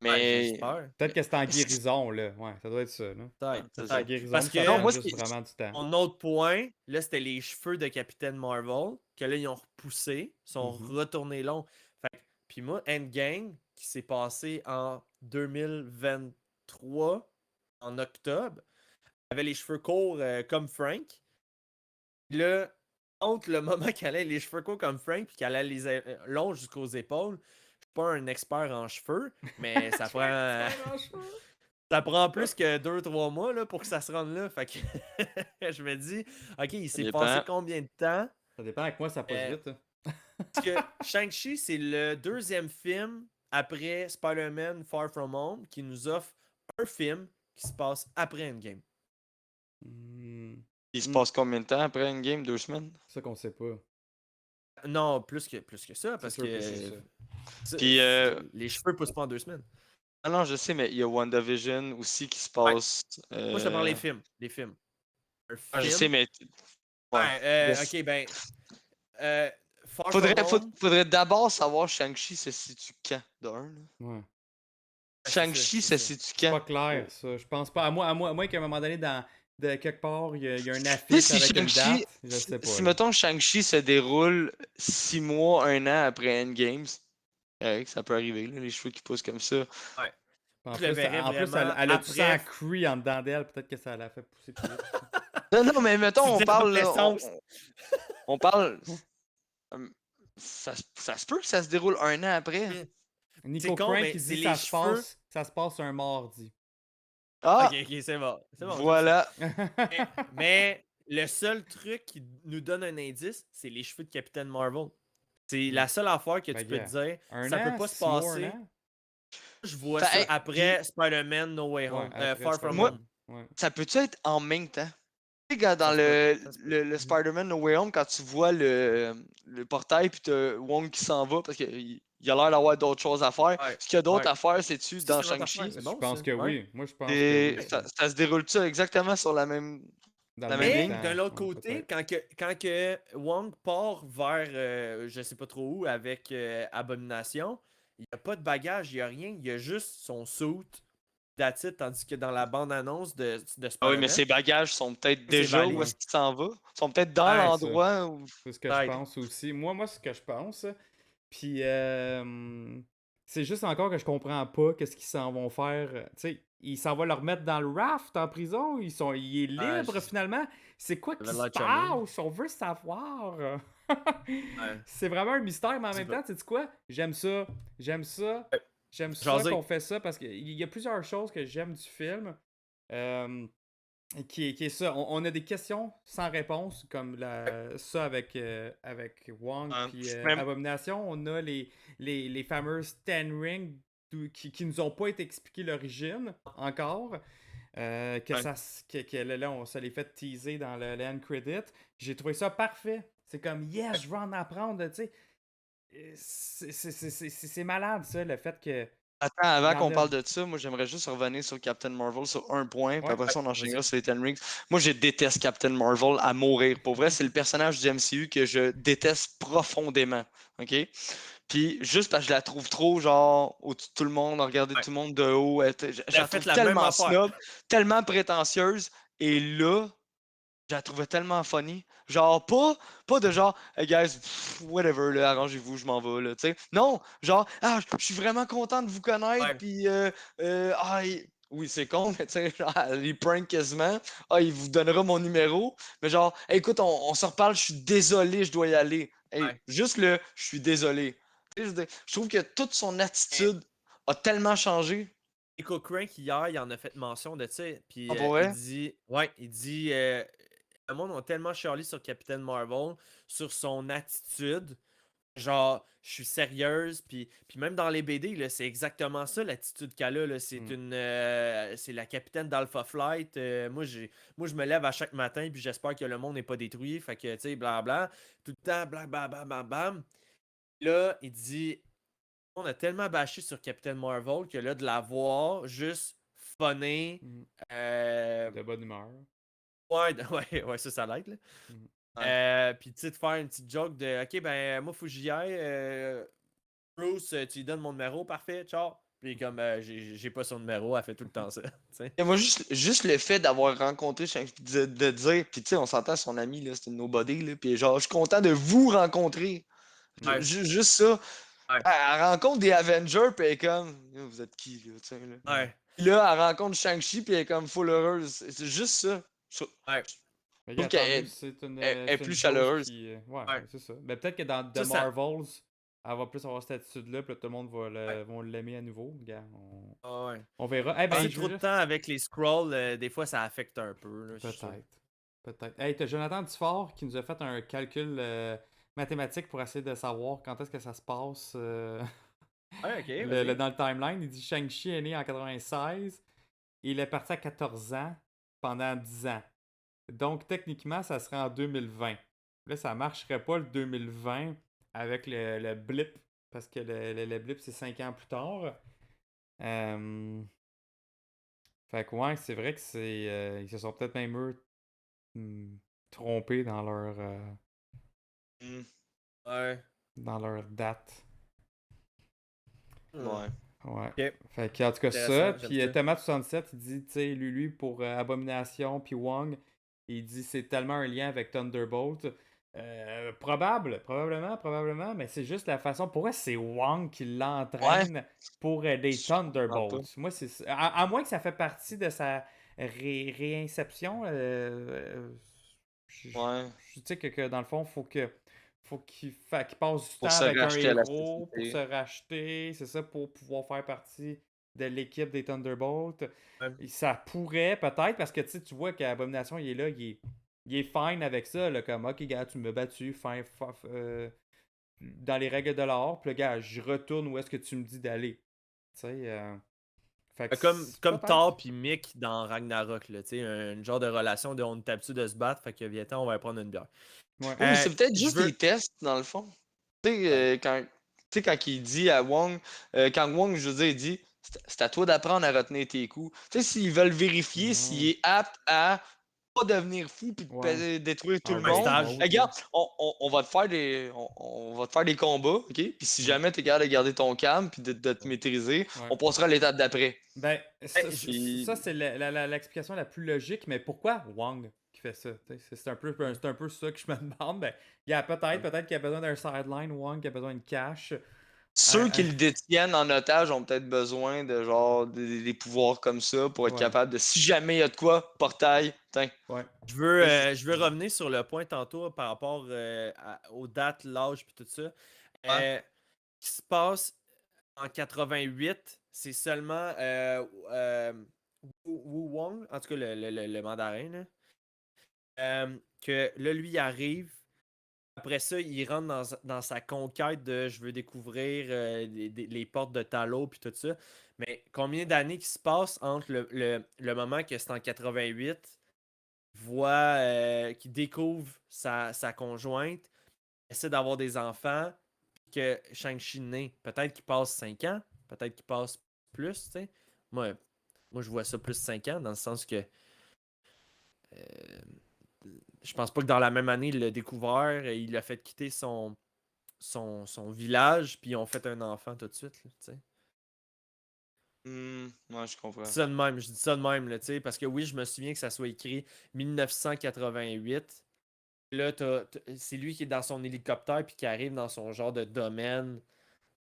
[SPEAKER 7] Mais.
[SPEAKER 2] Ouais, j'espère.
[SPEAKER 4] Peut-être que c'est en guérison, là. Ouais, ça doit être ça, là.
[SPEAKER 2] Peut-être,
[SPEAKER 7] c'est
[SPEAKER 4] C'est
[SPEAKER 7] ça.
[SPEAKER 4] en
[SPEAKER 2] peut-être.
[SPEAKER 4] guérison,
[SPEAKER 2] Parce
[SPEAKER 4] puis ça
[SPEAKER 2] que
[SPEAKER 7] Non,
[SPEAKER 4] prend
[SPEAKER 7] moi,
[SPEAKER 4] juste vraiment du temps.
[SPEAKER 2] mon autre point, là, c'était les cheveux de Capitaine Marvel, que là, ils ont repoussé, sont
[SPEAKER 4] Mhm.
[SPEAKER 2] retournés longs. Puis moi, Endgame, qui s'est passé en 2023, en octobre, avait les cheveux courts comme Frank. Puis là, Entre le moment qu'elle a les cheveux courts comme Frank puis qu'elle a les longs jusqu'aux épaules, je suis pas un expert en cheveux, mais ça prend plus que 2-3 mois là, pour que ça se rende là. Fait que je me dis, ok, il s'est passé
[SPEAKER 7] dépend.
[SPEAKER 2] combien de temps?
[SPEAKER 4] Ça dépend avec moi, ça passe vite. Hein.
[SPEAKER 2] Parce que Shang-Chi, c'est le deuxième film après Spider-Man Far From Home qui nous offre un film qui se passe après Endgame.
[SPEAKER 7] Il se passe combien de temps après une game? 2 semaines?
[SPEAKER 4] C'est ça qu'on sait pas.
[SPEAKER 2] Non, plus que ça, parce
[SPEAKER 4] sûr que
[SPEAKER 2] que
[SPEAKER 4] c'est ça.
[SPEAKER 7] Puis,
[SPEAKER 2] les cheveux poussent pas en 2 semaines.
[SPEAKER 7] Ah non, je sais, mais il y a WandaVision aussi qui se
[SPEAKER 2] Ouais.
[SPEAKER 7] passe.
[SPEAKER 2] Moi, je te parle des films. Des films. Un film.
[SPEAKER 7] Ah, je sais, mais.
[SPEAKER 2] Ouais,
[SPEAKER 7] Yes.
[SPEAKER 2] ok, ben. Far From Home.
[SPEAKER 7] Faudrait d'abord savoir Shang-Chi se situe quand, d'un. là.
[SPEAKER 4] Ouais.
[SPEAKER 7] Shang-Chi se situe
[SPEAKER 4] C'est pas
[SPEAKER 7] quand?
[SPEAKER 4] clair, ça. Je pense pas. À moins qu'à un moment donné, de quelque part, il y a un
[SPEAKER 7] Tu sais,
[SPEAKER 4] affiche
[SPEAKER 7] si
[SPEAKER 4] avec une
[SPEAKER 7] Shang-Chi,
[SPEAKER 4] date. Je sais pas.
[SPEAKER 7] si
[SPEAKER 4] là.
[SPEAKER 7] mettons Shang-Chi se déroule 6 mois, 1 an après Endgames, ça peut arriver, là, les cheveux qui poussent comme ça.
[SPEAKER 2] Ouais.
[SPEAKER 4] En
[SPEAKER 2] Je le
[SPEAKER 4] plus,
[SPEAKER 2] verrais
[SPEAKER 4] elle
[SPEAKER 2] vraiment
[SPEAKER 4] a du sang
[SPEAKER 2] après.
[SPEAKER 4] Cree en dedans d'elle. Peut-être que ça l'a fait pousser plus vite.
[SPEAKER 7] Non, mais mettons, on
[SPEAKER 2] dis
[SPEAKER 7] parle. Là,
[SPEAKER 2] l'adolescence.
[SPEAKER 7] on parle. Ça se peut que ça se déroule 1 an après.
[SPEAKER 4] Nico
[SPEAKER 2] con,
[SPEAKER 4] Crank
[SPEAKER 2] mais
[SPEAKER 4] qui
[SPEAKER 2] c'est
[SPEAKER 4] dit
[SPEAKER 2] les
[SPEAKER 4] ça se passe un mardi.
[SPEAKER 7] Ah!
[SPEAKER 2] Ok, c'est bon. C'est bon.
[SPEAKER 7] Voilà.
[SPEAKER 2] Mais le seul truc qui nous donne un indice, c'est les cheveux de Captain Marvel. C'est la seule affaire que tu peux te dire. Ça peut pas se passer. Je vois ça après Spider-Man No Way Home. Far From
[SPEAKER 7] Moi,
[SPEAKER 2] Home.
[SPEAKER 4] Ouais.
[SPEAKER 7] ça peut-tu être en même temps? Tu sais, quand dans
[SPEAKER 2] Ça se peut.
[SPEAKER 7] le Spider-Man No Way Home, quand tu vois le portail puis t'as Wong qui s'en va parce qu'il a l'air d'avoir d'autres choses à faire.
[SPEAKER 2] Ouais.
[SPEAKER 7] Ce qu'il y a d'autres
[SPEAKER 2] Ouais.
[SPEAKER 7] à faire, c'est-tu
[SPEAKER 2] C'est
[SPEAKER 7] dans
[SPEAKER 2] une autre affaire,
[SPEAKER 7] Shang-Chi?
[SPEAKER 2] c'est
[SPEAKER 4] Je
[SPEAKER 2] bon,
[SPEAKER 4] pense
[SPEAKER 2] ça.
[SPEAKER 4] que
[SPEAKER 2] Ouais.
[SPEAKER 4] oui. Moi, je pense que
[SPEAKER 7] Et
[SPEAKER 4] oui.
[SPEAKER 7] ça se déroule-tu exactement sur la même.
[SPEAKER 4] Dans
[SPEAKER 7] la
[SPEAKER 4] le
[SPEAKER 7] même
[SPEAKER 2] Mais
[SPEAKER 7] ligne?
[SPEAKER 2] d'un autre
[SPEAKER 4] Ouais,
[SPEAKER 2] côté,
[SPEAKER 4] peut-être.
[SPEAKER 2] quand que Wong part vers je sais pas trop où avec Abomination, il n'y a pas de bagage, il n'y a rien, il y a juste son suit, that's it, tandis que dans la bande-annonce de
[SPEAKER 7] Ah oui, mais
[SPEAKER 2] Spider-Man,
[SPEAKER 7] ses bagages sont peut-être
[SPEAKER 2] ses
[SPEAKER 7] déjà où est-ce
[SPEAKER 2] valises.
[SPEAKER 7] qu'il s'en va? Ils sont peut-être dans
[SPEAKER 2] Ouais,
[SPEAKER 7] l'endroit où.
[SPEAKER 4] C'est ce que je
[SPEAKER 2] Peut-être.
[SPEAKER 4] pense aussi. Moi, c'est ce que je pense. Puis, c'est juste encore que je comprends pas qu'est-ce qu'ils s'en vont faire. Tu sais, ils s'en vont le remettre dans le raft en prison. Il est libre finalement. C'est quoi qui
[SPEAKER 2] avait
[SPEAKER 4] se
[SPEAKER 2] l'air charmé.
[SPEAKER 4] passe? On veut savoir.
[SPEAKER 2] Ouais.
[SPEAKER 4] C'est vraiment un mystère, mais en
[SPEAKER 2] Je sais
[SPEAKER 4] même temps, tu sais quoi? J'aime ça. J'aime ça.
[SPEAKER 2] Ouais.
[SPEAKER 4] J'aime ça
[SPEAKER 2] Jaser.
[SPEAKER 4] qu'on fait ça parce qu'il y a plusieurs choses que j'aime du film. Qui est ça. On a des questions sans réponse, comme ça avec Wong puis
[SPEAKER 7] même-
[SPEAKER 4] Abomination. On a les fameuses Ten Rings qui nous ont pas été expliquées l'origine encore. Ça les fait teaser dans le end credit. J'ai trouvé ça parfait. C'est comme, yes, je veux en apprendre, tu sais. C'est malade, ça, le fait que.
[SPEAKER 7] Attends, avant qu'on parle de ça, moi j'aimerais juste revenir sur Captain Marvel sur un point, puis après ça on enchaînera sur les Ten Rings. Moi je déteste Captain Marvel à mourir. Pour vrai, c'est le personnage du MCU que je déteste profondément. OK? Puis juste parce que je la trouve trop genre au-dessus de tout le monde, à regarder tout le monde de haut. Je la trouve tellement snob, tellement prétentieuse. Et là, je la trouvais tellement funny. Genre, pas de genre, hey guys, whatever, là, arrangez-vous, je m'en vais, là, tu sais. Non, genre, je suis vraiment content de vous connaître, puis, oui, c'est con, mais tu sais, genre, les prank quasiment. Il vous donnera mon numéro. Mais genre, hey, écoute, on se reparle, je suis désolé, je dois y aller. Hey, juste je suis désolé. Tu sais, je trouve que toute son attitude a tellement changé.
[SPEAKER 2] Nico Crank, hier, il en a fait mention de ça. Puis il dit le monde a tellement chialé sur Captain Marvel, sur son attitude. Genre, je suis sérieuse. Puis même dans les BD, là, c'est exactement ça l'attitude qu'elle a. Là. C'est c'est la capitaine d'Alpha Flight. Moi, je me lève à chaque matin. Puis j'espère que le monde n'est pas détruit. Fait que, tu sais, blabla. Tout le temps, bla bam, bam, bam, bam. Là, il dit. On a tellement bâché sur Captain Marvel que là, de la voir juste funner.
[SPEAKER 4] De bonne humeur.
[SPEAKER 2] Ouais, ça l'aide. Là. Puis, tu sais, de faire une petite joke de OK, ben, moi, faut que j'y aille. Bruce, tu lui donnes mon numéro, parfait, ciao. Puis, comme j'ai pas son numéro, elle fait tout le temps ça.
[SPEAKER 7] Et moi, juste le fait d'avoir rencontré, de dire, puis tu sais, on s'entend, son ami, là, c'était une nobody, là, puis genre, je suis content de vous rencontrer.
[SPEAKER 2] Ouais.
[SPEAKER 7] Juste ça.
[SPEAKER 2] Ouais.
[SPEAKER 7] Elle rencontre des Avengers, puis elle est comme, vous êtes qui, là, tu sais, là.
[SPEAKER 2] Ouais.
[SPEAKER 7] Puis là, elle rencontre Shang-Chi, puis elle est comme full heureuse. C'est juste ça.
[SPEAKER 2] Ouais.
[SPEAKER 4] Mais
[SPEAKER 7] trouve
[SPEAKER 4] regarde, tant
[SPEAKER 7] qu'elle
[SPEAKER 4] mieux, c'est une,
[SPEAKER 7] est
[SPEAKER 4] c'est une
[SPEAKER 7] plus
[SPEAKER 4] chose
[SPEAKER 7] chaleureuse.
[SPEAKER 4] qui. Ouais,
[SPEAKER 2] Ouais.
[SPEAKER 4] c'est ça. Mais peut-être que dans
[SPEAKER 2] Ça,
[SPEAKER 4] The
[SPEAKER 2] ça.
[SPEAKER 4] Marvels, elle va plus avoir cette attitude-là, puis là, tout le monde
[SPEAKER 2] Ouais.
[SPEAKER 4] vont l'aimer à nouveau. Regarde,
[SPEAKER 2] Ah ouais.
[SPEAKER 4] on verra. Eh ben,
[SPEAKER 2] Passer
[SPEAKER 4] je veux
[SPEAKER 2] trop de
[SPEAKER 4] juste.
[SPEAKER 2] temps avec les scrolls, des fois, ça affecte un peu. Là, je suis sûr.
[SPEAKER 4] Peut-être. Peut-être. Hey, t'as Jonathan Dufort qui nous a fait un calcul mathématique pour essayer de savoir quand est-ce que ça se passe
[SPEAKER 2] Ouais, ok, vas-y.
[SPEAKER 4] dans le timeline. Il dit Shang-Chi est né en 96. Et il est parti à 14 ans pendant 10 ans. Donc, techniquement, ça serait en 2020. Là, ça marcherait pas le 2020 avec le blip, parce que le blip, c'est 5 ans plus tard. Fait que ouais, c'est vrai que ils se sont peut-être même eux trompés
[SPEAKER 7] Hmm,
[SPEAKER 2] Ouais.
[SPEAKER 4] dans leur date.
[SPEAKER 7] Ouais.
[SPEAKER 4] Ouais.
[SPEAKER 2] Ok.
[SPEAKER 4] Fait que, en tout cas, ça.
[SPEAKER 2] Intéressant, j'aime
[SPEAKER 4] Puis
[SPEAKER 2] ça.
[SPEAKER 4] Thomas67, il dit, tu sais, lui, pour Abomination, puis Wong, il dit c'est tellement un lien avec Thunderbolt. Probablement, mais c'est juste la façon. Pourquoi c'est Wong qui
[SPEAKER 7] Ouais,
[SPEAKER 4] l'entraîne pour des
[SPEAKER 7] je comprends pas.
[SPEAKER 4] Thunderbolts? Moi, c'est ça. À moins que ça fait partie de sa réinception.
[SPEAKER 7] Ouais.
[SPEAKER 4] Je sais que dans le fond, faut qu'il passe du
[SPEAKER 7] Pour
[SPEAKER 4] temps
[SPEAKER 7] se
[SPEAKER 4] avec un
[SPEAKER 7] racheter à la
[SPEAKER 4] héros pour se
[SPEAKER 7] société.
[SPEAKER 4] racheter, c'est ça, pour pouvoir faire partie de l'équipe des Thunderbolts.
[SPEAKER 2] Ouais.
[SPEAKER 4] Et ça pourrait peut-être, parce que tu vois qu'Abomination, il est là, il est fine avec ça, là, comme ok, gars, tu m'as battu, dans les règles de l'art, puis le gars, je retourne où est-ce que tu me dis d'aller. Tu sais, fait que
[SPEAKER 2] Comme
[SPEAKER 4] peut-être.
[SPEAKER 2] Thor puis Mick dans Ragnarok, là, tu sais, un genre de relation de on est habitué de se battre, fait que viens on va prendre une bière.
[SPEAKER 4] Ouais.
[SPEAKER 7] Oui, mais c'est peut-être
[SPEAKER 2] Je
[SPEAKER 7] juste
[SPEAKER 2] veux.
[SPEAKER 7] des tests, dans le fond. Tu sais,
[SPEAKER 2] Peut-être.
[SPEAKER 7] quand il dit à Wong, quand Wong, je veux dire, il dit, c'est à toi d'apprendre à retenir tes coups. Tu sais, s'ils veulent vérifier s'il
[SPEAKER 4] Ouais.
[SPEAKER 7] est apte à pas devenir fou puis de
[SPEAKER 4] Ouais.
[SPEAKER 7] détruire tout
[SPEAKER 4] Un
[SPEAKER 7] le
[SPEAKER 2] Un
[SPEAKER 7] monde,
[SPEAKER 4] rage
[SPEAKER 2] stage.
[SPEAKER 4] mode, là.
[SPEAKER 7] regarde, on va te faire on va te faire des combats, ok? Puis si
[SPEAKER 4] Ouais.
[SPEAKER 7] jamais t'es capable de garder ton calme puis de te maîtriser,
[SPEAKER 4] Ouais.
[SPEAKER 7] on passera à l'étape d'après.
[SPEAKER 4] Ben,
[SPEAKER 2] Je-
[SPEAKER 7] Puis,
[SPEAKER 4] ça, c'est l'explication la plus logique, mais pourquoi Wong qui fait ça? Tu sais, c'est un peu ça que je me demande. Ben, il y a peut-être qu'il y a besoin d'un sideline, Wong, qui a besoin de cash.
[SPEAKER 7] ceux qui le détiennent en otage ont peut-être besoin de genre des pouvoirs comme ça pour être
[SPEAKER 4] Ouais,
[SPEAKER 7] capable de, si jamais il y a de quoi, portail, tiens.
[SPEAKER 4] ouais.
[SPEAKER 2] je veux revenir sur le point tantôt par rapport aux dates, l'âge puis tout ça.
[SPEAKER 7] Ouais.
[SPEAKER 2] Qui se passe en 88, c'est seulement Wu Wong, en tout cas le mandarin, là, que là, lui, il arrive. Après ça, il rentre dans sa conquête de je veux découvrir les portes de Talo puis tout ça. Mais combien d'années qui se passent entre le moment que c'est en 88, voit, qu'il découvre sa conjointe, essaie d'avoir des enfants, puis que Shang-Chi naît. Peut-être qu'il passe 5 ans, peut-être qu'il passe plus, tu sais. Moi, je vois ça plus 5 ans, dans le sens que je pense pas que dans la même année, il l'a découvert, et il a fait quitter son village, puis ils ont fait un enfant tout de suite, là, tu sais.
[SPEAKER 7] Ouais, je comprends.
[SPEAKER 2] Je dis ça de même, là, tu sais, parce que oui, je me souviens que ça soit écrit 1988. Là, c'est lui qui est dans son hélicoptère puis qui arrive dans son genre de domaine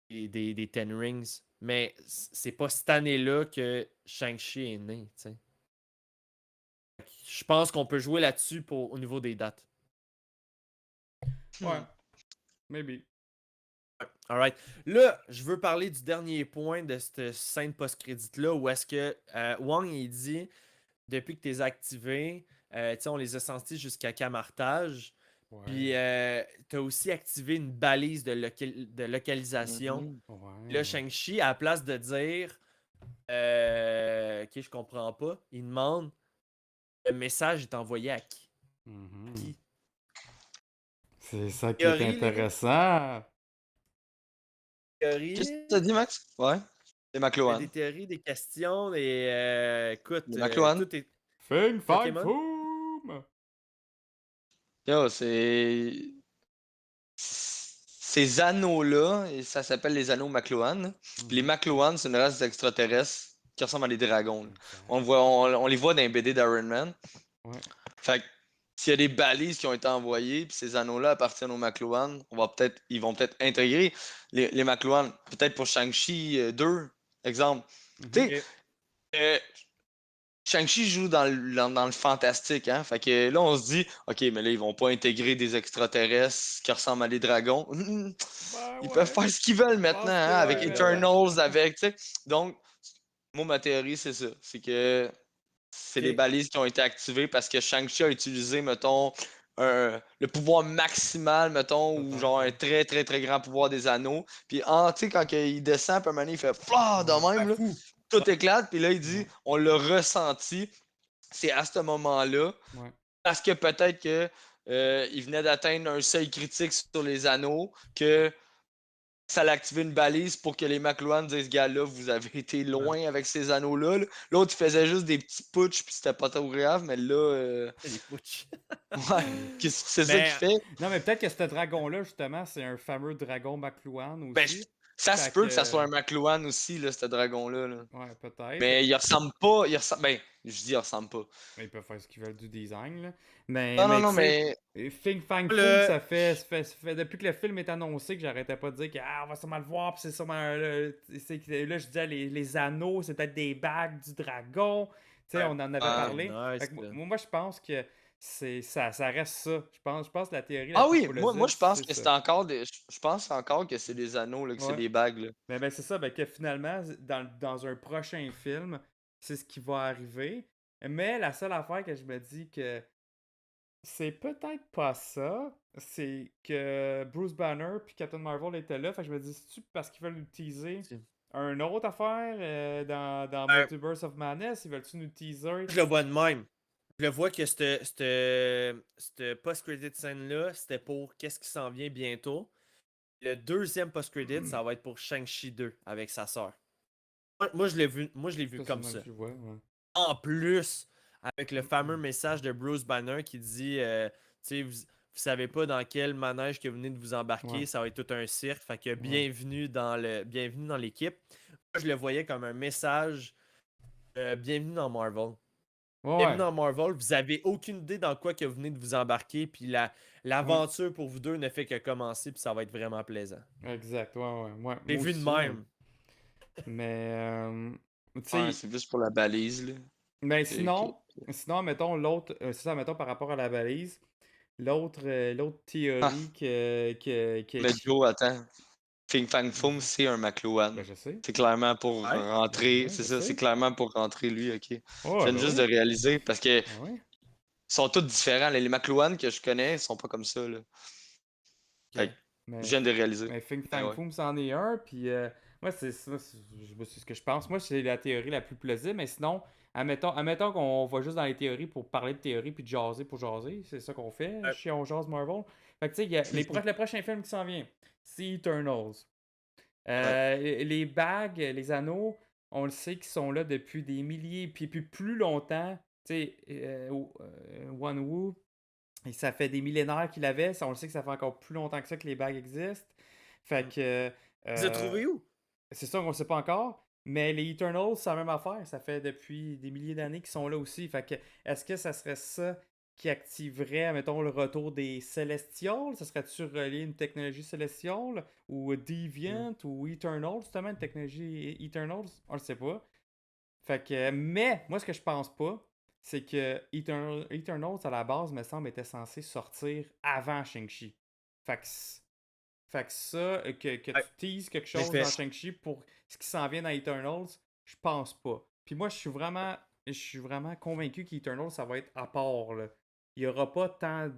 [SPEAKER 2] des Ten Rings. Mais c'est pas cette année-là que Shang-Chi est né, tu sais. Je pense qu'on peut jouer là-dessus au niveau des dates.
[SPEAKER 4] Ouais, maybe.
[SPEAKER 2] Alright. Là, je veux parler du dernier point de cette scène post-crédit-là où est-ce que Wang il dit depuis que tu es activé, tu sais, on les a sentis jusqu'à camartage. Puis,
[SPEAKER 4] Ouais.
[SPEAKER 2] tu as aussi activé une balise de localisation.
[SPEAKER 7] Mhm.
[SPEAKER 2] Là,
[SPEAKER 4] Ouais.
[SPEAKER 2] Shang-Chi, à la place de dire ok, je comprends pas, il demande le message est envoyé à qui?
[SPEAKER 4] Mhm. C'est ça qui est
[SPEAKER 2] Théorie, les gars?
[SPEAKER 4] intéressant.
[SPEAKER 7] Qu'est-ce que
[SPEAKER 2] Théorie?
[SPEAKER 7] t'as dit, Max? Ouais. C'est
[SPEAKER 2] Des
[SPEAKER 7] McLuhan.
[SPEAKER 2] théories, des questions, et écoute,
[SPEAKER 7] C'est McLuhan.
[SPEAKER 2] tout est.
[SPEAKER 4] Fing Fang
[SPEAKER 2] Pokémon?
[SPEAKER 4] Foom!
[SPEAKER 7] Yo, c'est. Ces anneaux-là, et ça s'appelle les anneaux McLuhan. Puis les
[SPEAKER 4] Mhm.
[SPEAKER 7] McLuhan, c'est une race d'extraterrestres qui ressemble à des dragons.
[SPEAKER 4] Exact.
[SPEAKER 7] On les voit dans les BD d'Iron Man.
[SPEAKER 4] Ouais.
[SPEAKER 7] Fait que s'il y a des balises qui ont été envoyées, puis ces anneaux-là appartiennent aux McLuhan, ils vont peut-être intégrer les McLuhan. Peut-être pour Shang-Chi 2, exemple. Tu
[SPEAKER 4] Mhm.
[SPEAKER 7] sais,
[SPEAKER 2] Ok.
[SPEAKER 7] euh, Shang-Chi joue dans le fantastique, hein? Fait que là, on se dit, OK, mais là, ils vont pas intégrer des extraterrestres qui ressemblent à des dragons.
[SPEAKER 4] Ben
[SPEAKER 7] Ils peuvent
[SPEAKER 4] ouais,
[SPEAKER 7] faire ce qu'ils veulent
[SPEAKER 4] je
[SPEAKER 7] maintenant,
[SPEAKER 4] pense que
[SPEAKER 7] hein, avec
[SPEAKER 4] ouais, là, ouais.
[SPEAKER 7] Eternals, avec, tu sais. Donc, moi, ma théorie, c'est ça. C'est que c'est les
[SPEAKER 4] Ok.
[SPEAKER 7] balises qui ont été activées parce que Shang-Chi a utilisé, mettons, le pouvoir maximal, mettons, ou
[SPEAKER 4] Peut-être,
[SPEAKER 7] genre un
[SPEAKER 4] ouais.
[SPEAKER 7] très, très, très grand pouvoir des anneaux. Puis, tu sais, quand il descend, puis à un moment donné, il fait flah de
[SPEAKER 4] Ouais.
[SPEAKER 7] même, là,
[SPEAKER 2] Fou.
[SPEAKER 7] tout éclate. Puis là, il dit,
[SPEAKER 4] Ouais.
[SPEAKER 7] on l'a ressenti. C'est à ce moment-là,
[SPEAKER 4] Ouais.
[SPEAKER 7] parce que peut-être que il venait d'atteindre un seuil critique sur les anneaux, que ça allait activer une balise pour que les McLuhan disent, gars-là, vous avez été loin avec ces anneaux-là. Là. L'autre, il faisait juste des petits putsch, puis c'était pas trop grave, mais là,
[SPEAKER 2] C'est des putsch.
[SPEAKER 7] ouais, c'est ça qu'il
[SPEAKER 2] Mais,
[SPEAKER 7] fait.
[SPEAKER 4] Non, mais peut-être que ce dragon-là, justement, c'est un fameux dragon McLuhan
[SPEAKER 7] Ben,
[SPEAKER 4] aussi.
[SPEAKER 7] ça se
[SPEAKER 4] Fait
[SPEAKER 7] peut que ça soit
[SPEAKER 4] que.
[SPEAKER 7] un McLuhan aussi, là, ce dragon-là. Là.
[SPEAKER 4] Ouais, peut-être.
[SPEAKER 7] Mais il ressemble pas. Ben, je dis il ressemble pas.
[SPEAKER 4] Ils peuvent faire ce qu'ils veulent du design, là.
[SPEAKER 7] Non, non,
[SPEAKER 4] Mais tu
[SPEAKER 7] non,
[SPEAKER 4] sais,
[SPEAKER 7] mais.
[SPEAKER 4] Fing Fang Foom,
[SPEAKER 2] le...
[SPEAKER 4] ça fait depuis que le film est annoncé que j'arrêtais pas de dire que on va sûrement le voir, puis c'est sûrement. Là, là, je disais les anneaux, c'est peut-être des bagues du dragon. Tu sais,
[SPEAKER 2] Ouais.
[SPEAKER 4] on en avait
[SPEAKER 7] Ah,
[SPEAKER 4] parlé.
[SPEAKER 2] nice,
[SPEAKER 4] Fait que
[SPEAKER 2] là.
[SPEAKER 4] moi, je pense que ça reste ça. Je pense que la théorie la
[SPEAKER 7] Ah
[SPEAKER 4] plus
[SPEAKER 7] oui, moi
[SPEAKER 4] plausible,
[SPEAKER 7] je pense
[SPEAKER 4] c'est
[SPEAKER 7] que
[SPEAKER 4] ça.
[SPEAKER 7] c'est encore des. Je pense encore que c'est des anneaux, là, que c'est
[SPEAKER 4] Ouais.
[SPEAKER 7] des bagues. Là.
[SPEAKER 4] Ben, c'est ça, que finalement, dans un prochain film, c'est ce qui va arriver. Mais la seule affaire que je me dis que c'est peut-être pas ça, c'est que Bruce Banner puis Captain Marvel étaient là. Fait que je me dis, c'est-tu parce qu'ils veulent nous teaser une autre affaire dans
[SPEAKER 2] Euh,
[SPEAKER 4] Multiverse of Madness? Ils veulent-tu nous teaser?
[SPEAKER 2] je le vois de même. Je le vois que cette post-credit scène-là, c'était pour qu'est-ce qui s'en vient bientôt. Le deuxième post-credit, ça va être pour Shang-Chi 2 avec sa sœur. Moi, je l'ai vu
[SPEAKER 4] Ça, c'est
[SPEAKER 2] comme
[SPEAKER 4] le même
[SPEAKER 2] ça.
[SPEAKER 4] que je vois, ouais.
[SPEAKER 2] En plus, avec le fameux message de Bruce Banner qui dit tu sais, vous savez pas dans quel manège que vous venez de vous embarquer,
[SPEAKER 4] Ouais.
[SPEAKER 2] ça va être tout un cirque. Fait que bienvenue dans l'équipe. Moi, je le voyais comme un message bienvenue dans Marvel. Bienvenue
[SPEAKER 4] Ouais,
[SPEAKER 2] dans Marvel, vous avez aucune idée dans quoi que vous venez de vous embarquer, puis l'aventure pour vous deux ne fait que commencer, puis ça va être vraiment plaisant.
[SPEAKER 4] exact, ouais.
[SPEAKER 2] Je l'ai
[SPEAKER 4] Moi
[SPEAKER 2] vu de
[SPEAKER 4] aussi,
[SPEAKER 2] même.
[SPEAKER 4] mais tu
[SPEAKER 7] Ouais,
[SPEAKER 4] sais,
[SPEAKER 7] c'est plus pour la balise. Là.
[SPEAKER 4] mais
[SPEAKER 7] Ok.
[SPEAKER 4] sinon, mettons l'autre, c'est ça, mettons par rapport à la balise, l'autre théorie
[SPEAKER 7] Mais Joe, attends. Fing Fang Foom, c'est un McLuhan.
[SPEAKER 4] Ben, je sais.
[SPEAKER 7] C'est clairement pour
[SPEAKER 2] Ouais.
[SPEAKER 7] rentrer.
[SPEAKER 4] Ouais,
[SPEAKER 7] C'est
[SPEAKER 4] je
[SPEAKER 7] ça, c'est
[SPEAKER 4] sais.
[SPEAKER 7] clairement pour rentrer lui, ok. Je
[SPEAKER 4] Ouais,
[SPEAKER 7] viens
[SPEAKER 4] ben
[SPEAKER 7] juste de
[SPEAKER 4] oui.
[SPEAKER 7] réaliser parce que
[SPEAKER 4] Ben oui.
[SPEAKER 7] ils sont tous différents. Les McLuhan que je connais, ils sont pas comme ça. Là. Fait
[SPEAKER 2] Ok.
[SPEAKER 7] que je
[SPEAKER 4] Mais,
[SPEAKER 7] viens de réaliser.
[SPEAKER 4] mais Fing
[SPEAKER 7] Ben
[SPEAKER 4] Fang
[SPEAKER 7] ouais.
[SPEAKER 4] Foom, c'en est un. Puis, moi, c'est ça. C'est ce que je pense. Moi, c'est la théorie la plus plausible. Mais sinon, admettons qu'on va juste dans les théories pour parler de théorie puis de jaser pour jaser. C'est ça qu'on fait
[SPEAKER 2] Ouais.
[SPEAKER 4] chez On Jase Marvel. Fait que, tu sais, il y a le prochain film qui s'en vient, c'est Eternals. Les bagues, les anneaux, on le sait qu'ils sont là depuis des milliers, puis plus longtemps. Tu sais, Wu, et ça fait des millénaires qu'il avait. On le sait que ça fait encore plus longtemps que ça que les bagues existent. Fait que
[SPEAKER 2] Vous avez trouvé où?
[SPEAKER 4] c'est ça qu'on ne sait pas encore. Mais les Eternals, c'est la même affaire. Ça fait depuis des milliers d'années qu'ils sont là aussi. Fait que est-ce que ça serait ça qui activerait, mettons, le retour des Celestials? Ça serait-tu relié à une technologie Celestial? Ou Deviant? Ou Eternals, justement, une technologie Eternals? On le sait pas. Fait que, mais, moi, ce que je pense pas, c'est que Eternals, à la base, me semble, était censé sortir avant Shang-Chi. Fait que, fait que ça, que tu
[SPEAKER 2] Ouais.
[SPEAKER 4] teases quelque
[SPEAKER 2] Mais
[SPEAKER 4] chose dans Shang-Chi pour ce qui s'en vient dans Eternals, je pense pas. Puis moi, je suis vraiment convaincu qu'Eternals, ça va être à part, là. Il y aura pas tant.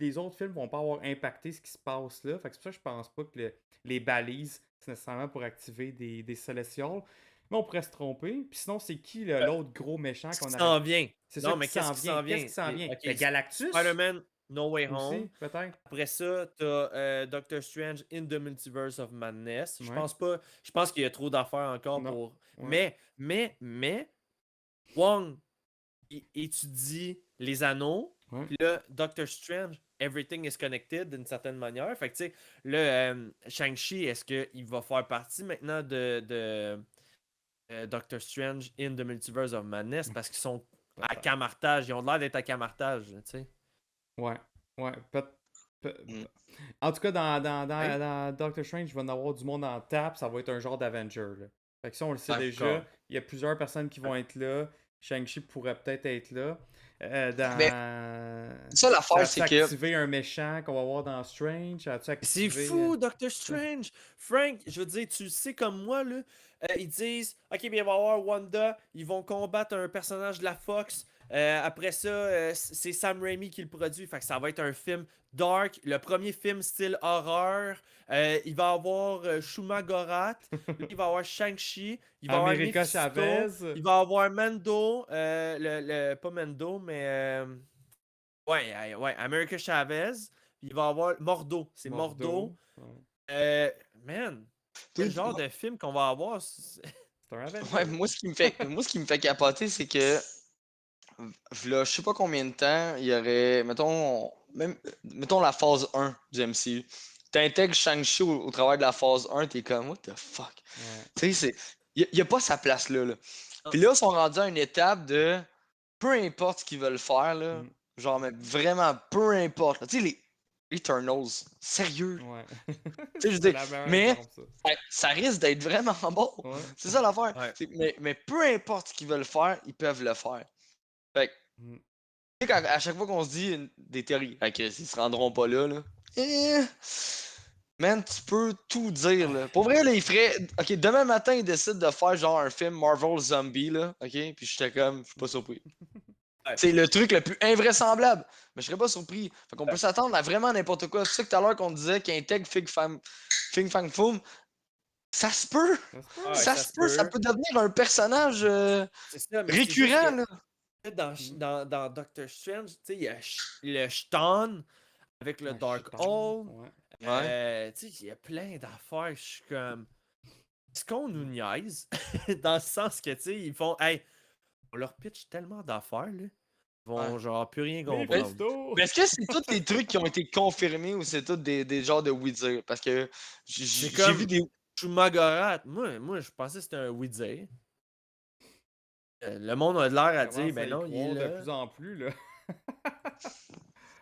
[SPEAKER 4] Les autres films vont pas avoir impacté ce qui se passe là. Fait que c'est pour ça que je pense pas que les balises, c'est nécessairement pour activer des Celestials. Mais on pourrait se tromper. Puis sinon, c'est qui l'autre gros méchant
[SPEAKER 2] Qu'est-ce
[SPEAKER 4] qu'on
[SPEAKER 2] qui
[SPEAKER 4] a.
[SPEAKER 2] s'en vient?
[SPEAKER 4] C'est
[SPEAKER 2] Non,
[SPEAKER 4] ça
[SPEAKER 2] mais
[SPEAKER 4] qui
[SPEAKER 2] qu'est-ce
[SPEAKER 4] s'en
[SPEAKER 2] qui
[SPEAKER 4] vient.
[SPEAKER 2] s'en vient?
[SPEAKER 4] Qu'est-ce qui s'en vient?
[SPEAKER 2] Ok,
[SPEAKER 4] Ben, Galactus
[SPEAKER 2] Spider-Man No Way Home.
[SPEAKER 4] aussi, peut-être.
[SPEAKER 2] Après ça, t'as Doctor Strange in the Multiverse of Madness. Je
[SPEAKER 4] Ouais.
[SPEAKER 2] pense pas. Je pense qu'il y a trop d'affaires encore
[SPEAKER 4] Non.
[SPEAKER 2] pour.
[SPEAKER 4] Ouais.
[SPEAKER 2] Mais, Wong il étudie les anneaux.
[SPEAKER 4] Ouais.
[SPEAKER 2] Puis là, Doctor Strange, everything is connected d'une certaine manière. Fait que tu sais, là, Shang-Chi, est-ce qu'il va faire partie maintenant de Doctor Strange in the Multiverse of Madness? Parce qu'ils sont à
[SPEAKER 4] Peut-être.
[SPEAKER 2] camartage. Ils ont l'air d'être à camartage, tu sais.
[SPEAKER 4] Ouais.
[SPEAKER 7] Mm.
[SPEAKER 4] En tout cas, dans Doctor Strange, il va y en avoir du monde en tap, ça va être un genre d'Avenger, là. Fait que ça, on le sait
[SPEAKER 7] D'accord.
[SPEAKER 4] déjà. Il y a plusieurs personnes qui vont être là. Shang-Chi pourrait peut-être être là.
[SPEAKER 7] Ça, l'affaire,
[SPEAKER 4] Ça
[SPEAKER 7] c'est que.
[SPEAKER 4] activer un méchant qu'on va voir dans Strange? As-tu
[SPEAKER 2] C'est
[SPEAKER 4] activé...
[SPEAKER 2] fou, Doctor Strange! Frank, je veux dire, tu sais comme moi, là, ils disent, OK, bien, il va y avoir Wanda, ils vont combattre un personnage de la Fox. Après ça, c'est Sam Raimi qui le produit, fait que ça va être un film dark, le premier film style horreur. Il va y avoir Shuma Gorath, là, il va y avoir Shang-Chi, il va y avoir
[SPEAKER 4] America
[SPEAKER 2] Mephisto,
[SPEAKER 4] Chavez.
[SPEAKER 2] il va y avoir Mando, pas Mando, mais ouais, America Chavez. Il va y avoir Mordo. C'est Mordo.
[SPEAKER 4] Ouais.
[SPEAKER 2] Man, quel genre de film qu'on va avoir?
[SPEAKER 4] C'est un Avenger.
[SPEAKER 7] Ouais, moi, ce qui me fait capoter, c'est que. V'là, je sais pas combien de temps, il y aurait. Mettons la phase 1 du MCU. T'intègres Shang-Chi au travers de la phase 1, t'es comme, what the fuck?
[SPEAKER 4] Ouais.
[SPEAKER 7] Tu sais, il y a pas sa place là.
[SPEAKER 2] Ah.
[SPEAKER 7] Puis là, ils sont rendus à une étape de peu importe ce qu'ils veulent faire, là,
[SPEAKER 4] Mm.
[SPEAKER 7] genre, mais vraiment peu importe. là. Tu sais, les Eternals, sérieux.
[SPEAKER 4] Ouais.
[SPEAKER 7] Tu sais, je veux
[SPEAKER 4] C'est
[SPEAKER 7] dire,
[SPEAKER 4] la meilleure
[SPEAKER 7] mais
[SPEAKER 4] exemple, ça.
[SPEAKER 7] ça risque d'être vraiment bon.
[SPEAKER 4] Ouais.
[SPEAKER 7] C'est ça l'affaire.
[SPEAKER 2] Ouais.
[SPEAKER 7] Mais peu importe ce qu'ils veulent faire, ils peuvent le faire. Fait que,
[SPEAKER 4] Mm.
[SPEAKER 7] tu sais, à chaque fois qu'on se dit des théories, fait que s'ils se rendront pas là, eh, man, tu peux tout dire, là. Pour vrai, là, il ferait. Ok, demain matin, ils décident de faire genre un film Marvel Zombie, là. Ok, puis j'étais comme, je suis pas surpris.
[SPEAKER 2] Ouais.
[SPEAKER 7] C'est le truc le plus invraisemblable. Mais je serais pas surpris. Fait qu'on peut s'attendre à vraiment n'importe quoi. C'est ça que tout à l'heure qu'on disait qu'intègre Fing Fang Foom. Ça se peut!
[SPEAKER 4] Ça se peut.
[SPEAKER 2] Ouais,
[SPEAKER 7] Ça se peut! Ça peut devenir un personnage
[SPEAKER 2] C'est ça, mais c'est juste
[SPEAKER 7] récurrent,
[SPEAKER 2] que
[SPEAKER 7] là.
[SPEAKER 2] dans Doctor Strange, tu sais, il y a le Shtan avec le
[SPEAKER 4] Ouais,
[SPEAKER 2] Dark
[SPEAKER 4] Shaitan,
[SPEAKER 2] Hole.
[SPEAKER 7] Ouais.
[SPEAKER 2] Tu sais, il y a plein d'affaires. Je suis comme. Est-ce qu'on nous niaise? Dans le sens que, tu sais, ils font. Hey, on leur pitch tellement d'affaires, là. Ils vont,
[SPEAKER 7] Ouais.
[SPEAKER 2] genre, plus rien comprendre.
[SPEAKER 4] Mephisto!
[SPEAKER 7] Mais est-ce que c'est tous les trucs qui ont été confirmés ou c'est tous des genres de oui-dire? Parce que
[SPEAKER 2] C'est
[SPEAKER 7] j'ai
[SPEAKER 2] comme
[SPEAKER 7] vu des.
[SPEAKER 2] Shumagorat. Moi, je pensais que c'était un oui-dire. Le monde a de l'air à
[SPEAKER 4] Commence
[SPEAKER 2] dire, ben
[SPEAKER 4] y
[SPEAKER 2] non, il est
[SPEAKER 4] croire de
[SPEAKER 2] là.
[SPEAKER 4] plus en plus, là.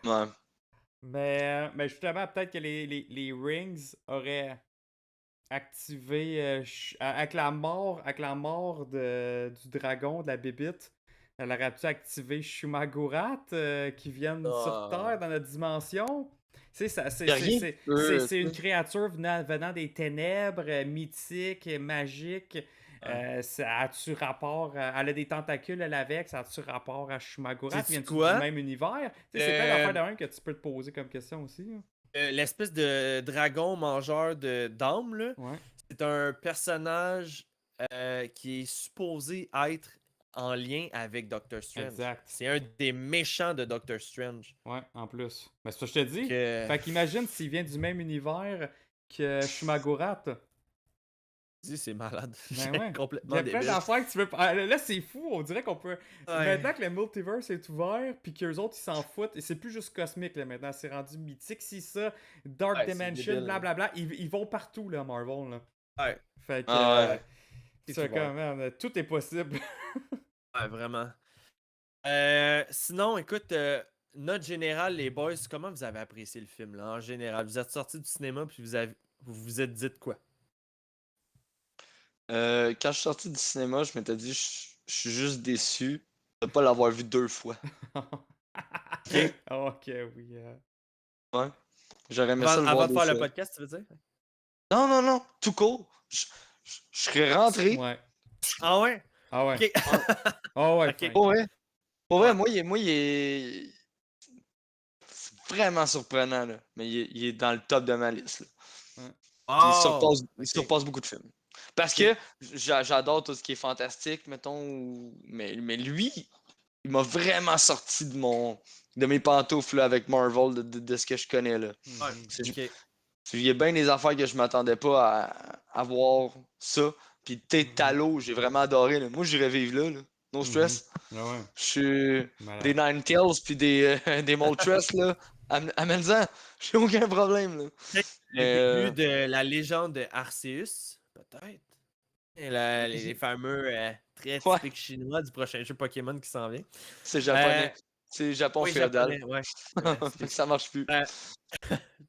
[SPEAKER 7] Ouais.
[SPEAKER 4] Mais justement, peut-être que les Rings auraient activé avec la mort du dragon, de la bébite. Elle aurait pu activer Shumagorat qui viennent sur Terre dans notre dimension. Tu sais,
[SPEAKER 7] Y a rien
[SPEAKER 4] c'est une créature venant des ténèbres, mythique, magique. Ça a-tu rapport elle a des tentacules, elle avec, ça a-tu rapport à Shumagorat?
[SPEAKER 2] Sais-tu
[SPEAKER 4] Viens-tu
[SPEAKER 2] quoi?
[SPEAKER 4] du même univers? Tu sais, c'est plein d'affaires de même que tu peux te poser comme question aussi. Là.
[SPEAKER 2] L'espèce de dragon mangeur d'âmes, là,
[SPEAKER 4] Ouais.
[SPEAKER 2] c'est un personnage qui est supposé être en lien avec Doctor Strange.
[SPEAKER 4] Exact.
[SPEAKER 2] C'est un des méchants de Doctor Strange.
[SPEAKER 4] Ouais, en plus. Mais c'est ce que je te dis.
[SPEAKER 2] Que...
[SPEAKER 4] Fait qu'imagine s'il vient du même univers que Shumagorat.
[SPEAKER 2] C'est malade.
[SPEAKER 4] Ben ouais. Il
[SPEAKER 2] Complètement
[SPEAKER 4] y a plein
[SPEAKER 2] débile.
[SPEAKER 4] d'affaires que tu veux. Là, c'est fou. On dirait qu'on peut.
[SPEAKER 2] Ouais.
[SPEAKER 4] Maintenant que le multiverse est ouvert, puis qu'eux autres, ils s'en foutent. Et c'est plus juste cosmique, là, maintenant. C'est rendu mythique. Si ça, Dark
[SPEAKER 2] Ouais, c'est
[SPEAKER 4] Dimension,
[SPEAKER 2] débile,
[SPEAKER 4] blablabla. Ils vont partout, là, Marvel. Là.
[SPEAKER 2] Ouais.
[SPEAKER 4] Fait que.
[SPEAKER 7] Ah ouais.
[SPEAKER 4] C'est quand même. Tout est possible.
[SPEAKER 2] Ouais, vraiment. Sinon, écoute, note générale, les boys, comment vous avez apprécié le film, là, en général? Vous êtes sortis du cinéma, puis vous vous êtes dit de quoi?
[SPEAKER 7] Quand je suis sorti du cinéma, je m'étais dit, je suis juste déçu de ne pas l'avoir vu 2 fois.
[SPEAKER 4] Ok, oui.
[SPEAKER 7] Ouais. J'aurais aimé ça le
[SPEAKER 2] Avant
[SPEAKER 7] voir
[SPEAKER 2] de
[SPEAKER 7] 2
[SPEAKER 2] faire le
[SPEAKER 7] fois.
[SPEAKER 2] podcast, tu veux dire?
[SPEAKER 7] Non, tout court. Je serais rentré.
[SPEAKER 4] Ouais.
[SPEAKER 2] Ah ouais?
[SPEAKER 4] Ah ouais.
[SPEAKER 2] Ok.
[SPEAKER 4] Ah ouais.
[SPEAKER 2] Ok.
[SPEAKER 4] Frank.
[SPEAKER 7] Pour vrai, moi, il est. C'est vraiment surprenant, là. Mais il est dans le top de ma liste. Là.
[SPEAKER 2] Oh,
[SPEAKER 7] Il
[SPEAKER 2] ok.
[SPEAKER 7] surpasse beaucoup de films. Parce que j'adore tout ce qui est fantastique, mettons. Mais lui, il m'a vraiment sorti de mes pantoufles là, avec Marvel, de ce que je connais. Là.
[SPEAKER 2] Ouais,
[SPEAKER 7] C'est-
[SPEAKER 2] ok.
[SPEAKER 7] Il y a bien des affaires que je m'attendais pas à voir ça. Puis Talo, j'ai vraiment adoré. Là. Moi, j'irais vivre là. No stress.
[SPEAKER 4] Ah ouais.
[SPEAKER 7] Je suis
[SPEAKER 4] Malade.
[SPEAKER 7] des Ninetales puis des Moltres, là. Amène-en. J'ai aucun problème, là.
[SPEAKER 2] Le début de la légende de Arceus, peut-être. Et les fameux très
[SPEAKER 7] Ouais.
[SPEAKER 2] typiques chinois du prochain jeu Pokémon qui s'en vient.
[SPEAKER 7] C'est japonais. C'est Japon
[SPEAKER 2] Oui,
[SPEAKER 7] féodal.
[SPEAKER 2] japonais, ouais.
[SPEAKER 7] Fait que ça marche plus.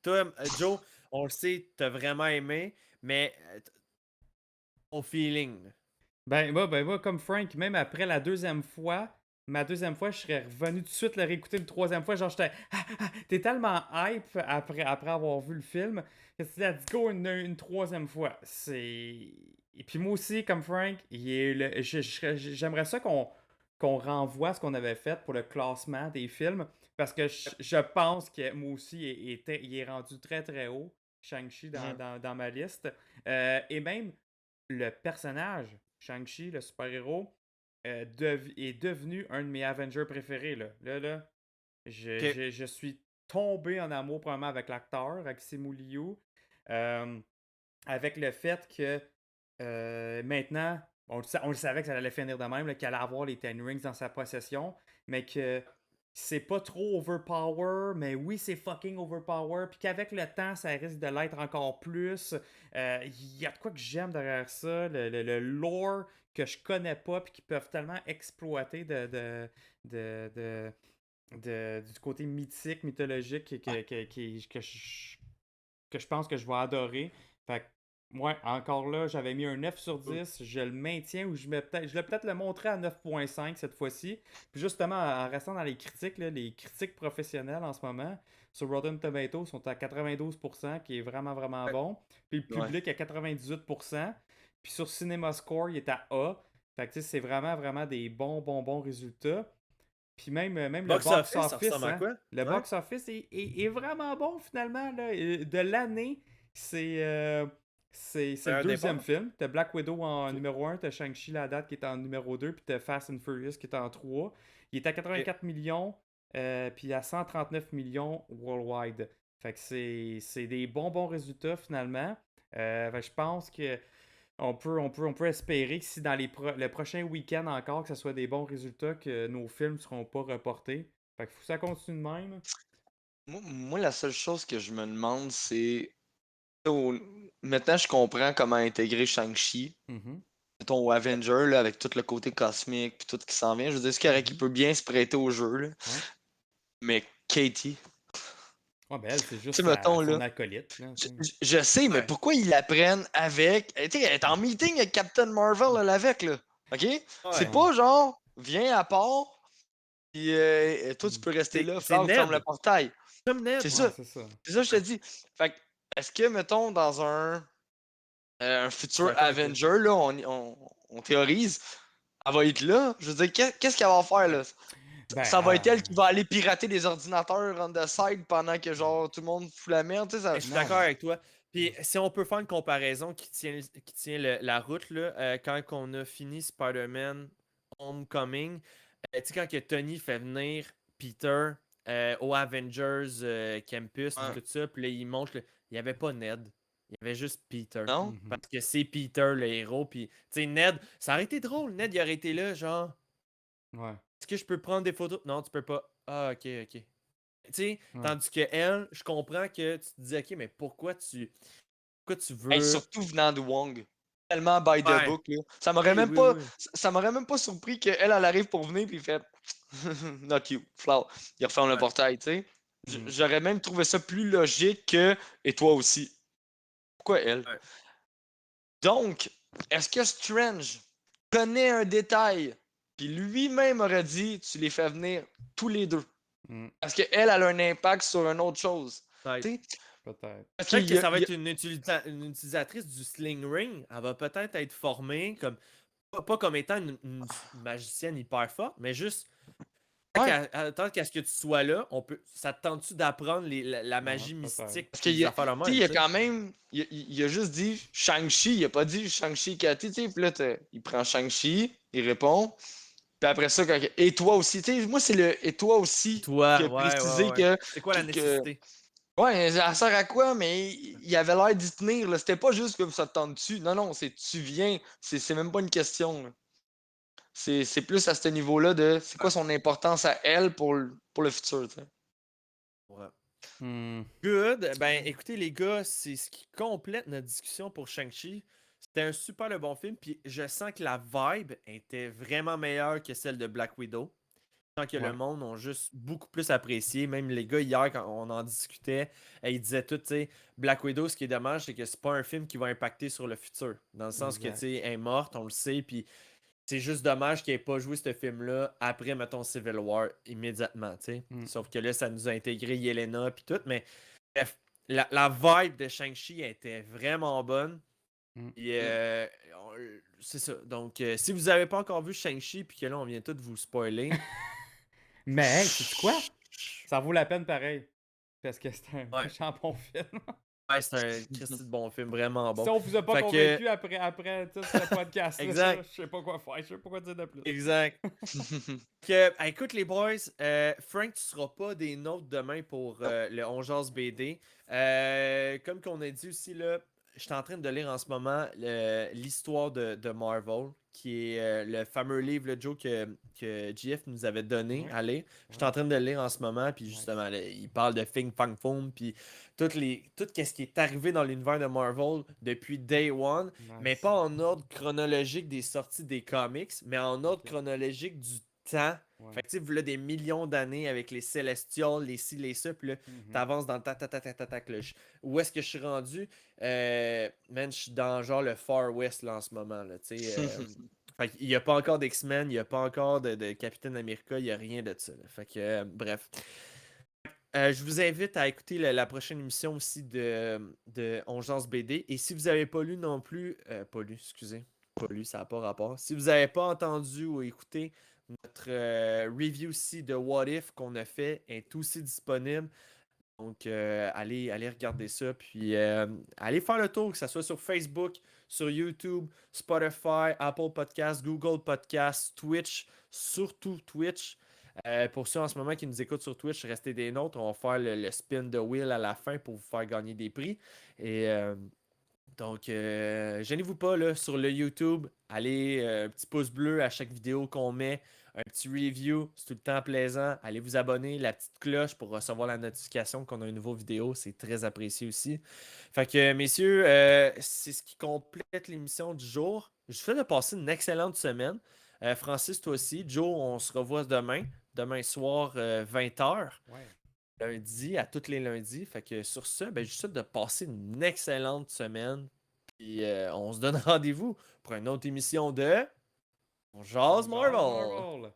[SPEAKER 2] Toi, Joe, on le sait, t'as vraiment aimé, mais ton feeling.
[SPEAKER 4] Moi, comme Frank, même après la deuxième fois, ma deuxième fois, je serais revenu tout de suite le réécouter une troisième fois. Genre, j'étais. T'es tellement hype après avoir vu le film que tu dis, let's go une troisième fois. Et puis moi aussi, comme Frank, j'aimerais ça qu'on renvoie ce qu'on avait fait pour le classement des films. Parce que je pense que moi aussi, il est rendu très très haut, Shang-Chi, dans ma liste. Et même le personnage, Shang-Chi, le super-héros, est devenu un de mes Avengers préférés. Là,
[SPEAKER 2] Ok.
[SPEAKER 4] je suis tombé en amour probablement avec l'acteur, avec Simu Liu, euh, avec le fait que maintenant, on le savait que ça allait finir de même, qu'il allait avoir les Ten Rings dans sa possession, mais que c'est pas trop overpower, mais oui, c'est fucking overpower, puis qu'avec le temps, ça risque de l'être encore plus. Il y a de quoi que j'aime derrière ça, le lore que je connais pas, puis qu'ils peuvent tellement exploiter de, de- du côté mythique, mythologique que je pense que je vais adorer. Fait que, ouais, encore là, j'avais mis un 9 sur 10. Je le maintiens ou je vais peut-être le montrer à 9,5 cette fois-ci. Puis justement, en restant dans les critiques, là, les critiques professionnelles en ce moment, sur Rotten Tomatoes sont à 92%, qui est vraiment, vraiment bon. Puis le
[SPEAKER 7] Ouais.
[SPEAKER 4] public à 98%. Puis sur CinemaScore, il est à A. Fait que tu sais, c'est vraiment, vraiment des bons résultats. Puis même le
[SPEAKER 2] Box
[SPEAKER 4] box
[SPEAKER 2] Office, ça
[SPEAKER 4] office,
[SPEAKER 2] ressemble à
[SPEAKER 4] hein.
[SPEAKER 2] quoi?
[SPEAKER 4] Le
[SPEAKER 2] Ouais.
[SPEAKER 4] box office est vraiment bon finalement. Là. De l'année, c'est le
[SPEAKER 2] Un
[SPEAKER 4] deuxième
[SPEAKER 2] départ?
[SPEAKER 4] film. T'as Black Widow en
[SPEAKER 2] Ok.
[SPEAKER 4] numéro 1, t'as Shang-Chi la date qui est en numéro 2, puis t'as Fast and Furious qui est en 3. Il est à
[SPEAKER 2] Ok.
[SPEAKER 4] 84 millions, puis à 139 millions worldwide. Fait que c'est des bons résultats finalement. Fait que je pense que on peut espérer que si dans le prochain week-end encore, que ce soit des bons résultats, que nos films ne seront pas reportés. Fait que faut que ça continue de même.
[SPEAKER 7] Moi, la seule chose que je me demande, c'est. au- Maintenant, je comprends comment intégrer Shang-Chi.
[SPEAKER 4] Mhm,
[SPEAKER 7] Mettons, au Avenger, là, avec tout le côté cosmique puis tout qui s'en vient. Je veux dire, c'est correct qu'il
[SPEAKER 4] mhm.
[SPEAKER 7] peut bien se prêter au jeu, là.
[SPEAKER 4] Ouais.
[SPEAKER 7] Mais Katie,
[SPEAKER 4] Ouais, ben elle, c'est
[SPEAKER 7] tu sais,
[SPEAKER 4] juste
[SPEAKER 7] mettons,
[SPEAKER 4] son
[SPEAKER 7] là,
[SPEAKER 4] acolyte. Là, tu sais.
[SPEAKER 7] je sais, mais
[SPEAKER 2] Ouais.
[SPEAKER 7] pourquoi ils la prennent avec. Tu sais, elle est en meeting avec Captain Marvel, là, avec, là. OK? C'est
[SPEAKER 2] Ouais.
[SPEAKER 4] Ouais.
[SPEAKER 7] pas genre, viens à part, puis toi, tu
[SPEAKER 4] Mm.
[SPEAKER 7] peux rester là,
[SPEAKER 2] C'est
[SPEAKER 7] Flash, ferme le
[SPEAKER 2] Ned.
[SPEAKER 7] portail.
[SPEAKER 2] Comme
[SPEAKER 7] C'est
[SPEAKER 2] Ned.
[SPEAKER 4] Ouais,
[SPEAKER 7] ça.
[SPEAKER 4] c'est ça.
[SPEAKER 7] C'est ça que je te dis. Fait que, est-ce que, mettons, dans un
[SPEAKER 2] Je suis
[SPEAKER 7] futur
[SPEAKER 2] d'accord avec toi.
[SPEAKER 7] Avenger, là, on théorise, elle va être là. Je veux dire, qu'est-ce qu'elle va faire, là?
[SPEAKER 4] Ben,
[SPEAKER 7] Ça va être elle qui va aller pirater des ordinateurs on the side pendant que, genre, tout le monde fout la merde, tu sais, ça.
[SPEAKER 2] Je suis
[SPEAKER 4] non,
[SPEAKER 2] d'accord
[SPEAKER 4] mais.
[SPEAKER 2] avec toi. Puis si on peut faire une comparaison qui tient la route, là, quand on a fini Spider-Man Homecoming, tu sais, quand que Tony fait venir Peter au Avengers Campus, puis
[SPEAKER 7] Ouais.
[SPEAKER 2] tout ça, puis là, il montre, il n'y avait pas Ned. Il y avait juste Peter.
[SPEAKER 7] Non?
[SPEAKER 4] Mhm.
[SPEAKER 2] Parce que c'est Peter le héros. Puis, tu sais, Ned, ça aurait été drôle. Ned, il aurait été là, genre,
[SPEAKER 4] Ouais.
[SPEAKER 2] est-ce que je peux prendre des photos? Non, tu peux pas. Ah, ok, ok. Tu sais,
[SPEAKER 4] Ouais.
[SPEAKER 2] tandis que elle, je comprends que tu te dis, ok, mais pourquoi tu
[SPEAKER 7] Hey,
[SPEAKER 2] veux.
[SPEAKER 7] surtout venant de Wong. Tellement by the
[SPEAKER 2] Ouais,
[SPEAKER 7] book, là. Ça m'aurait
[SPEAKER 2] oui,
[SPEAKER 7] même
[SPEAKER 2] oui,
[SPEAKER 7] pas.
[SPEAKER 2] oui.
[SPEAKER 7] Ça m'aurait même pas surpris qu'elle, elle arrive pour venir puis il fait. Not you, flower. Il referme le
[SPEAKER 2] Ouais.
[SPEAKER 7] portail, tu sais.
[SPEAKER 4] Mhm.
[SPEAKER 7] J'aurais même trouvé ça plus logique que. Et toi aussi. Pourquoi elle?
[SPEAKER 2] Ouais.
[SPEAKER 7] Donc, est-ce que Strange connaît un détail, puis lui-même aurait dit, tu les fais venir tous les deux?
[SPEAKER 4] Mhm.
[SPEAKER 7] Parce qu'elle, elle a un impact sur une autre chose.
[SPEAKER 2] Peut-être.
[SPEAKER 7] Tu sais?
[SPEAKER 4] Peut-être.
[SPEAKER 7] Parce
[SPEAKER 2] Peut-être
[SPEAKER 7] qu'il
[SPEAKER 2] que
[SPEAKER 7] y a,
[SPEAKER 2] ça va
[SPEAKER 7] il y a-
[SPEAKER 2] être une utilisatrice du Sling Ring. Elle va peut-être être formée comme. Pas comme étant une magicienne hyper forte, mais juste.
[SPEAKER 7] Ouais,
[SPEAKER 2] Tant qu'à ce que tu sois là, ça te tente-tu d'apprendre la
[SPEAKER 4] Ouais,
[SPEAKER 2] magie
[SPEAKER 4] peut-être.
[SPEAKER 2] mystique
[SPEAKER 7] parce
[SPEAKER 2] puis
[SPEAKER 7] qu'il
[SPEAKER 2] des
[SPEAKER 7] y a,
[SPEAKER 2] affaires de
[SPEAKER 7] tu sais, il
[SPEAKER 2] même,
[SPEAKER 7] y a
[SPEAKER 2] tu sais?
[SPEAKER 7] quand même, il a juste dit Shang-Chi, il a pas dit Shang-Chi Cathy, tu sais, puis là, il prend Shang-Chi, il répond, puis après ça, et toi aussi, tu sais, moi, c'est le et toi aussi qui
[SPEAKER 2] Toi,
[SPEAKER 7] a
[SPEAKER 2] ouais, ouais,
[SPEAKER 7] précisé
[SPEAKER 2] ouais. C'est quoi la
[SPEAKER 7] que
[SPEAKER 2] nécessité?
[SPEAKER 7] ouais, ça sert à quoi, mais il avait l'air d'y tenir, là. C'était pas juste comme ça te tente dessus. Non, non, c'est tu viens. C'est même pas une question, là. C'est plus à ce niveau-là de c'est quoi son importance à elle pour le futur, tu sais.
[SPEAKER 2] Ouais.
[SPEAKER 4] Hmm.
[SPEAKER 2] Good. Ben, écoutez, les gars, c'est ce qui complète notre discussion pour Shang-Chi. C'était un super le bon film, puis je sens que la vibe était vraiment meilleure que celle de Black Widow. sens que
[SPEAKER 4] Ouais.
[SPEAKER 2] le monde ont juste beaucoup plus apprécié. Même les gars, hier, quand on en discutait, ils disaient tout, tu sais, Black Widow, ce qui est dommage, c'est que c'est pas un film qui va impacter sur le futur. Dans le sens que, tu
[SPEAKER 4] Exact.
[SPEAKER 2] sais, elle est morte, on le sait, puis c'est juste dommage qu'il ait pas joué ce film-là après, mettons, Civil War immédiatement, tu sais.
[SPEAKER 4] Mm.
[SPEAKER 2] Sauf que là, ça nous a intégré Yelena, puis tout, mais bref, la vibe de Shang-Chi était vraiment bonne.
[SPEAKER 4] Mm.
[SPEAKER 2] Et c'est ça. Donc, si vous avez pas encore vu Shang-Chi, puis que là, on vient tout vous spoiler.
[SPEAKER 4] Mais, hey, sais-tu quoi? Ça vaut la peine pareil. Parce que c'est un
[SPEAKER 2] Ouais.
[SPEAKER 4] méchant bon film.
[SPEAKER 2] Ouais, c'est un Christy de bon film, vraiment bon.
[SPEAKER 4] Si on vous a pas
[SPEAKER 2] Fait que-
[SPEAKER 4] convaincu après tout ce podcast
[SPEAKER 2] Exact.
[SPEAKER 4] je sais pas quoi faire, je sais pas quoi dire de plus.
[SPEAKER 2] Exact. Écoute les boys, Frank, tu seras pas des nôtres demain pour le On Jase BD. Comme qu'on a dit aussi, là, je suis en train de lire en ce moment l'histoire de Marvel, qui est le fameux livre, le Joe, que GF nous avait donné
[SPEAKER 4] Ouais.
[SPEAKER 2] à lire. Je suis en train de le lire en ce moment, puis justement, là, il parle de Fing Fang Foom, puis tout ce qui est arrivé dans l'univers de Marvel depuis Day One, mais
[SPEAKER 4] Nice.
[SPEAKER 2] pas en ordre chronologique des sorties des comics, mais en ordre
[SPEAKER 4] Ok.
[SPEAKER 2] chronologique du temps.
[SPEAKER 4] Ouais.
[SPEAKER 2] Fait que tu sais, voilà des millions d'années avec les Celestials, les ci, les ça, puis là,
[SPEAKER 4] Mhm.
[SPEAKER 2] t'avances dans le ta-ta-ta-ta-ta-tac. Où est-ce que je suis rendu? Man, je suis dans genre le Far West là en ce moment, là, tu sais. Fait qu'il n'y a pas encore d'X-Men, il n'y a pas encore de Captain America, il n'y a rien de ça. Là. Fait que, bref. Je vous invite à écouter la prochaine émission aussi de Ongeance BD. Et si vous n'avez pas lu non plus, pas lu, excusez, pas lu, ça n'a pas rapport. Si vous n'avez pas entendu ou écouté notre review aussi de What If qu'on a fait est aussi disponible. Donc, allez regarder ça. Puis, allez faire le tour, que ce soit sur Facebook, sur YouTube, Spotify, Apple Podcasts, Google Podcasts, Twitch, surtout Twitch. Pour ceux en ce moment qui nous écoutent sur Twitch, restez des nôtres. On va faire le spin de wheel à la fin pour vous faire gagner des prix. Et donc, gênez-vous pas là, sur le YouTube. Allez, un petit pouce bleu à chaque vidéo qu'on met. Un petit review, c'est tout le temps plaisant. Allez vous abonner, la petite cloche pour recevoir la notification qu'on a une nouvelle vidéo. C'est très apprécié aussi. Fait que, messieurs, c'est ce qui complète l'émission du jour. Je vous souhaite de passer une excellente semaine. Francis, toi aussi. Joe, on se revoit demain. Demain soir, 20h.
[SPEAKER 4] Ouais.
[SPEAKER 2] Lundi, à tous les lundis. Fait que sur ça, ben, je vous souhaite de passer une excellente semaine. Puis on se donne rendez-vous pour une autre émission de On Jase Marvel.